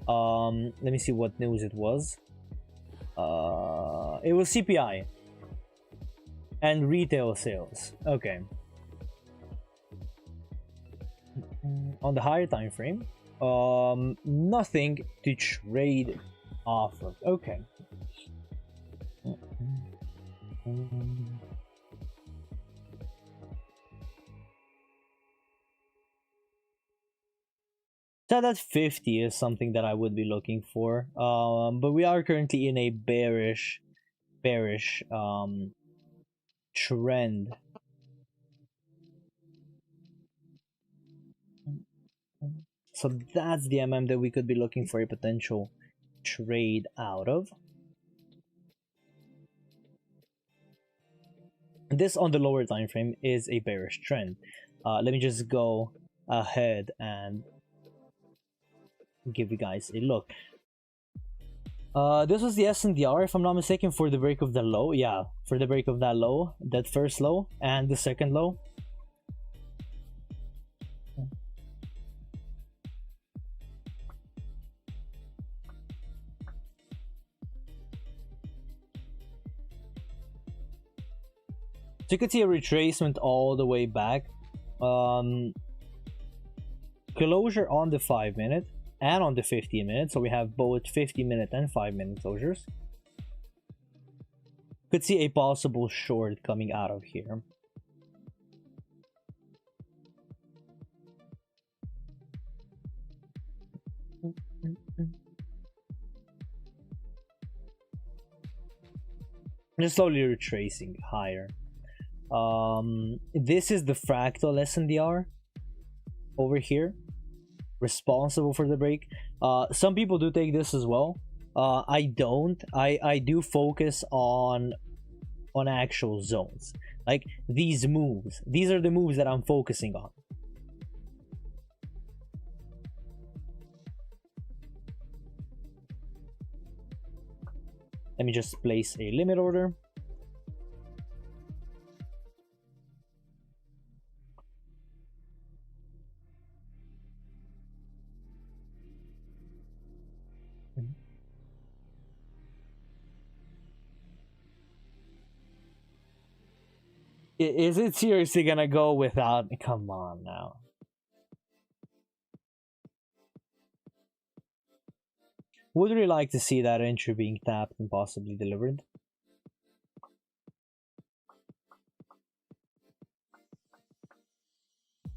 Let me see what news it was. It was CPI and retail sales. Okay. On the higher time frame, nothing to trade off of. Okay. So that 50 is something that I would be looking for. But we are currently in a bearish trend. So that's the MM that we could be looking for a potential trade out of. This on the lower time frame is a bearish trend. Let me just go ahead and give you guys a look. This was the S&DR, if I'm not mistaken, for the break of the low. Yeah, for the break of that low, that first low and the second low. So you could see a retracement all the way back. Closure on the 5-minute and on the 15-minute. So we have both 50-minute and 5-minute closures. Could see a possible short coming out of here. Just slowly retracing higher. This is the fractal S&DR over here, responsible for the break. Some people do take this as well. I don't. I do focus on actual zones, like these moves. These are the moves that I'm focusing on. Let me just place a limit order. Is it seriously gonna go without? Come on now. Would really like to see that entry being tapped and possibly delivered.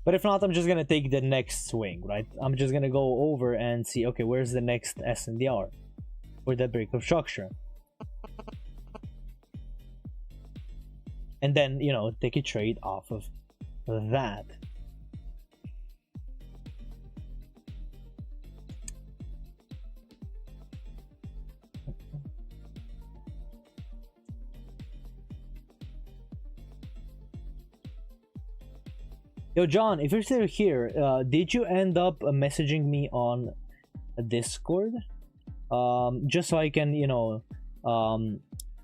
But if not, I'm just gonna take the next swing, right? I'm just gonna go over and see, okay, where's the next S&DR for that break of structure? And then, you know, take a trade off of that. Yo, John, if you're still here, did you end up messaging me on Discord? Just so I can, you know,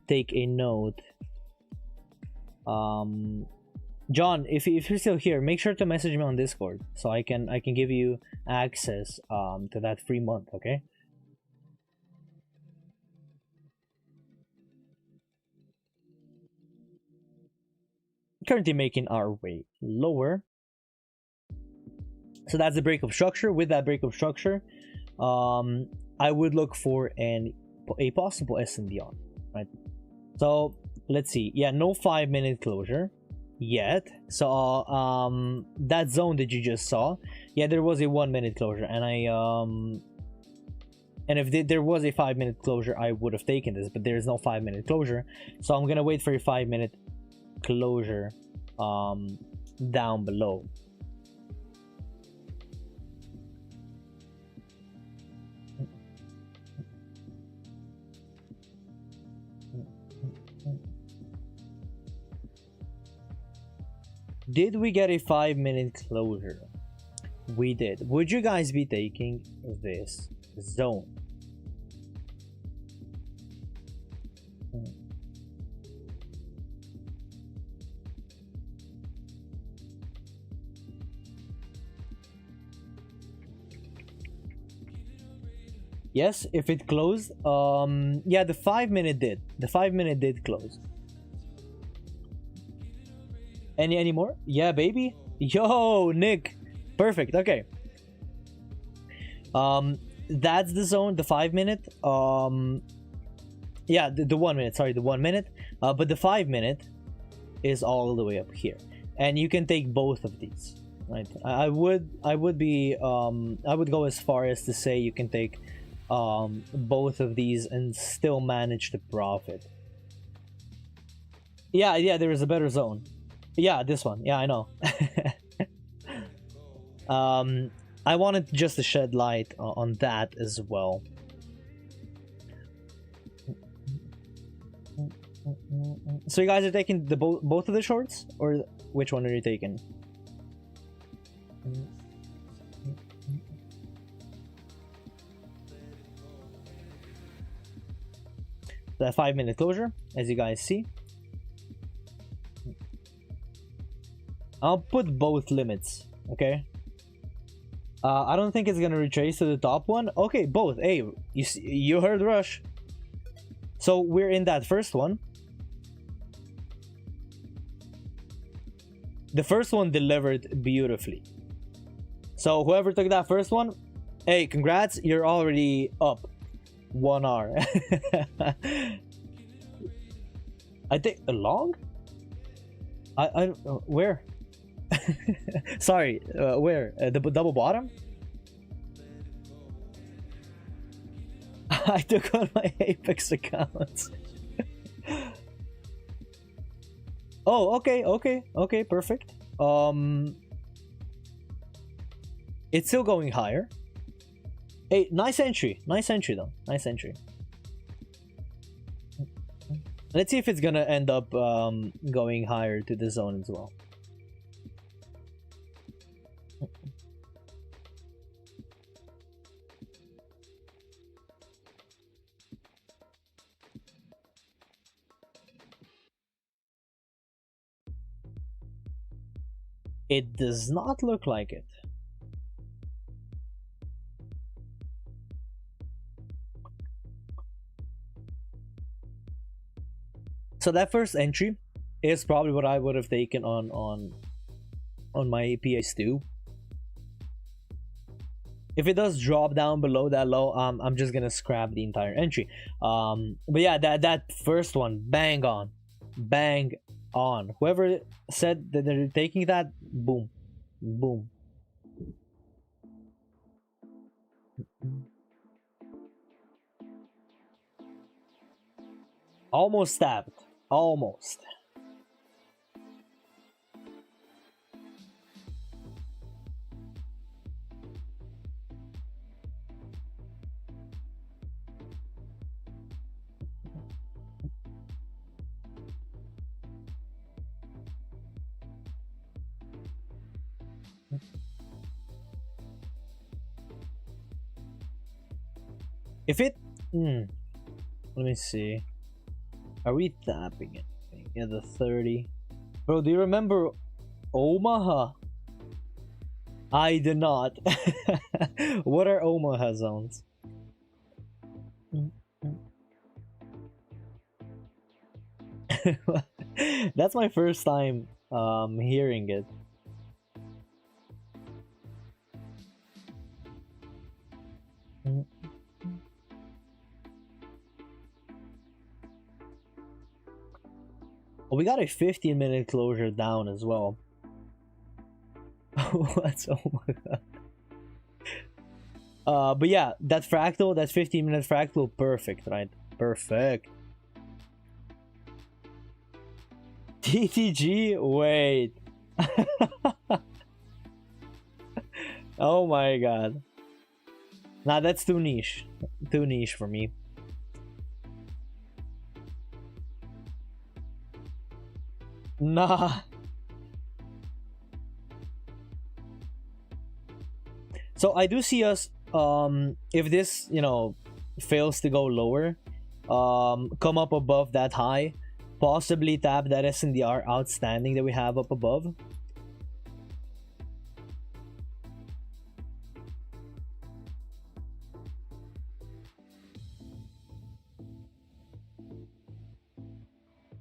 take a note. John, if you're still here, make sure to message me on Discord so I can give you access to that free month, okay? Currently making our way lower. So that's the breakup structure. With that breakup structure, I would look for a possible S&D on, right? So let's see. Yeah, no 5-minute closure yet. So that zone that you just saw, yeah, there was a 1-minute closure, and and if there was a 5-minute closure, I would have taken this, but there's no 5-minute closure, so I'm gonna wait for a 5-minute closure down below. Did we get a 5-minute closure? We did. Would you guys be taking this zone? Yes, if it closed, yeah, the 5-minute did. The 5-minute did close. Any more? Yeah, baby. Yo, Nick. Perfect. Okay. That's the zone, the 5-minute. Yeah, the 1 minute. Sorry, the 1 minute. But the 5-minute is all the way up here, and you can take both of these. Right. I would go as far as to say you can take both of these and still manage to profit. Yeah, there is a better zone. Yeah, this one. Yeah, I know. I wanted just to shed light on that as well. So you guys are taking the both of the shorts, or which one are you taking? The 5-minute closure, as you guys see. I'll put both limits, okay? I don't think it's gonna retrace to the top one. Okay, both. Hey, you heard Rush. So we're in that first one. The first one delivered beautifully. So whoever took that first one, hey, congrats, you're already up 1 hour. I think long? I where? Sorry, where? The double bottom? I took on my Apex account. Oh, okay, perfect. It's still going higher. Hey, nice entry though. Nice entry. Let's see if it's gonna end up going higher to the zone as well. It does not look like it. So that first entry is probably what I would have taken on my PS2. If it does drop down below that low, I'm just gonna scrap the entire entry. But yeah, that first one, bang on. Whoever said that they're taking that, boom. Almost stabbed. Almost. If it, let me see. Are we tapping it? Yeah, the 30. Bro, do you remember Omaha? I do not. What are Omaha zones? That's my first time hearing it. Oh, we got a 15-minute closure down as well. What's, oh my god. But yeah, that fractal, that 15-minute fractal, perfect, right? Perfect. TTG, wait. Oh my god. Nah, that's too niche. Too niche for me. Nah. So I do see us, if this, you know, fails to go lower, come up above that high, possibly tap that SNDR outstanding that we have up above.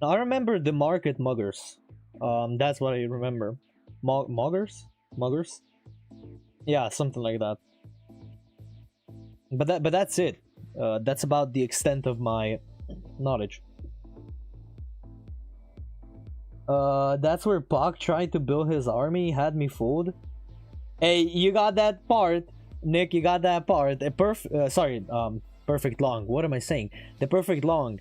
Now, I remember the market muggers. That's what I remember. Muggers? Muggers? Yeah, something like that. But that's it. That's about the extent of my knowledge. That's where Pac tried to build his army, had me fooled. Hey, you got that part, Nick. You got that part. Perfect long. What am I saying? The perfect long.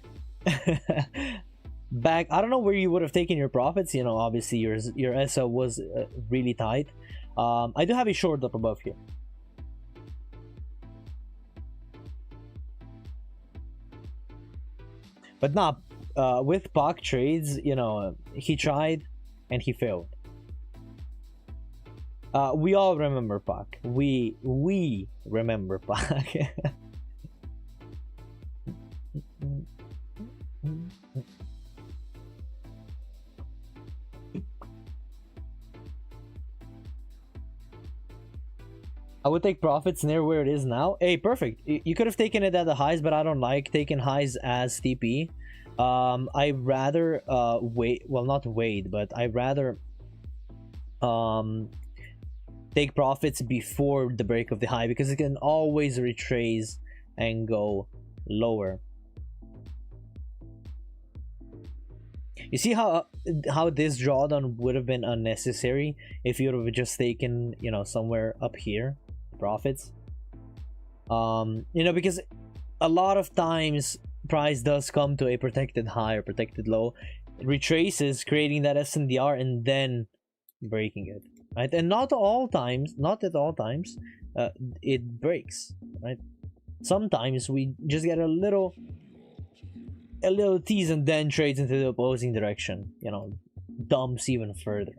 Back. I don't know where you would have taken your profits. You know, obviously your SO was really tight. I do have a short up above here. But not with Pac trades, you know, he tried and he failed. We all remember Pac. We remember Pac. I would take profits near where it is now. Hey, perfect. You could have taken it at the highs, but I don't like taking highs as TP. I rather wait. Well, not wait, but I rather take profits before the break of the high, because it can always retrace and go lower. You see how this drawdown would have been unnecessary if you would have just taken, you know, somewhere up here profits. You know, because a lot of times price does come to a protected high or protected low, retraces, creating that SNDR and then breaking it, right? And not at all times it breaks, right? Sometimes we just get a little tease and then trades into the opposing direction, you know, dumps even further.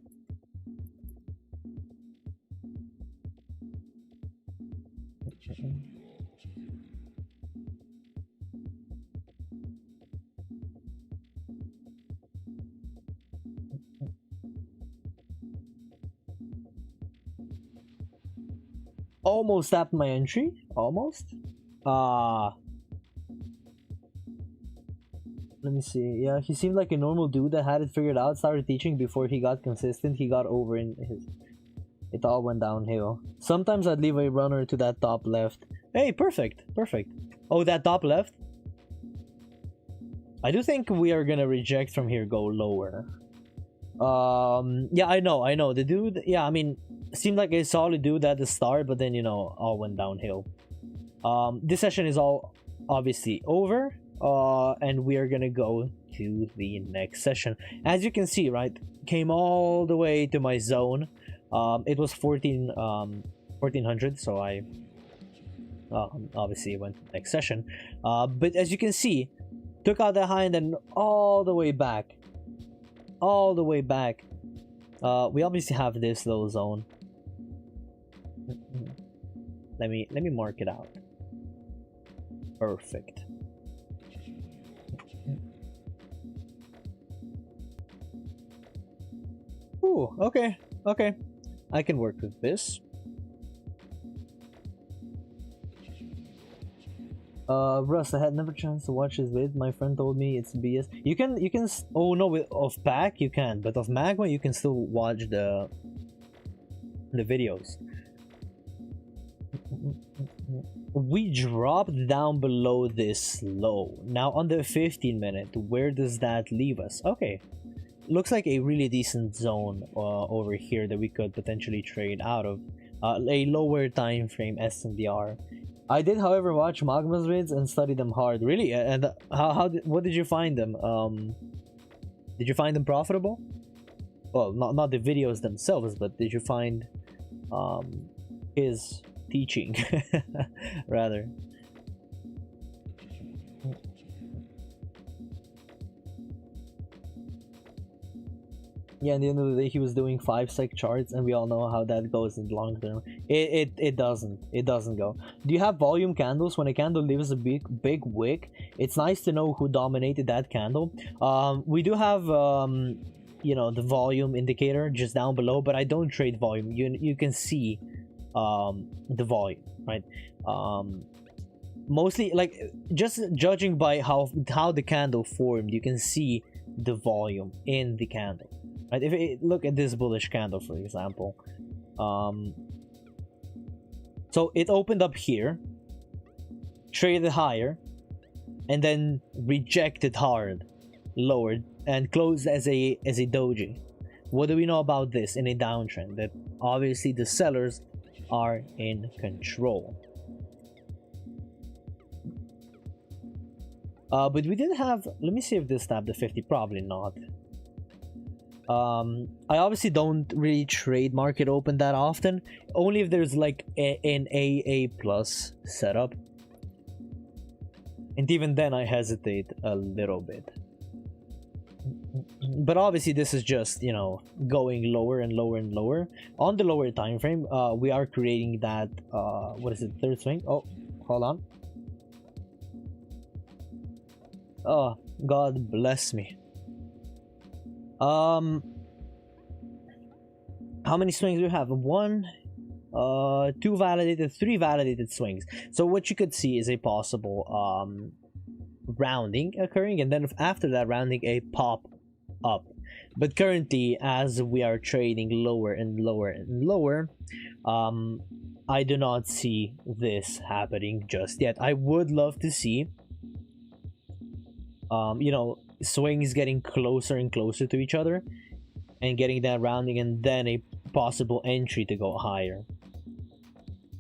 Almost tapped my entry. Almost. Let me see. Yeah, he seemed like a normal dude that had it figured out. Started teaching before he got consistent. He got over in his... It all went downhill. Sometimes I'd leave a runner to that top left. Hey, perfect. Perfect. Oh, that top left? I do think we are gonna reject from here, go lower. Yeah, I know. The dude, yeah, I mean, seemed like a solid dude at the start, but then, you know, all went downhill. This session is all obviously over. And we are gonna go to the next session. As you can see, right, came all the way to my zone. It was 1400, so I obviously went to the next session. But as you can see, took out the high and then all the way back. We obviously have this low zone. Let me mark it out. Perfect. Ooh, okay, okay. I can work with this. Russ, I had never chance to watch his vid. My friend told me it's BS. You can, oh no, of Pack you can, but of Magma you can still watch the videos. We dropped down below this low. Now on the 15-minute, where does that leave us? Okay, looks like a really decent zone over here that we could potentially trade out of. A lower time frame SNDR. I did, however, watch Magma's vids and study them hard. Really? And what did you find them? Did you find them profitable? Well, not the videos themselves, but did you find his teaching rather? Yeah, at the end of the day, he was doing 5-sec charts, and we all know how that goes in the long term. It doesn't go. Do you have volume candles? When a candle leaves a big wick, it's nice to know who dominated that candle. We do have you know, the volume indicator just down below, but I don't trade volume. You can see the volume, right? Mostly, like, just judging by how the candle formed, you can see the volume in the candle. Right, if it, look at this bullish candle, for example. So it opened up here, traded higher, and then rejected hard, lowered, and closed as a doji. What do we know about this in a downtrend? That obviously the sellers are in control. But we did have, let me see if this tapped the 50, probably not. I obviously don't really trade market open that often, only if there's like an AA plus setup, and even then I hesitate a little bit. But obviously this is just, you know, going lower and lower and lower on the lower time frame. We are creating that what is it, third swing? Oh, hold on. Oh, God bless me. How many swings do we have? 1, 2 validated, 3 validated swings. So what you could see is a possible rounding occurring, and then after that rounding, a pop up. But currently, as we are trading lower and lower and lower, I do not see this happening just yet. I would love to see you know, swings getting closer and closer to each other and getting that rounding, and then a possible entry to go higher.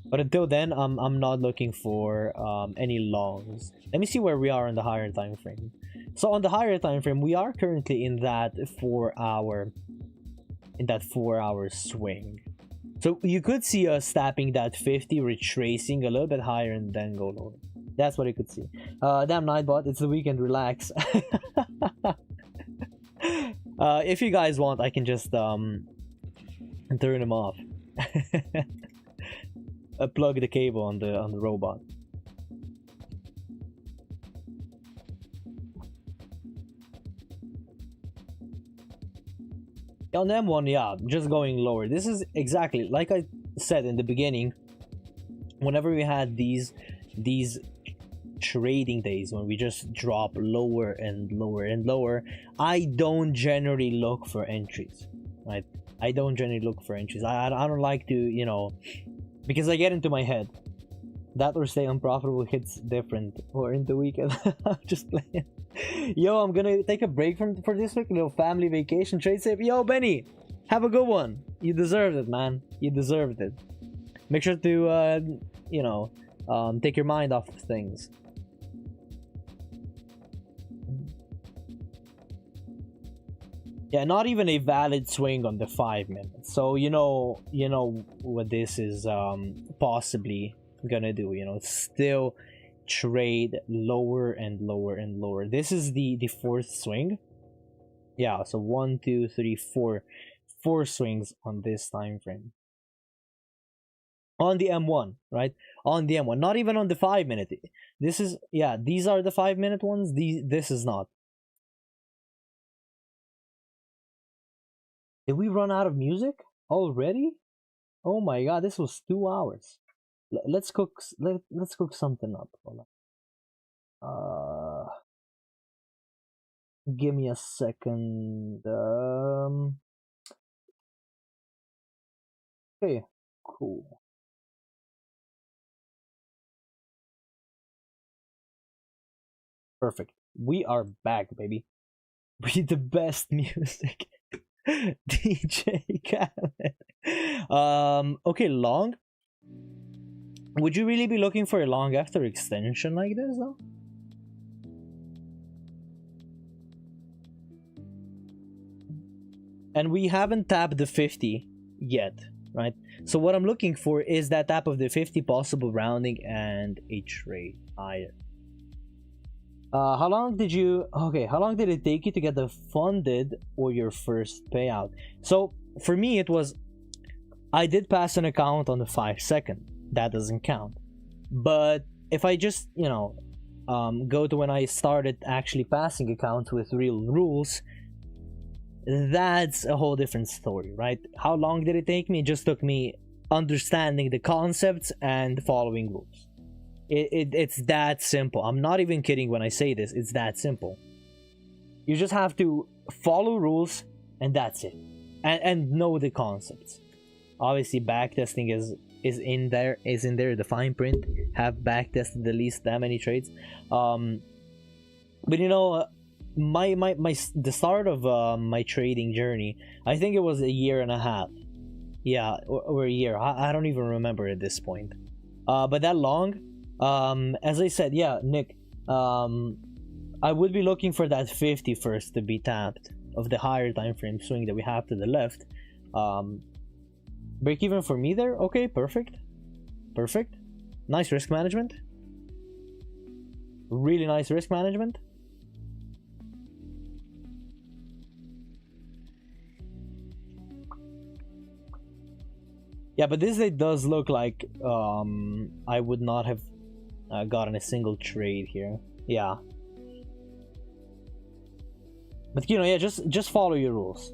But until then, I'm not looking for any longs. Let me see where we are on the higher time frame. So on the higher time frame, we are currently in that 4-hour swing. So you could see us tapping that 50, retracing a little bit higher, and then go lower. That's what I could see. Damn, Nightbot, it's the weekend, relax. If you guys want, I can just turn him off. Plug the cable on the robot. On M1, yeah, just going lower. This is exactly like I said in the beginning. Whenever we had these trading days when we just drop lower and lower and lower, I don't generally look for entries, right? I don't generally look for entries. I don't like to, you know, because I get into my head. That or stay unprofitable hits different, or in the weekend. I'm just playing. Yo, I'm gonna take a break for this week, a little family vacation, trade safe. Yo, Benny, have a good one. You deserved it, man. You deserved it. Make sure to you know, take your mind off of things. Yeah, not even a valid swing on the 5 minutes. So you know what this is possibly gonna do. You know, still trade lower and lower and lower. This is the fourth swing. Yeah, so 1, 2, 3, 4 swings on this time frame. on the M1, right? On the M1, not even on the 5-minute. This is, yeah, these are the 5-minute ones. This is not. Did we run out of music already? Oh my god, this was 2 hours. Let's cook. Let's cook something up. Hold on. Give me a second. Okay, cool. Perfect. We are back, baby. With the best music. DJ Khaled. Okay, long. Would you really be looking for a long after extension like this, though? And we haven't tapped the 50 yet, right? So what I'm looking for is that tap of the 50, possible rounding, and a trade higher. How long did you... Okay, how long did it take you to get the funded or your first payout? So, for me, it was... I did pass an account on the 5-second. That doesn't count. But if I just, you know, go to when I started actually passing accounts with real rules, that's a whole different story, right? How long did it take me? It just took me understanding the concepts and following rules. It's that simple. I'm not even kidding when I say this. It's that simple. You just have to follow rules, and that's it. And know the concepts. Obviously, backtesting is in there. The fine print. Have backtested at least that many trades. But you know, the start of my trading journey, I think it was a year and a half. Yeah, or a year. I don't even remember at this point. But that long. As I said, yeah, Nick, I would be looking for that 50 first to be tapped of the higher time frame swing that we have to the left. Break even for me there. Okay, perfect. Nice risk management. Really nice risk management. Yeah, but this day does look like I would not have gotten a single trade here. Yeah, but you know, yeah, just follow your rules.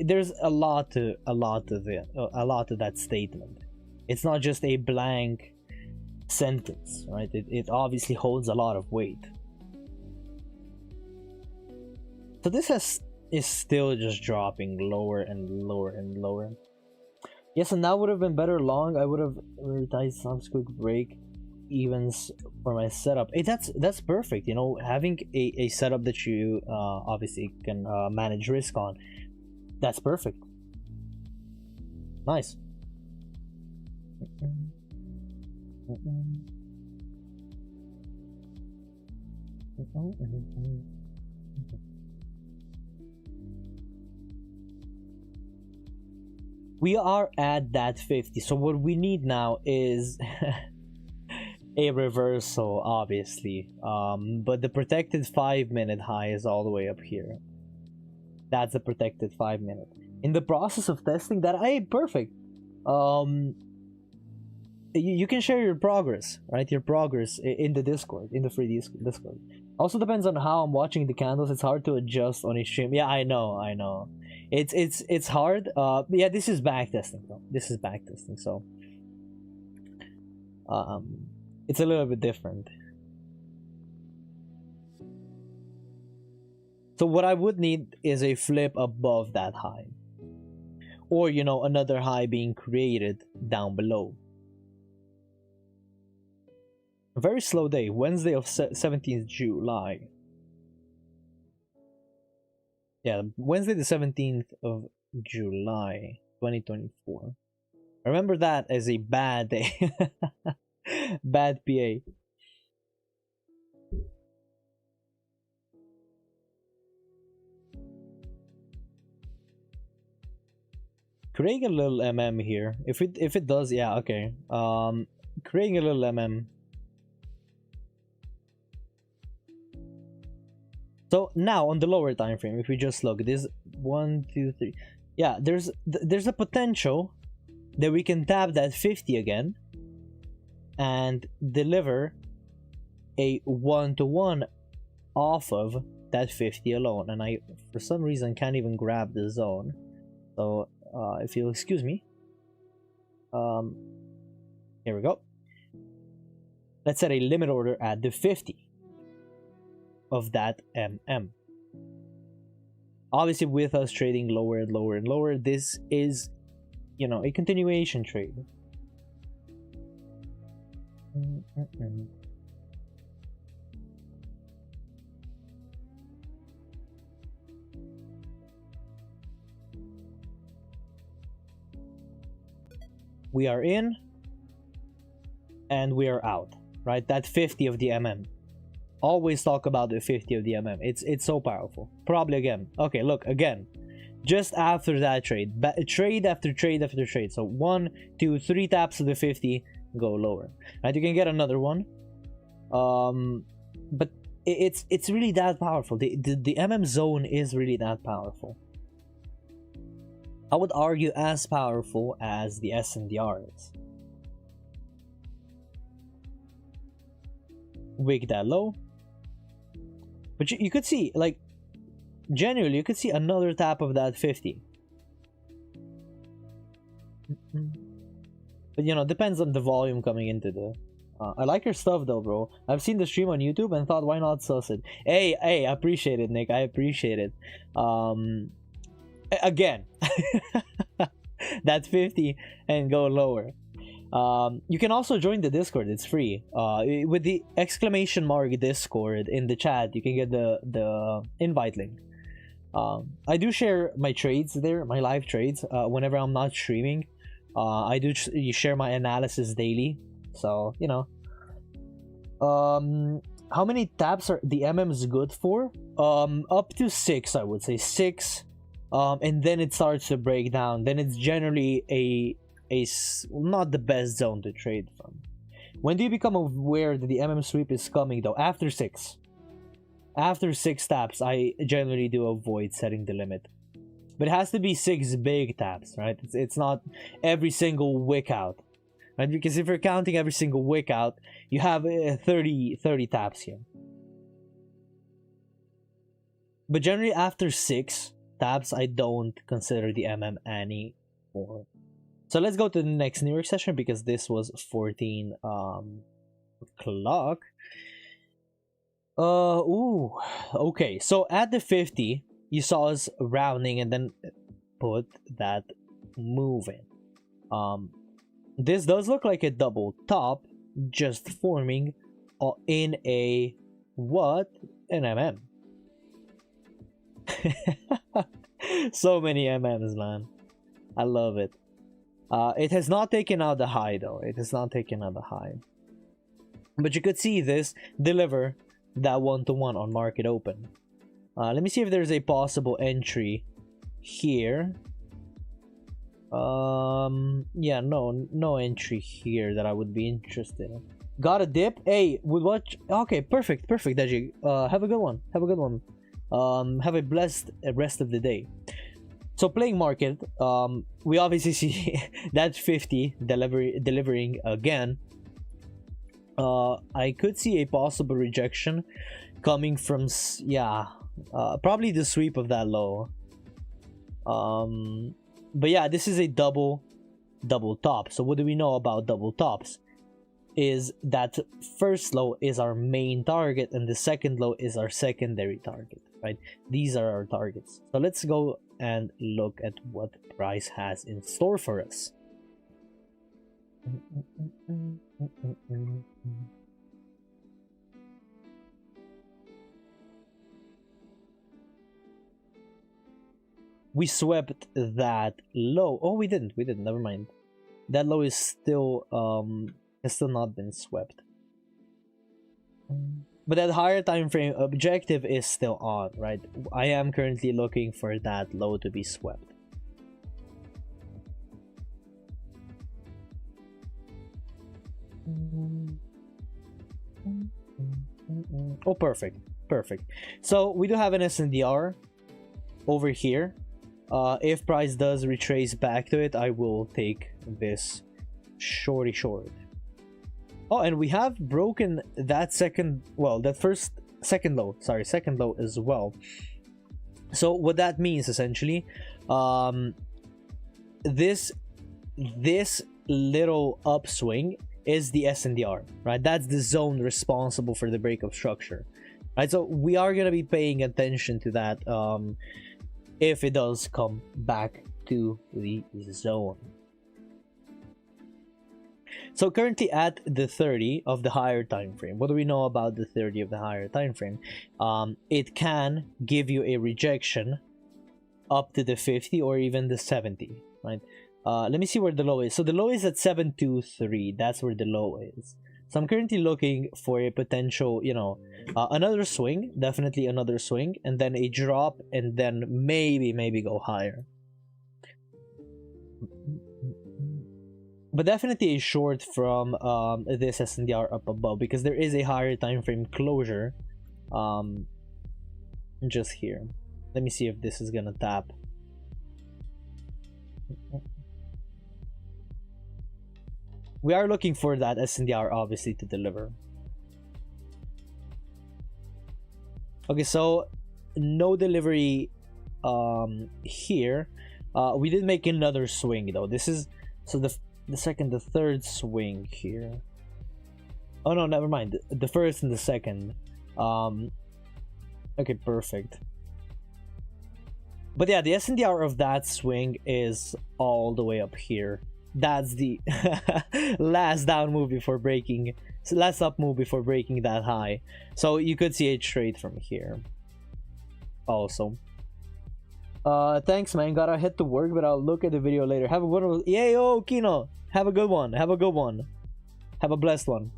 There's a lot to that statement. It's not just a blank sentence, right? It obviously holds a lot of weight. So this is still just dropping lower and lower and lower. Yes, and that would have been better long. I would have prioritized some quick break evens for my setup. Hey, that's perfect. You know, having a setup that you obviously can manage risk on. That's perfect. Nice. We are at that 50, so what we need now is a reversal, obviously, but the protected 5-minute high is all the way up here. That's a protected 5-minute. In the process of testing that, perfect. You can share your progress, right? Your progress in the Discord, in the free Discord. Also depends on how I'm watching the candles. It's hard to adjust on a stream. Yeah, I know. It's hard. Yeah, this is backtesting though. This is backtesting, so it's a little bit different. So what I would need is a flip above that high, or you know, another high being created down below. A very slow day, Wednesday of 17th July. Yeah, Wednesday the 17th of July 2024. Remember that as a bad day. Bad PA. Creating a little MM here. If it does, yeah, okay. Creating a little MM. So now on the lower time frame, if we just look, this 1, 2, 3, yeah, there's a potential then we can tap that 50 again and deliver a 1-to-1 off of that 50 alone. And I, for some reason, can't even grab the zone. So if you'll excuse me, here we go. Let's set a limit order at the 50 of that MM. Obviously, with us trading lower and lower and lower, this is, you know, a continuation trade. We are in and we are out, right? That 50 of the MM. Always talk about the 50 of the MM. It's so powerful. Probably again. Okay, look, again. Just after that trade. Trade after trade after trade. So 1, 2, 3 taps of the 50, go lower. Right, you can get another one. But it's really that powerful. The MM zone is really that powerful. I would argue as powerful as the S&DR is. Wick that low. But you could see, like, genuinely, you could see another tap of that 50. But, you know, depends on the volume coming into the... I like your stuff, though, bro. I've seen the stream on YouTube and thought, why not suss it? Hey, I appreciate it, Nick. I appreciate it. Again, that's 50 and go lower. You can also join the Discord. It's free. With the exclamation mark Discord in the chat, you can get the invite link. I do share my trades there, my live trades, whenever I'm not streaming. I do share my analysis daily. So, you know. How many taps are the MMs good for? Up to 6, I would say 6. And then it starts to break down. Then it's generally not the best zone to trade from. When do you become aware that the MM sweep is coming, though? After 6. After 6 taps, I generally do avoid setting the limit. But it has to be 6 big taps, right? It's not every single wick out, right? Because if you're counting every single wick out, you have 30 taps here. But generally, after 6 taps, I don't consider the MM anymore. So let's go to the next New York session because this was 14 o'clock. Okay. So at the 50, you saw us rounding and then put that move in. This does look like a double top, just forming in a what? An MM. So many MMs, man. I love it. It has not taken out the high, though. It has not taken out the high. But you could see this deliver that 1-to-1 on market open. Let me see if there's a possible entry here. Yeah, no entry here that I would be interested in. Got a dip? Hey, would watch. Okay, perfect, Deji. Have a good one. Have a good one. Have a blessed rest of the day. So playing market, we obviously see that 50 delivering again. I could see a possible rejection coming from, yeah, probably the sweep of that low. But yeah, this is a double top. So what do we know about double tops? Is that first low is our main target and the second low is our secondary target, right? These are our targets. So let's go and look at what price has in store for us. We swept that low. Oh, we didn't. Never mind. That low is still has still not been swept. But that higher time frame objective is still on, right? I am currently looking for that low to be swept. Oh, perfect. So we do have an S&DR over here. If price does retrace back to it, I will take this shorty short. Oh, and we have broken that second low as well. So what that means essentially, this little upswing is the SNDR, right? That's the zone responsible for the breakup structure, right? So we are gonna be paying attention to that if it does come back to the zone. So currently at the 30 of the higher time frame, what do we know about the 30 of the higher time frame? It can give you a rejection up to the 50 or even the 70, right? Let me see where the low is. So the low is at 723. That's where the low is. So I'm currently looking for a potential, you know, another swing, definitely another swing, and then a drop, and then maybe go higher. But definitely a short from this SNDR up above, because there is a higher time frame closure just here. Let me see if this is gonna tap. We are looking for that SNDR obviously to deliver. Okay, so no delivery here. We did make another swing though. This is so the second, the third swing here. Oh no, never mind. The first and the second. Okay, perfect. But yeah, the SNDR of that swing is all the way up here. That's the last down move before breaking, last up move before breaking that high. So you could see a trade from here. Also. Thanks, man. Gotta head to work, but I'll look at the video later. Have a wonderful. Yay, yo, Kino. Have a good one. Have a good one. Have a blessed one.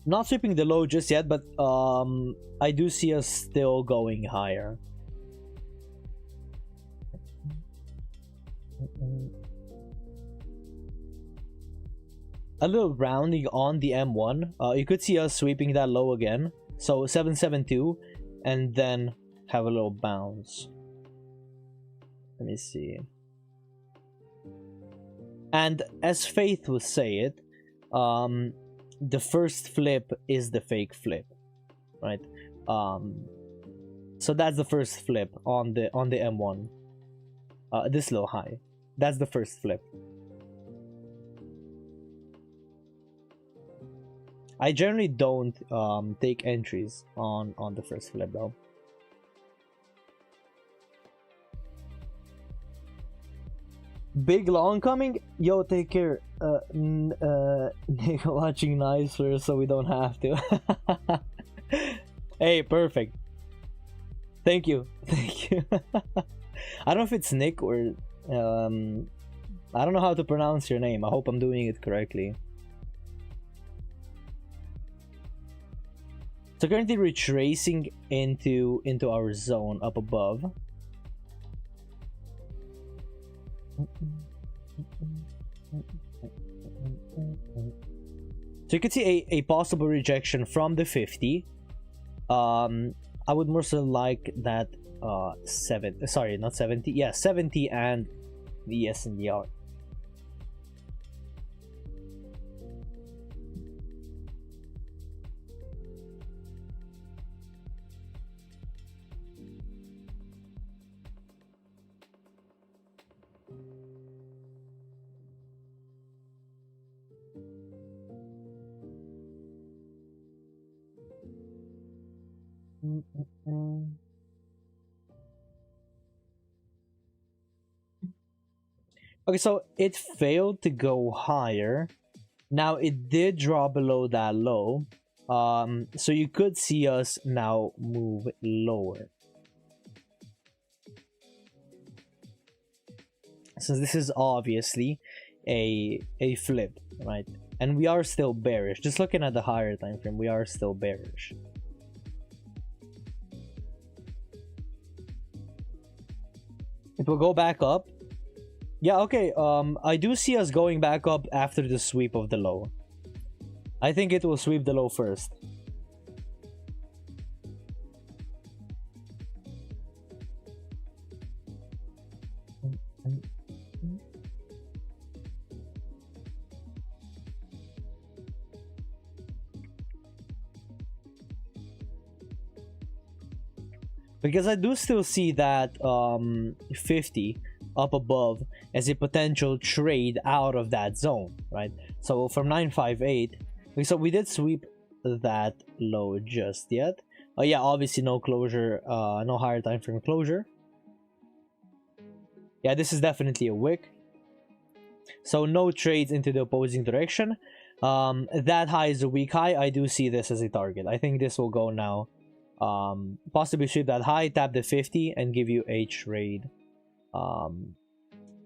Not sweeping the low just yet, but I do see us still going higher. A little rounding on the M1. You could see us sweeping that low again. So 772, and then have a little bounce. Let me see. And as Faith would say it, the first flip is the fake flip, right? So that's the first flip on the M1. This low high. That's the first flip. I generally don't take entries on the first flip though. Big long coming? Yo, take care. Nick watching nicer so we don't have to. Hey, perfect. Thank you. Thank you. I don't know if it's Nick or I don't know how to pronounce your name. I hope I'm doing it correctly. So currently retracing into our zone up above. So you can see a possible rejection from the 50. I would more so like that 70 and the SNDR. Okay, so it failed to go higher. Now it did drop below that low. So you could see us now move lower. Since this is obviously a flip, right? And we are still bearish. Just looking at the higher time frame, we are still bearish. It will go back up. Yeah, okay. I do see us going back up after the sweep of the low. I think it will sweep the low first. Because I do still see that 50 up above as a potential trade out of that zone, right? So from 958, so we did sweep that low just yet. Oh yeah, obviously no closure, no higher time frame closure. Yeah, this is definitely a wick. So no trades into the opposing direction. That high is a weak high. I do see this as a target. I think this will go now. Possibly sweep that high, tap the 50, and give you a trade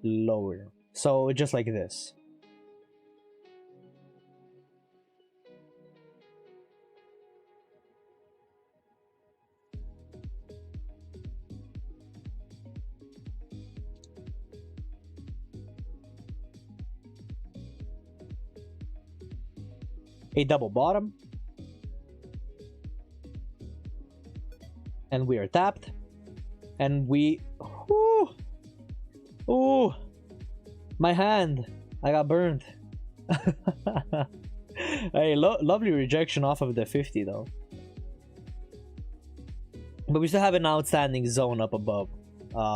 lower. So just like this. A double bottom. And we are tapped. And we... Whoo! Ooh! My hand! I got burned. Hey, lovely rejection off of the 50 though. But we still have an outstanding zone up above.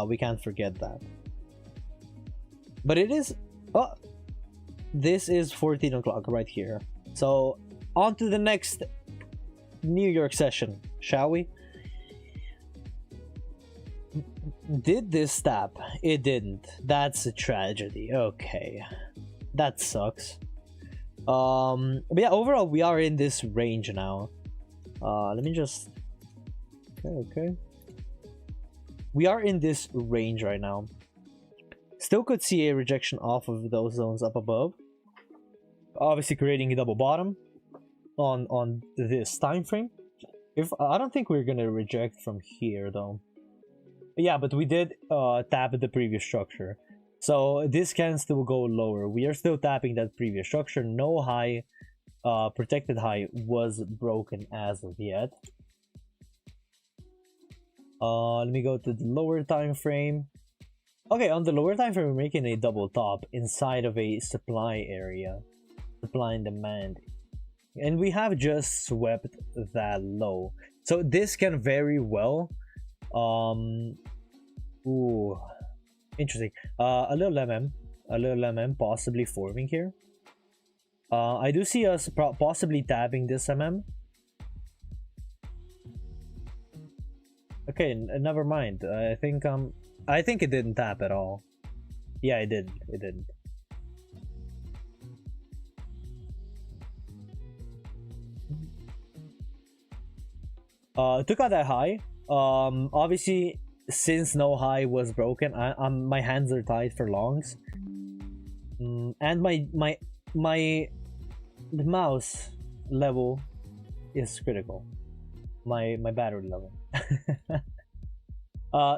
We can't forget that. But it is... Oh! This is 14 o'clock right here. So, on to the next New York session, shall we? Did this tap? It didn't. That's a tragedy. Okay. That sucks. But yeah, overall, we are in this range now. Let me just... Okay. We are in this range right now. Still could see a rejection off of those zones up above. Obviously creating a double bottom on this time frame. If I don't think we're gonna reject from here though. Yeah, but we did tap the previous structure, so this can still go lower. We are still tapping that previous structure. No high, protected high was broken as of yet. Let me go to the lower time frame. Okay, on the lower time frame, we're making a double top inside of a supply area. Supply and demand, and we have just swept that low, so this can very well ooh, interesting, a little mm possibly forming here. I do see us possibly tapping this okay, never mind. I think it didn't tap at all. Yeah, it didn't. Took out that high. Obviously, since no high was broken, my hands are tied for longs, and my mouse level is critical. My battery level.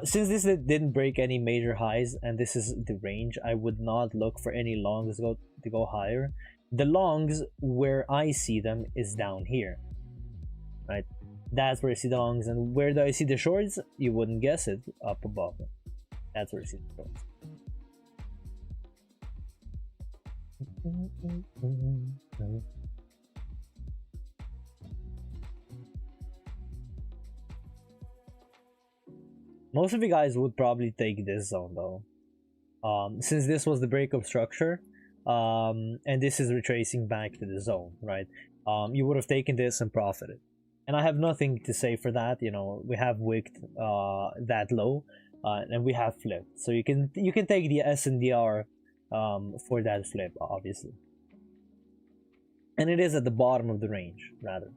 Since this didn't break any major highs, and this is the range, I would not look for any longs to go higher. The longs where I see them is down here, right? That's where I see the longs. And where do I see the shorts? You wouldn't guess it. Up above. That's where I see the shorts. Most of you guys would probably take this zone though. Since this was the breakup structure, and this is retracing back to the zone, right? You would have taken this and profited. And I have nothing to say for that. You know, we have wicked that low, and we have flipped. So you can take the SNDR for that flip, obviously. And it is at the bottom of the range, rather.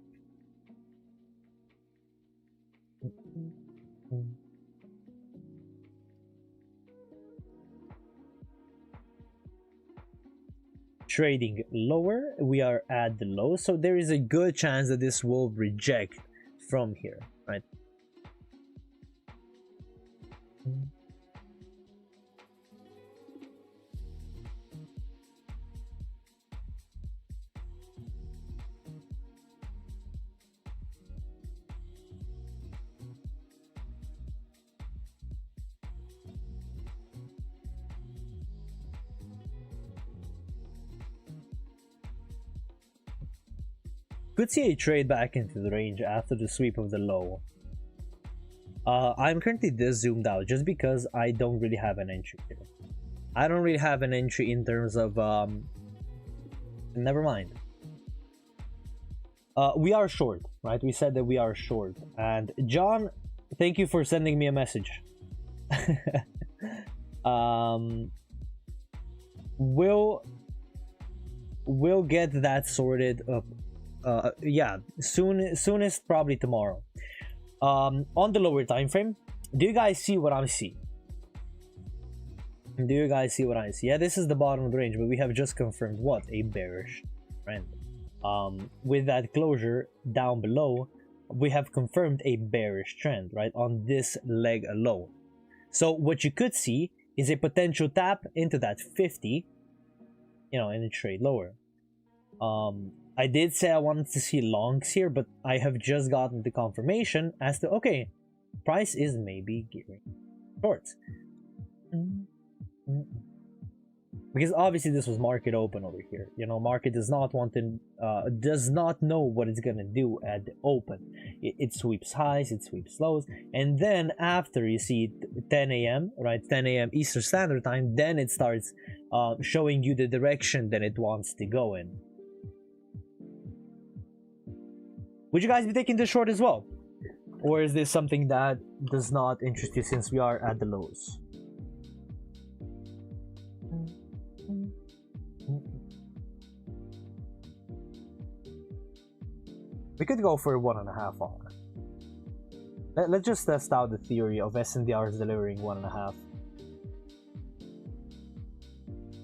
Trading lower, we are at the low, so there is a good chance that this will reject from here, right? Could see a trade back into the range after the sweep of the low. I'm currently this zoomed out just because I don't really have an entry here. I don't really have an entry in terms of never mind. We are short, right? We said that we are short. And John, thank you for sending me a message. We'll get that sorted up. Yeah, soonest probably tomorrow. On the lower time frame, do you guys see what I'm seeing? Do you guys see what I see? Yeah, this is the bottom of the range, but we have just confirmed what? A bearish trend. With that closure down below, we have confirmed a bearish trend, right, on this leg alone. So what you could see is a potential tap into that 50, you know, and a trade lower. I did say I wanted to see longs here, but I have just gotten the confirmation as to, okay, price is maybe gearing shorts. Because obviously this was market open over here. You know, market does not want to, does not know what it's gonna do at the open. It sweeps highs, it sweeps lows, and then after you see 10 a.m., right, 10 a.m. Eastern Standard Time, then it starts showing you the direction that it wants to go in. Would you guys be taking this short as well? Or is this something that does not interest you since we are at the lows? We could go for 1.5 R. Let's just test out the theory of SNDRs delivering 1.5.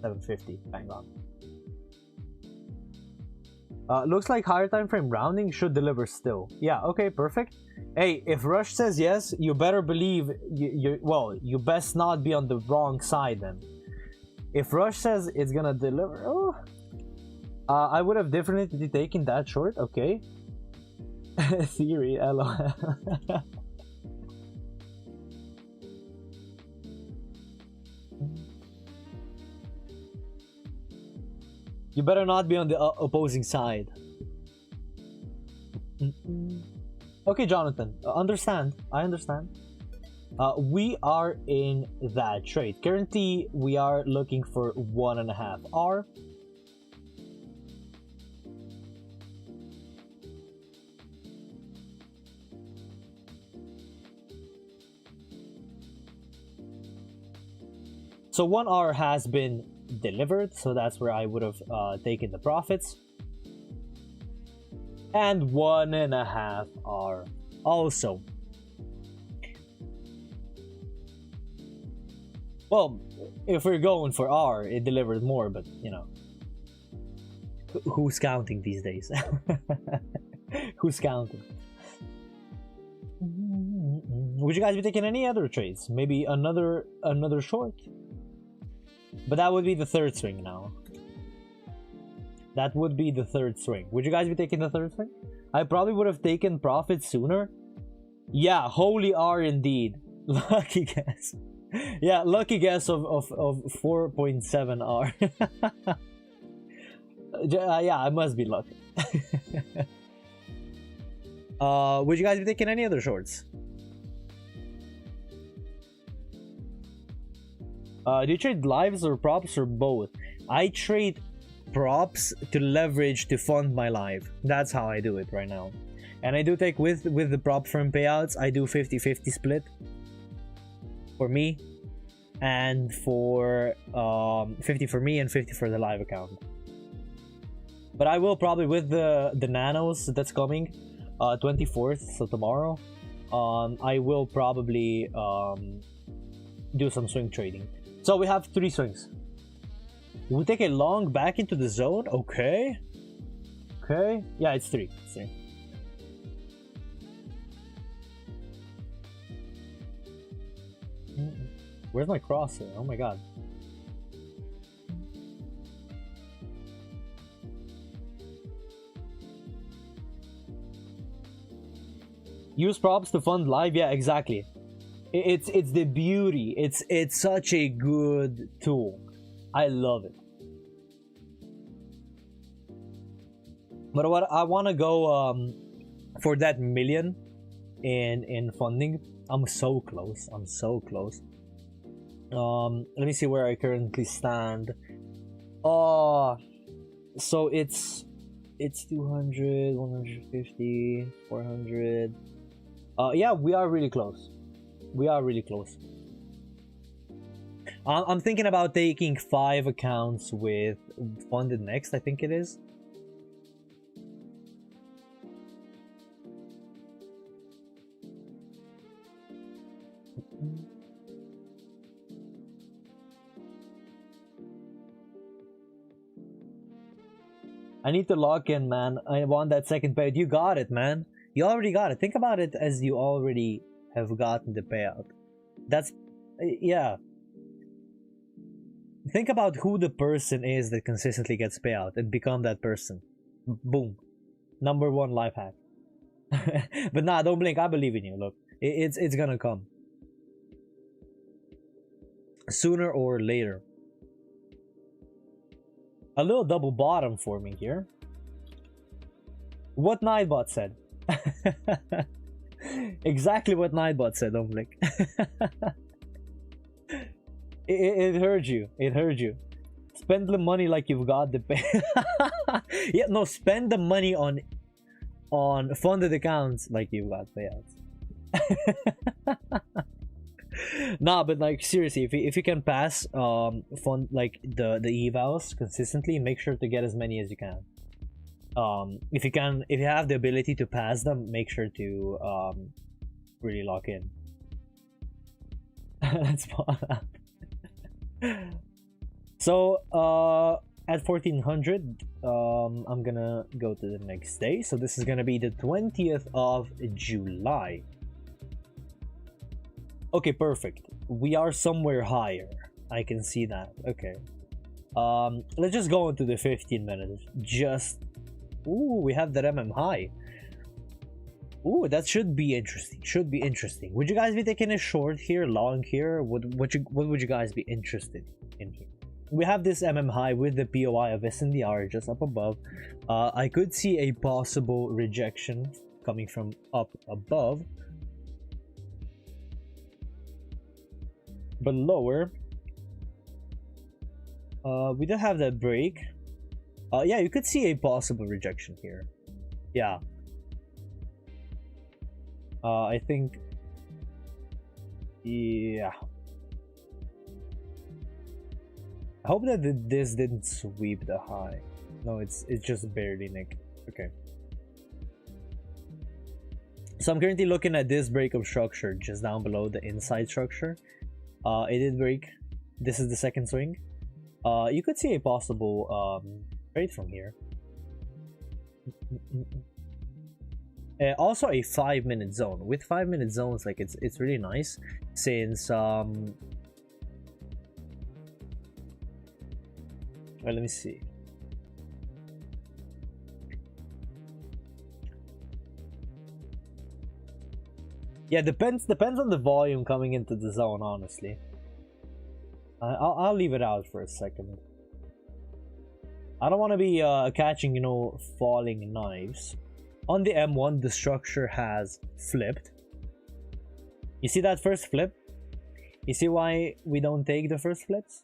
750, bang on. Looks like higher time frame rounding should deliver still. Yeah, okay, perfect. Hey, if Rush says yes, you better believe you best not be on the wrong side then. If Rush says it's gonna deliver, oh, I would have definitely taken that short. Okay. Theory, LOL. You better not be on the opposing side. Okay, Jonathan, understand. I understand. We are in that trade. Currently, we are looking for 1.5 R. So 1 R has been delivered, so that's where I would have taken the profits. And 1.5 R also. Well, if we're going for R, it delivered more, but you know, who's counting these days? Who's counting? Would you guys be taking any other trades? Maybe another short? But that would be the third swing now. That would be the third swing. Would you guys be taking the third swing? I probably would have taken profit sooner. Yeah, holy R indeed. Lucky guess. Yeah, lucky guess of 4.7 R. Yeah, I must be lucky. Would you guys be taking any other shorts? Do you trade lives or props or both? I trade props to leverage to fund my live. That's how I do it right now. And I do take with the prop firm payouts, I do 50-50 split for me, and for 50 for me and 50 for the live account. But I will probably, with the nanos that's coming 24th, so tomorrow, I will probably do some swing trading. So we have 3 swings. We take a long back into the zone. Okay. Okay. Yeah, it's 3. It's 3. Where's my crosshair? Oh my god. Use props to fund live. Yeah, exactly. It's the beauty. It's such a good tool. I love it. But what I want to go for that million in funding. I'm so close. I'm so close. Let me see where I currently stand. Oh, so it's 200, 150, 400. Yeah, we are really close. We are really close. I'm thinking about taking 5 accounts with funded next, I think it is. I need to lock in, man. I want that second payout. You got it, man. You already got it. Think about it as you already have gotten the payout. That's... yeah. Think about who the person is that consistently gets payout and become that person. Boom. Number 1 life hack. But nah, don't blink. I believe in you. Look, it's gonna come. Sooner or later. A little double bottom forming here. What Nightbot said. Exactly what Nightbot said, don't blink. It heard you. It heard you. Spend the money like you've got the pay. Yeah, no, spend the money on funded accounts like you've got payouts. Nah, but like seriously, if you can pass fund like the evals consistently, make sure to get as many as you can. If you have the ability to pass them, make sure to really lock in. Let's pause that. So at 1400, I'm gonna go to the next day. So this is gonna be the 20th of July. Okay, perfect. We are somewhere higher. I can see that. Okay. Let's just go into the 15 minutes. Just... ooh, we have that high. Ooh, that should be interesting. Should be interesting. Would you guys be taking a short here, long here? What would you guys be interested in here? We have this high with the POI of SNDR just up above. I could see a possible rejection coming from up above. But lower, we don't have that break. Yeah, you could see a possible rejection here. Yeah. I think... yeah. I hope that this didn't sweep the high. No, it's just barely nick. Okay. So I'm currently looking at this break of structure just down below the inside structure. It did break. This is the second swing. You could see a possible trade from here. Also a 5-minute zone. With 5-minute zones, like it's really nice since well, let me see. Yeah, depends on the volume coming into the zone, honestly. I'll leave it out for a second. I don't want to be catching, you know, falling knives. On the M1, the structure has flipped. You see that first flip? You see why we don't take the first flips?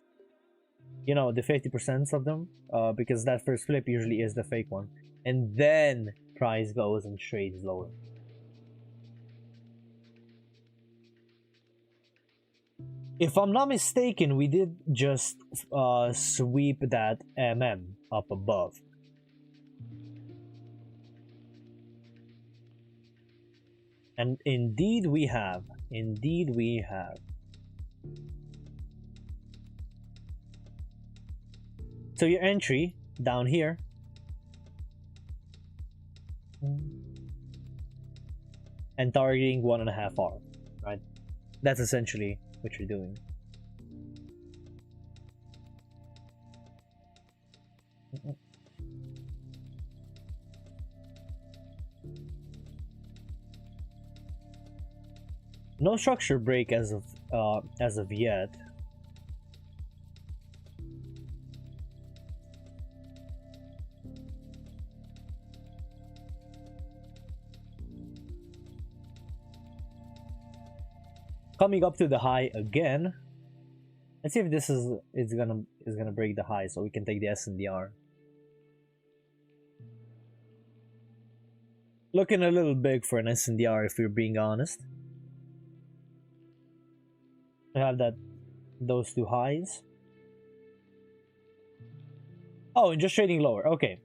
You know, the 50% of them? Because that first flip usually is the fake one. And then price goes and trades lower. If I'm not mistaken, we did just sweep that up above. And indeed we have. Indeed we have. So your entry down here. And targeting 1.5 hour, right? That's essentially what you're doing. No structure break as of yet. coming up to the high again. Let's see if this is gonna break the high, so we can take the S and the R. Looking a little big for an S and the R, if we're being honest. We have those two highs. Oh, and just trading lower. Okay.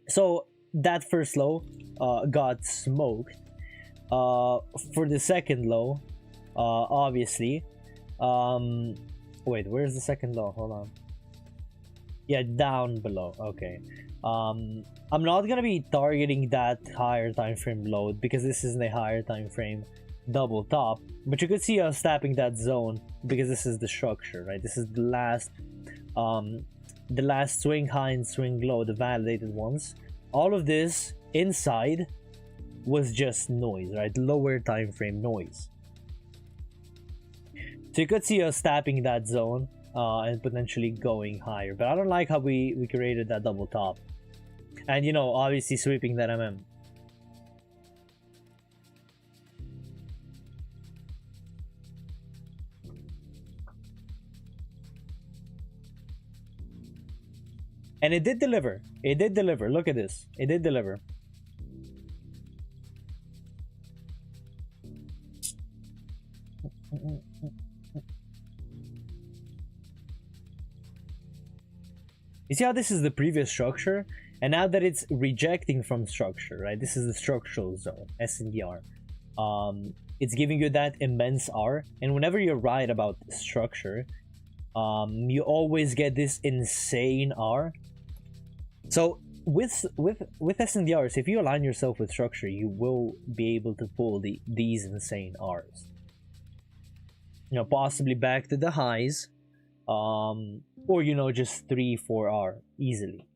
So that first low got smoked. For the second low, obviously. Wait, where's the second low? Hold on. Yeah, down below. Okay. I'm not gonna be targeting that higher time frame low because this isn't a higher time frame double top, but you could see us tapping that zone because this is the structure, right? This is the last swing high and swing low, the validated ones. All of this inside was just noise, right? Lower time frame noise. So you could see us tapping that zone and potentially going higher, but I don't like how we created that double top, and you know, obviously sweeping that MM. And it did deliver. It did deliver. Look at this. It did deliver. You see how this is the previous structure? And now that it's rejecting from structure, right? This is the structural zone, SNDR. It's giving you that immense R. And whenever you're right about structure, you always get this insane R. So with SNDRs, if you align yourself with structure, you will be able to pull these insane Rs. You know, possibly back to the highs, or you know, just 3-4R easily.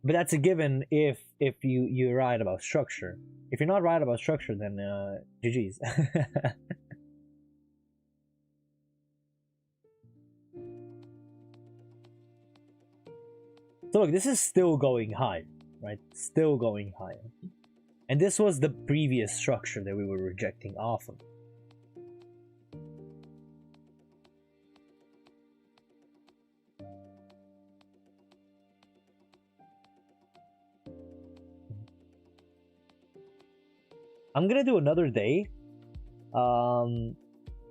But that's a given if you're right about structure. If you're not right about structure, then GG's. So look, this is still going high, right? Still going higher. And this was the previous structure that we were rejecting off of. I'm gonna do another day, and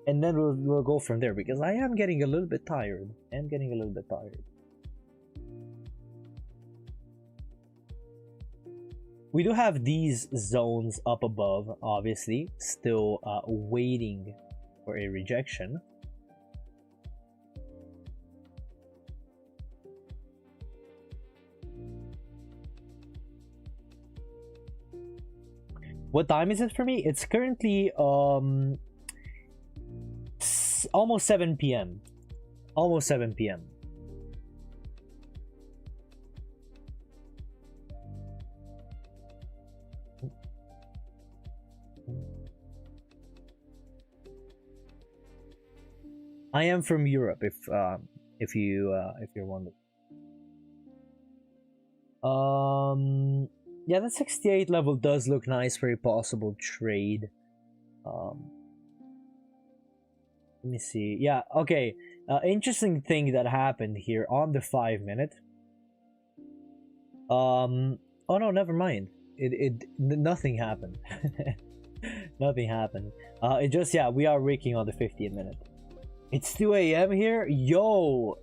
then we'll go from there, because I am getting a little bit tired. We do have these zones up above, obviously, still waiting for a rejection. What time is it for me? It's currently almost 7 p.m. Almost 7 p.m. I am from Europe, if you're wondering. Yeah, that 68 level does look nice for a possible trade. Let me see. Yeah, okay. Interesting thing that happened here on the 5-minute. Oh no, never mind. Nothing happened. Nothing happened. It just, yeah, we are raking on the 50-minute. It's 2 a.m. here? Yo!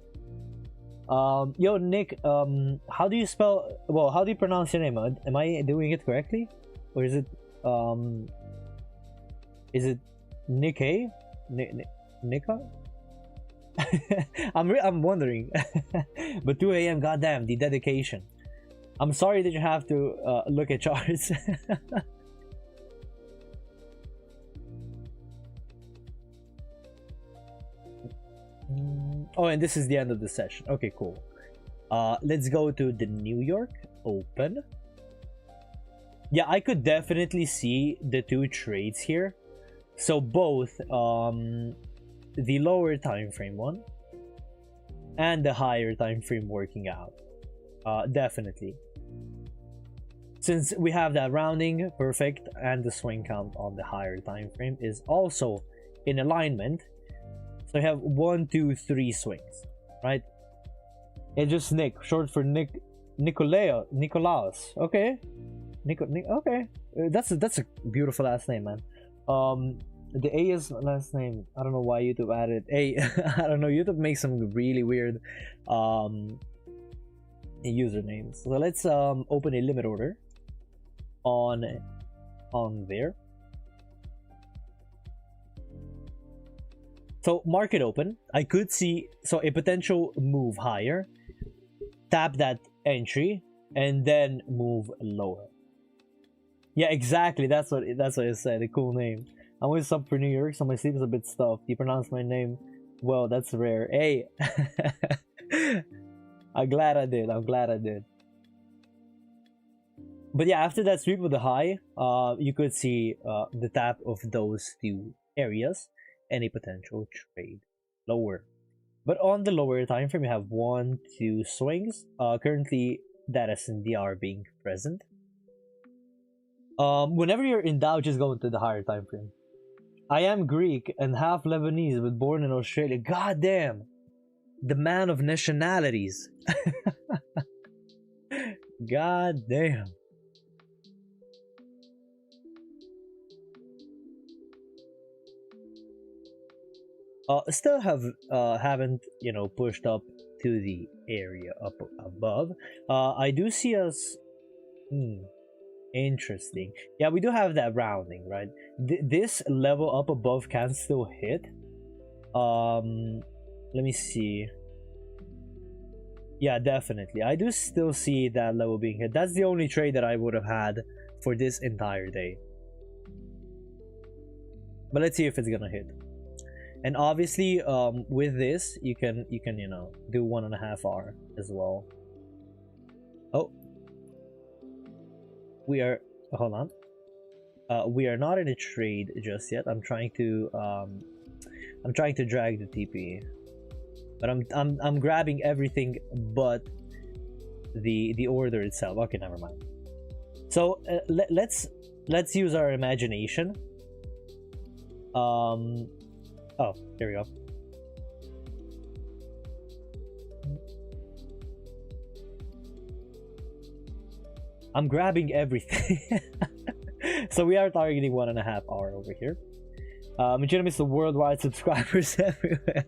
Yo, Nick, how do you spell... Well, how do you pronounce your name? Am I doing it correctly? Or is it... Is it Nikkei? Nika? I'm wondering. But 2 a.m., goddamn, the dedication. I'm sorry that you have to look at charts. Oh, and this is the end of the session. Okay, cool. Let's go to the New York Open. Yeah, I could definitely see the two trades here. So both the lower time frame one and the higher time frame working out. Definitely. since we have that rounding perfect and the swing count on the higher time frame is also in alignment, so you have 1, 2, 3 swings, right? It's just Nick, short for Nicolaus. Okay, okay, that's a beautiful last name, man. The A is last name. I don't know why YouTube added A. I don't know. YouTube makes some really weird usernames. So let's open a limit order on there. So market open. I could see a potential move higher. Tap that entry and then move lower. Yeah, exactly. That's what it said. A cool name. I'm always up for New York, so my sleep is a bit stuffed. You pronounce my name well. That's rare. Hey, I'm glad I did. But yeah, after that sweep with the high, you could see the tap of those two areas and a potential trade lower. But on the lower time frame, you have 1, 2 swings. Currently, that S&D are being present. Whenever you're in doubt, just go into the higher time frame. I am Greek and half Lebanese, but born in Australia. God damn, the man of nationalities. God damn. Still haven't pushed up to the area up above. I do see us. Interesting. Yeah, we do have that rounding, right? This level up above can still hit. Let me see. Yeah, definitely. I do still see that level being hit. That's the only trade that I would have had for this entire day. But let's see if it's gonna hit. And obviously, with this, you can do 1.5 hour as well. Oh. We are hold on. We are not in a trade just yet. I'm trying to drag the TP, but I'm grabbing everything but the order itself. Okay, never mind. So let's use our imagination. Oh, there we go. I'm grabbing everything. So we are targeting 1.5 hour over here. Benchina is the worldwide subscribers everywhere.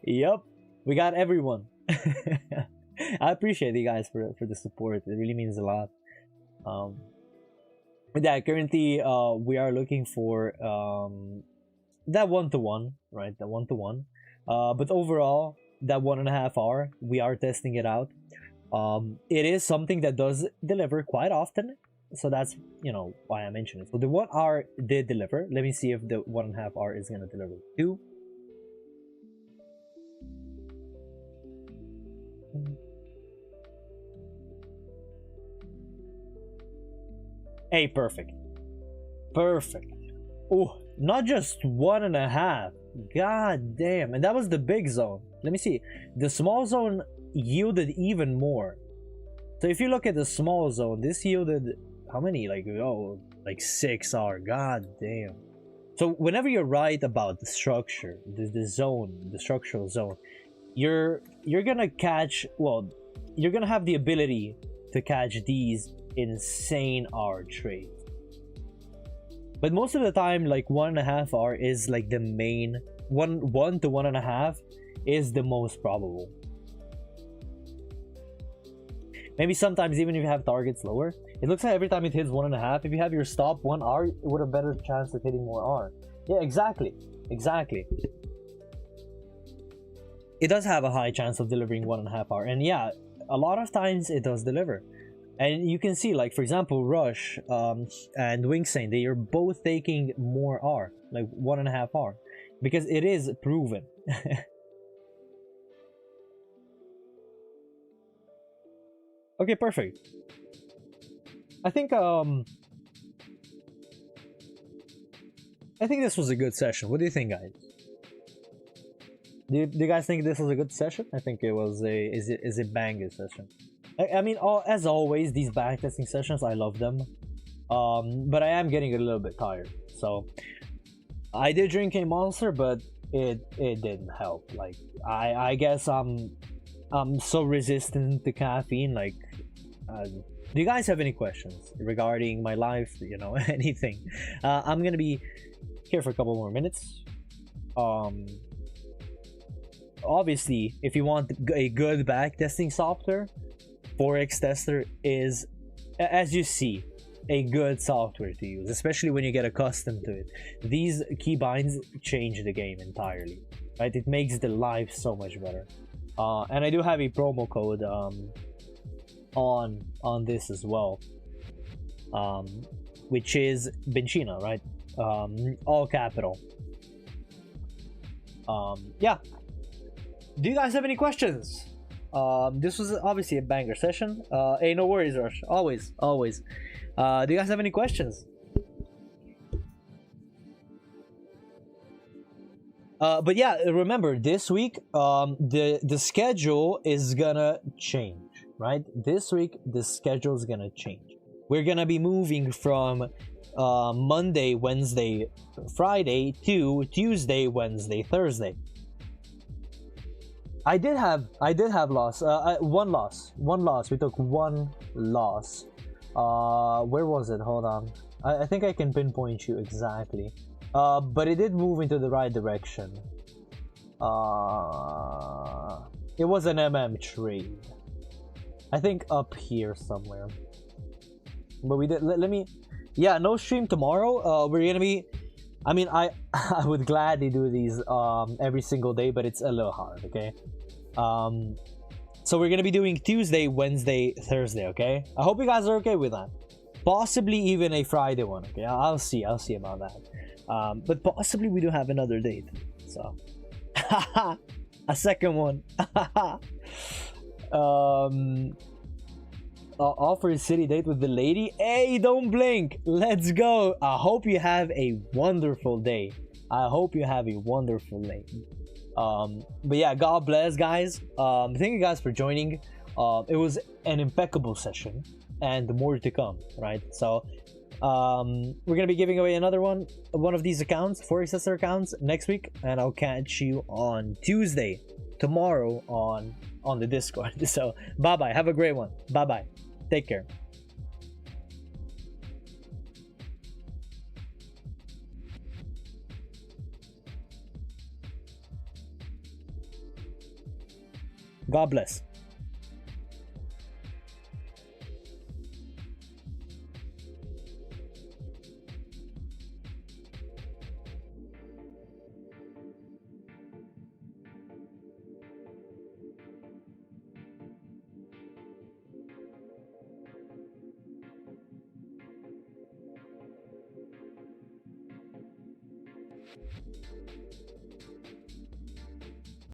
Yup, we got everyone. I appreciate you guys for the support. It really means a lot. But yeah, currently we are looking for that 1-to-1, right? The 1-to-1. But overall, that 1.5 hour, we are testing it out. It is something that does deliver quite often, so that's why I mentioned it. So the 1 hour did deliver. Let me see if the 1.5 hour is gonna deliver too. Hey, perfect. Oh, not just 1.5. God damn. And that was the big zone. Let me see. The small zone yielded even more. So if you look at the small zone, this yielded how many? Like 6 hour. God damn. So whenever you're right about the structure, the zone, the structural zone, you're gonna catch, well, you're gonna have the ability to catch these insane hour trades. But most of the time, like 1.5 hour is like the main one to 1.5 is the most probable. Maybe sometimes even if you have targets lower, it looks like every time it hits 1.5, if you have your stop 1 hour, it would have better chance of hitting more R. Yeah, exactly. It does have a high chance of delivering 1.5 hour, and yeah, a lot of times it does deliver. And you can see, like for example, Rush and Wingsane, they are both taking more R, like 1.5 hour, because it is proven. Okay, perfect. I think this was a good session. What do you think, guys? Do you guys think this was a good session? I think it was a banger session. I mean, as always, these backtesting sessions, I love them. But I am getting a little bit tired. So I did drink a monster, but it didn't help. Like I guess I'm so resistant to caffeine. Like, do you guys have any questions regarding my life? You know, anything? I'm gonna be here for a couple more minutes. Obviously, if you want a good backtesting software, ForexTester is, as you see, a good software to use, especially when you get accustomed to it. These keybinds change the game entirely, right? It makes the life so much better. And I do have a promo code on this as well, which is Benchina, right? All capital. Yeah. Do you guys have any questions? This was obviously a banger session. Hey, no worries, Rush. Always. Do you guys have any questions? But yeah, remember this week, the schedule is gonna change, right? This week the schedule is gonna change. We're gonna be moving from Monday, Wednesday, Friday to Tuesday, Wednesday, Thursday. I did have loss. One loss. We took one loss. Where was it? Hold on. I think I can pinpoint you exactly. But it did move into the right direction. It was an trade. I think up here somewhere. But we did. Let me. Yeah, no stream tomorrow. We're gonna be. I mean, I would gladly do these every single day, but it's a little hard. Okay. So we're gonna be doing Tuesday, Wednesday, Thursday. Okay. I hope you guys are okay with that. Possibly even a Friday one. Okay. I'll see about that. But possibly we do have another date. So a second one. Offer a city date with the lady. Hey, don't blink. Let's go. I hope you have a wonderful day. But yeah, God bless, guys. Thank you guys for joining. It was an impeccable session, and more to come, right? So we're gonna be giving away another one of these accounts, ForexTester accounts, next week, and I'll catch you on Tuesday, tomorrow, on the Discord. So bye bye. Have a great one. Bye bye. Take care. God bless.